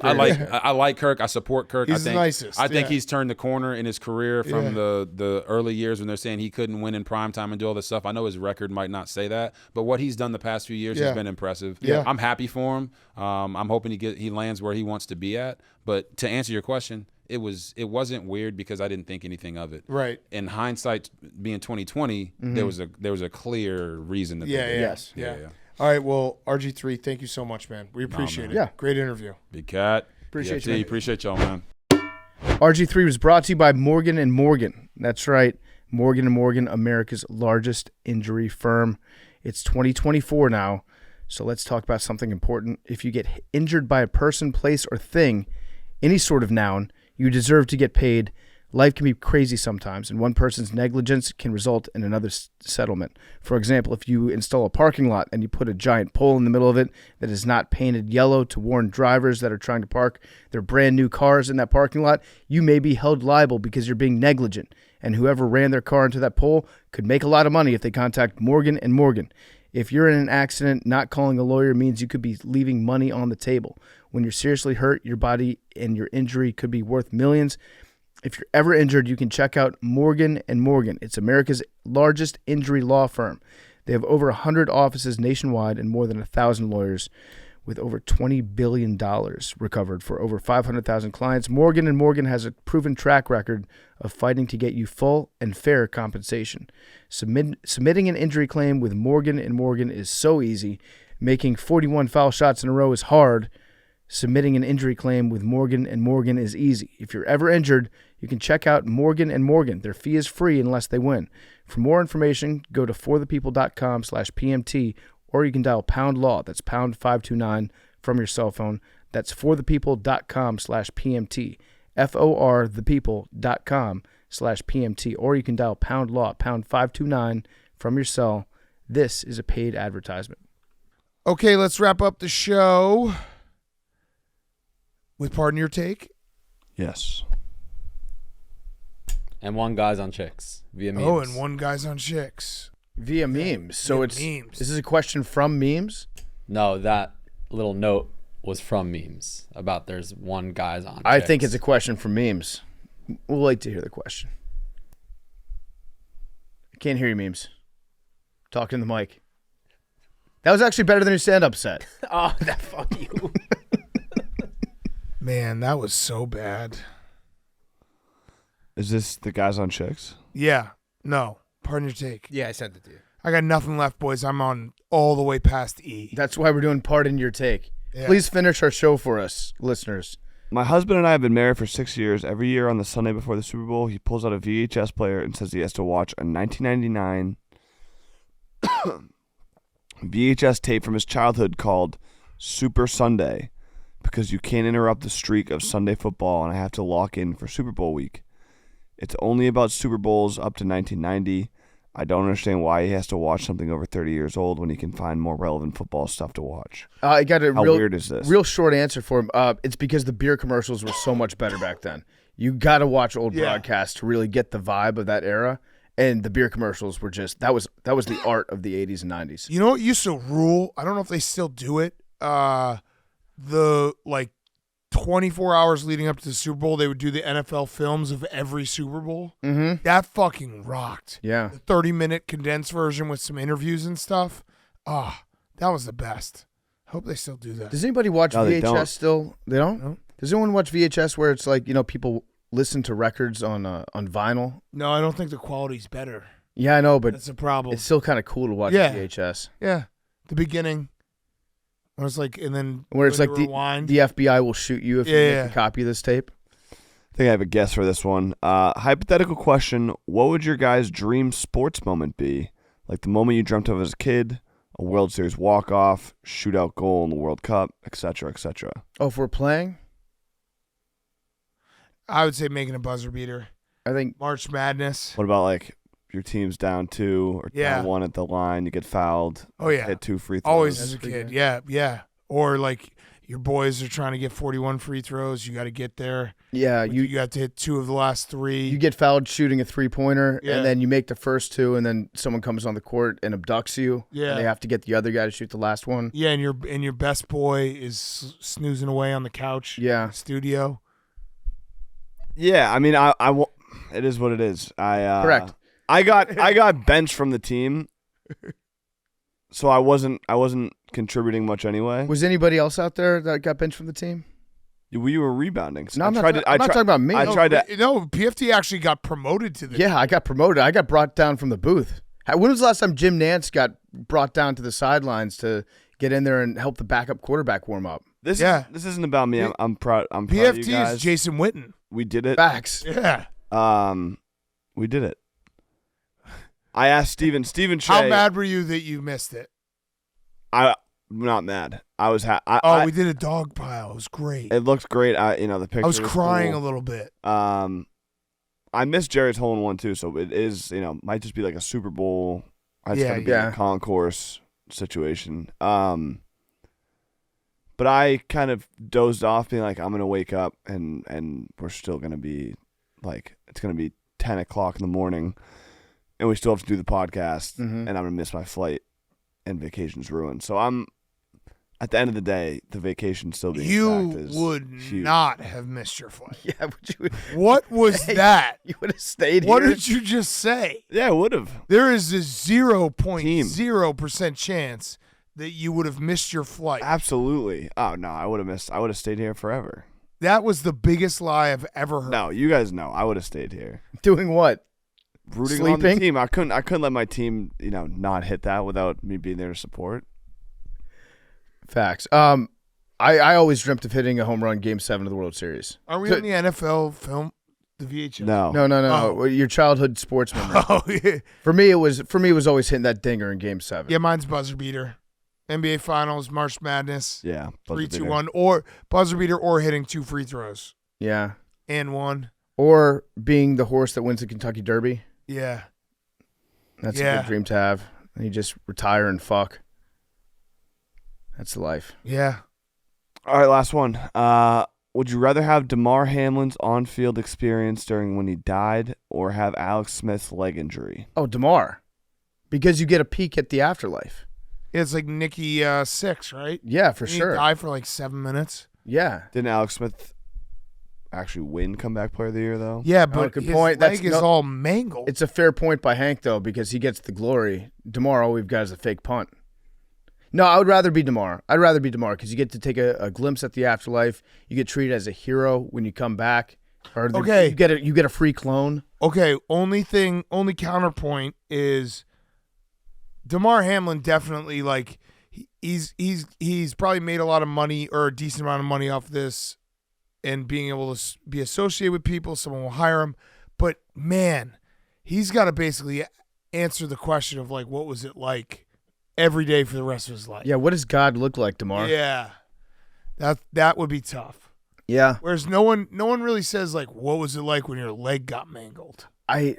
Speaker 9: I like Kirk. I support Kirk.
Speaker 2: He's
Speaker 9: I
Speaker 2: the
Speaker 9: think
Speaker 2: nicest,
Speaker 9: I think
Speaker 2: yeah.
Speaker 9: he's turned the corner in his career from
Speaker 2: Yeah.
Speaker 9: the early years when they're saying he couldn't win in prime time and do all this stuff. I know his record might not say that, but what he's done the past few years
Speaker 2: Yeah.
Speaker 9: has been impressive.
Speaker 2: Yeah.
Speaker 9: I'm happy for him. I'm hoping he lands where he wants to be at. But to answer your question, it wasn't weird because I didn't think anything of it.
Speaker 2: Right.
Speaker 9: In hindsight, being 2020, there was a clear reason that they did it.
Speaker 1: Yes.
Speaker 2: Yeah. All right. Well, RG3, thank you so much, man. We appreciate it.
Speaker 1: Yeah.
Speaker 2: Great interview.
Speaker 9: Big Cat.
Speaker 1: Appreciate
Speaker 9: BFT,
Speaker 1: you, man.
Speaker 9: appreciate y'all, man.
Speaker 1: RG3 was brought to you by Morgan & Morgan. That's right. Morgan & Morgan, America's largest injury firm. It's 2024 now, so let's talk about something important. If you get injured by a person, place, or thing, any sort of noun, you deserve to get paid. Life can be crazy sometimes, and one person's negligence can result in another settlement. For example, if you install a parking lot and you put a giant pole in the middle of it that is not painted yellow to warn drivers that are trying to park their brand new cars in that parking lot, you may be held liable because you're being negligent, and whoever ran their car into that pole could make a lot of money if they contact Morgan & Morgan. If you're in an accident, not calling a lawyer means you could be leaving money on the table. When you're seriously hurt, your body and your injury could be worth millions. If you're ever injured, you can check out Morgan & Morgan. It's America's largest injury law firm. They have over 100 offices nationwide and more than 1,000 lawyers with over $20 billion recovered for over 500,000 clients. Morgan & Morgan has a proven track record of fighting to get you full and fair compensation. Submitting an injury claim with Morgan & Morgan is so easy. Making 41 foul shots in a row is hard. Submitting an injury claim with Morgan & Morgan is easy. If you're ever injured, you can check out Morgan & Morgan. Their fee is free unless they win. For more information, go to forthepeople.com/PMT, or you can dial pound law. That's pound 529 from your cell phone. That's forthepeople.com/PMT, forthepeople.com/PMT, or you can dial pound law, pound 529 from your cell. This is a paid advertisement.
Speaker 2: Okay, let's wrap up the show with Pardon Your Take.
Speaker 3: Yes.
Speaker 5: And one Guys on Chicks via memes.
Speaker 2: Oh, and one Guys on Chicks.
Speaker 1: Via memes. So
Speaker 2: Via
Speaker 1: it's
Speaker 2: memes.
Speaker 1: This is a question from memes?
Speaker 5: No, that little note was from memes about there's one Guys on
Speaker 1: I
Speaker 5: Chicks.
Speaker 1: think it's a question from memes. We'll wait to hear the question. I can't hear you, memes. Talk in the mic. That was actually better than your stand-up set.
Speaker 6: Oh, that fuck you.
Speaker 2: Man, that was so bad.
Speaker 3: Is this the Guys on Chicks?
Speaker 2: Yeah. No. Pardon Your Take.
Speaker 6: Yeah, I sent it to you.
Speaker 2: I got nothing left, boys. I'm on all the way past E.
Speaker 1: That's why we're doing Pardon Your Take.
Speaker 2: Yeah.
Speaker 1: Please finish our show for us, listeners.
Speaker 3: My husband and I have been married for 6 years. Every year on the Sunday before the Super Bowl, he pulls out a VHS player and says he has to watch a 1999 VHS tape from his childhood called Super Sunday because you can't interrupt the streak of Sunday football and I have to lock in for Super Bowl week. It's only about Super Bowls up to 1990. I don't understand why he has to watch something over 30 years old when he can find more relevant football stuff to watch.
Speaker 1: I got a
Speaker 3: How
Speaker 1: real,
Speaker 3: weird is this?
Speaker 1: real short answer for him. It's because the beer commercials were so much better back then. You got to watch old broadcasts to really get the vibe of that era. And the beer commercials were just that was the art of the 80s and 90s.
Speaker 2: You know what used to rule? I don't know if they still do it. The 24 hours leading up to the Super Bowl, they would do the NFL films of every Super Bowl.
Speaker 1: Mm-hmm.
Speaker 2: That fucking rocked.
Speaker 1: Yeah.
Speaker 2: The 30-minute condensed version with some interviews and stuff. That was the best. Hope they still do that.
Speaker 1: Does anybody watch
Speaker 3: No, they
Speaker 1: VHS
Speaker 3: don't.
Speaker 1: still? They don't?
Speaker 2: No.
Speaker 1: Does anyone watch VHS where it's like, people listen to records on vinyl?
Speaker 2: No, I don't think the quality's better.
Speaker 1: Yeah, I know, but
Speaker 2: That's a problem.
Speaker 1: it's still kind of cool to watch
Speaker 2: Yeah.
Speaker 1: VHS.
Speaker 2: Yeah. The beginning. When it's like, and then
Speaker 1: Where it's
Speaker 2: when
Speaker 1: like
Speaker 2: you
Speaker 1: the
Speaker 2: rewind.
Speaker 1: FBI will shoot you if you
Speaker 2: Yeah.
Speaker 1: make a copy of this tape.
Speaker 3: I think I have a guess for this one. Hypothetical question. What would your guys' dream sports moment be? Like the moment you dreamt of as a kid, a World Series walk-off, shootout goal in the World Cup, etc., etc.
Speaker 1: Oh, if we're playing,
Speaker 2: I would say making a buzzer beater.
Speaker 1: I think
Speaker 2: March Madness.
Speaker 3: What about like your team's down 2 or
Speaker 2: Yeah.
Speaker 3: down 1 at the line, you get fouled,
Speaker 2: Oh, yeah.
Speaker 3: hit 2 free throws.
Speaker 2: Always as a
Speaker 1: pretty
Speaker 2: kid.
Speaker 1: good.
Speaker 2: Yeah, yeah. Or like your boys are trying to get 41 free throws. You got to get there.
Speaker 1: yeah,
Speaker 2: You got to hit 2 of the last 3.
Speaker 1: you get fouled shooting a 3-pointer,
Speaker 2: Yeah.
Speaker 1: and then you make the first 2, and then someone comes on the court and abducts you.
Speaker 2: Yeah.
Speaker 1: And they have to get the other guy to shoot the last one.
Speaker 2: Yeah, and your best boy is snoozing away on the couch.
Speaker 1: Yeah.
Speaker 2: Studio.
Speaker 3: Yeah, I mean, it is what it is.
Speaker 1: Correct.
Speaker 3: I got benched from the team, so I wasn't contributing much anyway.
Speaker 1: Was anybody else out there that got benched from the team?
Speaker 3: You were rebounding. So
Speaker 1: No, I'm not talking about me.
Speaker 3: I
Speaker 1: No,
Speaker 3: tried to.
Speaker 2: No, PFT actually got promoted to the.
Speaker 1: Yeah, I got promoted. I got brought down from the booth. When was the last time Jim Nance got brought down to the sidelines to get in there and help the backup quarterback warm up?
Speaker 3: This isn't about me. I'm proud. I'm proud of you
Speaker 2: PFT
Speaker 3: guys.
Speaker 2: is Jason Witten.
Speaker 3: We did it.
Speaker 1: Facts.
Speaker 2: Yeah.
Speaker 3: We did it. I asked Steven Shea.
Speaker 2: How mad were you that you missed it?
Speaker 3: I'm not mad. I was.
Speaker 2: We did a dog pile. It was great.
Speaker 3: It looked great. The picture.
Speaker 2: I was crying
Speaker 3: cool.
Speaker 2: a little bit.
Speaker 3: I missed Jared's hole in one too, so it is might just be like a Super Bowl. It's gonna be a concourse situation. But I kind of dozed off, being like, I'm gonna wake up and we're still gonna be like, it's gonna be 10 o'clock in the morning, and we still have to do the podcast, and I'm gonna miss my flight, and vacation's ruined. So I'm. At the end of the day, the vacation still being
Speaker 2: You
Speaker 3: is
Speaker 2: would
Speaker 3: huge.
Speaker 2: not have missed your flight.
Speaker 1: Yeah,
Speaker 2: What was that?
Speaker 1: You would have stayed
Speaker 2: What
Speaker 1: here.
Speaker 2: did you just say?
Speaker 3: Yeah, I would have.
Speaker 2: There is a 0.0% chance that you would have missed your flight.
Speaker 3: Absolutely. Oh no, I would have stayed here forever.
Speaker 2: That was the biggest lie I've ever heard.
Speaker 3: No, you guys know I would have stayed here.
Speaker 1: Doing what?
Speaker 3: Rooting on the team. I couldn't let my team, not hit that without me being there to support.
Speaker 1: Facts. I always dreamt of hitting a home run Game 7 of the World Series.
Speaker 2: Are we on the NFL film? The VHS?
Speaker 3: No.
Speaker 1: No. Your childhood sports memory.
Speaker 2: Oh, yeah.
Speaker 1: For me, it was always hitting that dinger in Game 7.
Speaker 2: Yeah, mine's buzzer beater. NBA Finals, March Madness.
Speaker 3: Yeah.
Speaker 2: 3-2-1, or buzzer beater, or hitting 2 free throws.
Speaker 1: Yeah.
Speaker 2: And 1.
Speaker 1: Or being the horse that wins the Kentucky Derby.
Speaker 2: Yeah.
Speaker 1: That's a good dream to have. And you just retire and fuck. That's the life.
Speaker 2: Yeah.
Speaker 3: All right, last one. Would you rather have Damar Hamlin's on-field experience during when he died, or have Alex Smith's leg injury?
Speaker 1: Oh, Damar. Because you get a peek at the afterlife.
Speaker 2: It's like Nicky 6, right?
Speaker 1: Yeah, for
Speaker 2: Didn't
Speaker 1: sure.
Speaker 2: He died for like 7 minutes.
Speaker 1: Yeah.
Speaker 3: Didn't Alex Smith actually win Comeback Player of the Year, though?
Speaker 2: Yeah, but
Speaker 1: good
Speaker 2: his
Speaker 1: point.
Speaker 2: leg is all mangled.
Speaker 1: It's a fair point by Hank, though, because he gets the glory. Damar, all we've got is a fake punt. No, I would rather be Damar. I'd rather be Damar because you get to take a glimpse at the afterlife. You get treated as a hero when you come back. You get a free clone.
Speaker 2: Okay, only counterpoint is Damar Hamlin definitely, like, he's probably made a lot of money, or a decent amount of money off this, and being able to be associated with people. Someone will hire him. But man, he's got to basically answer the question of, like, what was it like every day for the rest of his life?
Speaker 1: Yeah, what does God look like, Damar?
Speaker 2: Yeah, that would be tough.
Speaker 1: Yeah.
Speaker 2: Whereas no one really says, like, what was it like when your leg got mangled?
Speaker 1: I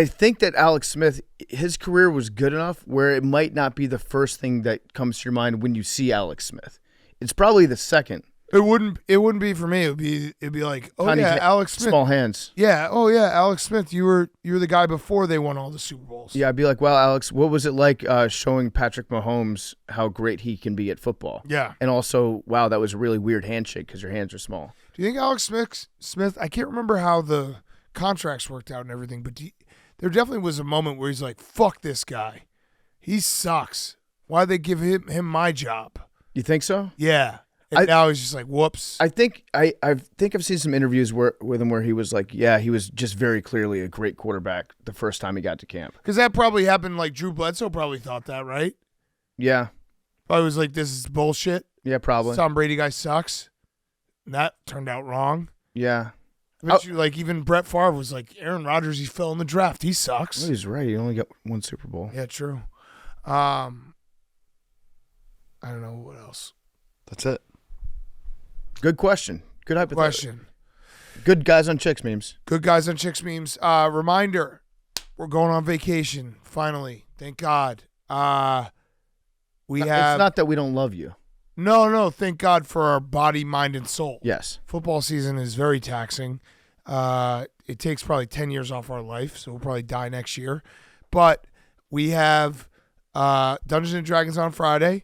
Speaker 1: think that Alex Smith, his career was good enough where it might not be the first thing that comes to your mind when you see Alex Smith. It's probably the second.
Speaker 2: It wouldn't be for me. It'd be like, oh
Speaker 1: Tiny
Speaker 2: yeah, Alex Smith.
Speaker 1: Small hands.
Speaker 2: Yeah. Oh yeah, Alex Smith. You were the guy before they won all the Super Bowls.
Speaker 1: Yeah, I'd be like, well, Alex, what was it like showing Patrick Mahomes how great he can be at football?
Speaker 2: Yeah.
Speaker 1: And also, wow, that was a really weird handshake because your hands are small.
Speaker 2: Do you think Alex Smith? I can't remember how the contracts worked out and everything, but there definitely was a moment where he's like, "Fuck this guy, he sucks. Why'd they give him my job?"
Speaker 1: You think so?
Speaker 2: Yeah. And now he's just like, whoops.
Speaker 1: I think I've seen some interviews with him where he was like, yeah, he was just very clearly a great quarterback the first time he got to camp.
Speaker 2: Because that probably happened, like Drew Bledsoe probably thought that, right?
Speaker 1: Yeah.
Speaker 2: Probably was like, this is bullshit.
Speaker 1: Yeah, probably.
Speaker 2: Tom Brady guy sucks. And that turned out wrong.
Speaker 1: Yeah.
Speaker 2: I bet you, like, even Brett Favre was like, Aaron Rodgers, he fell in the draft. He sucks.
Speaker 1: Well, he's right. He only got one Super Bowl.
Speaker 2: Yeah, true. I don't know what else.
Speaker 3: That's it.
Speaker 1: Good question. Good hypothetical.
Speaker 2: Question.
Speaker 1: Good guys on chicks memes.
Speaker 2: Good guys on chicks memes. Reminder, we're going on vacation, finally. Thank God. It's
Speaker 1: not that we don't love you.
Speaker 2: No, thank God for our body, mind, and soul.
Speaker 1: Yes.
Speaker 2: Football season is very taxing. It takes probably 10 years off our life, so we'll probably die next year. But we have Dungeons & Dragons on Friday.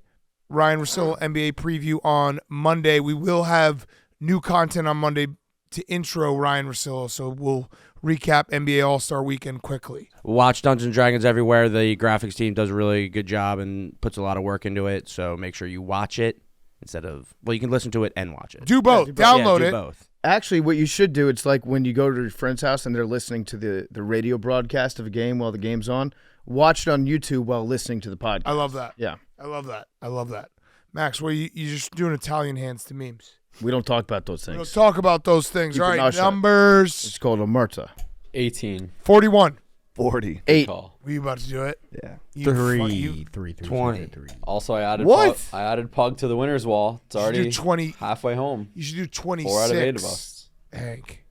Speaker 2: Ryan Russillo NBA preview on Monday. We will have new content on Monday to intro Ryan Russillo, so we'll recap NBA All-Star Weekend quickly.
Speaker 4: Watch Dungeons & Dragons everywhere. The graphics team does a really good job and puts a lot of work into it, so make sure you watch it instead of you can listen to it and watch it.
Speaker 2: Do both.
Speaker 1: do both.
Speaker 2: Download
Speaker 4: do
Speaker 2: it.
Speaker 4: both.
Speaker 1: Actually, what you should do, it's like when you go to your friend's house and they're listening to the radio broadcast of a game while the game's on. Watch it on YouTube while listening to the podcast.
Speaker 2: I love that.
Speaker 1: Yeah.
Speaker 2: I love that. Max, what you just doing Italian hands to memes?
Speaker 1: We don't talk about those
Speaker 2: We don't
Speaker 1: things.
Speaker 2: talk about those things.
Speaker 1: Keep
Speaker 2: All
Speaker 1: your
Speaker 2: right,
Speaker 1: mouth shut.
Speaker 2: numbers.
Speaker 1: It's called omerta.
Speaker 5: 18.
Speaker 2: 41.
Speaker 3: 40.
Speaker 1: 8.
Speaker 5: Call.
Speaker 2: Were you about to do it?
Speaker 3: Yeah.
Speaker 2: You
Speaker 6: Three.
Speaker 4: 20.
Speaker 5: Also, I added
Speaker 3: What?
Speaker 5: I added Pug to the winner's wall. It's
Speaker 2: You should
Speaker 5: already
Speaker 2: do 20.
Speaker 5: halfway home.
Speaker 2: You should do 26.
Speaker 5: 4 out of 8 of us.
Speaker 2: Hank.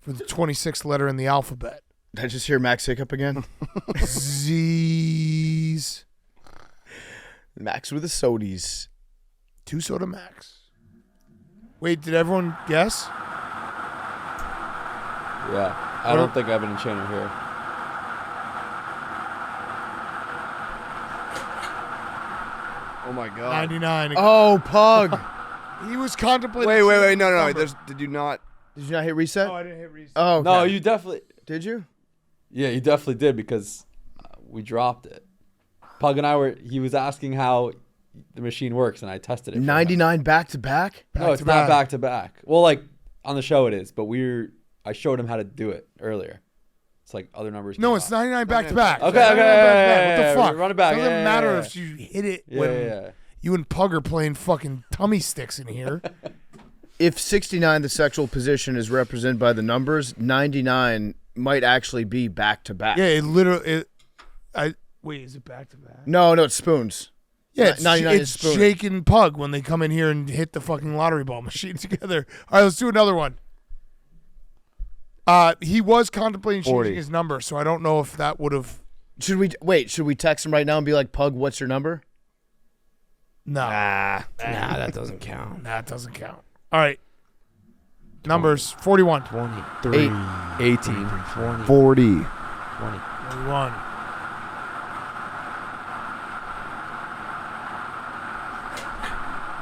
Speaker 2: For the 26th letter in the alphabet.
Speaker 1: Did I just hear Max hiccup again?
Speaker 2: Z's.
Speaker 1: Max with the sodies.
Speaker 2: 2 soda max. Wait, did everyone guess?
Speaker 5: Yeah. I don't think I have an enchanter here.
Speaker 3: Oh my god.
Speaker 2: 99.
Speaker 1: Oh, Pug.
Speaker 2: He was contemplating.
Speaker 3: Wait. No.
Speaker 2: Number.
Speaker 3: Did you not?
Speaker 1: Did you not hit reset?
Speaker 2: Oh, I didn't hit reset.
Speaker 1: Oh, okay.
Speaker 5: No, you definitely.
Speaker 1: Did you?
Speaker 5: Yeah, you definitely did because we dropped it. Pug and I were. He was asking how the machine works, and I tested it. for him.
Speaker 1: 99 back to back?
Speaker 5: No, it's not back to back. Well, like on the show it is, but I showed him how to do it earlier. It's like other numbers.
Speaker 2: No,
Speaker 5: came
Speaker 2: it's
Speaker 5: up.
Speaker 2: 99 back to back.
Speaker 5: Okay,
Speaker 2: 99
Speaker 5: okay,
Speaker 2: back to back.
Speaker 5: yeah,
Speaker 2: What the fuck?
Speaker 5: run it back.
Speaker 2: Doesn't
Speaker 5: Yeah,
Speaker 2: matter
Speaker 5: yeah,
Speaker 2: if you hit it
Speaker 5: Yeah,
Speaker 2: when
Speaker 5: yeah.
Speaker 2: you and Pug are playing fucking tummy sticks in here.
Speaker 1: If 69, the sexual position, is represented by the numbers, 99 might actually be back to back.
Speaker 2: Yeah, it literally. Wait, is it back to back?
Speaker 1: No, it's spoons.
Speaker 2: Yeah, it's
Speaker 1: 99 is
Speaker 2: it's
Speaker 1: spooning.
Speaker 2: Jake and Pug when they come in here and hit the fucking lottery ball machine together. All right, let's do another one. He was contemplating
Speaker 3: 40.
Speaker 2: changing his number, so I don't know if that would have.
Speaker 1: Should we text him right now and be like, Pug, what's your number?
Speaker 2: No,
Speaker 4: Nah, that doesn't count.
Speaker 2: that doesn't count. All right, numbers 41,
Speaker 6: 23.
Speaker 5: 18.
Speaker 4: 20.
Speaker 3: 40.
Speaker 2: 41.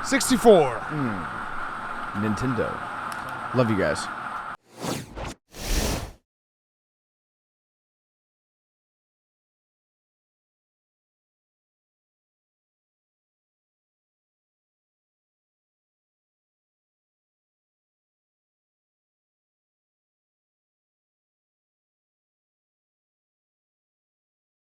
Speaker 2: $64.
Speaker 1: Nintendo. Love you guys.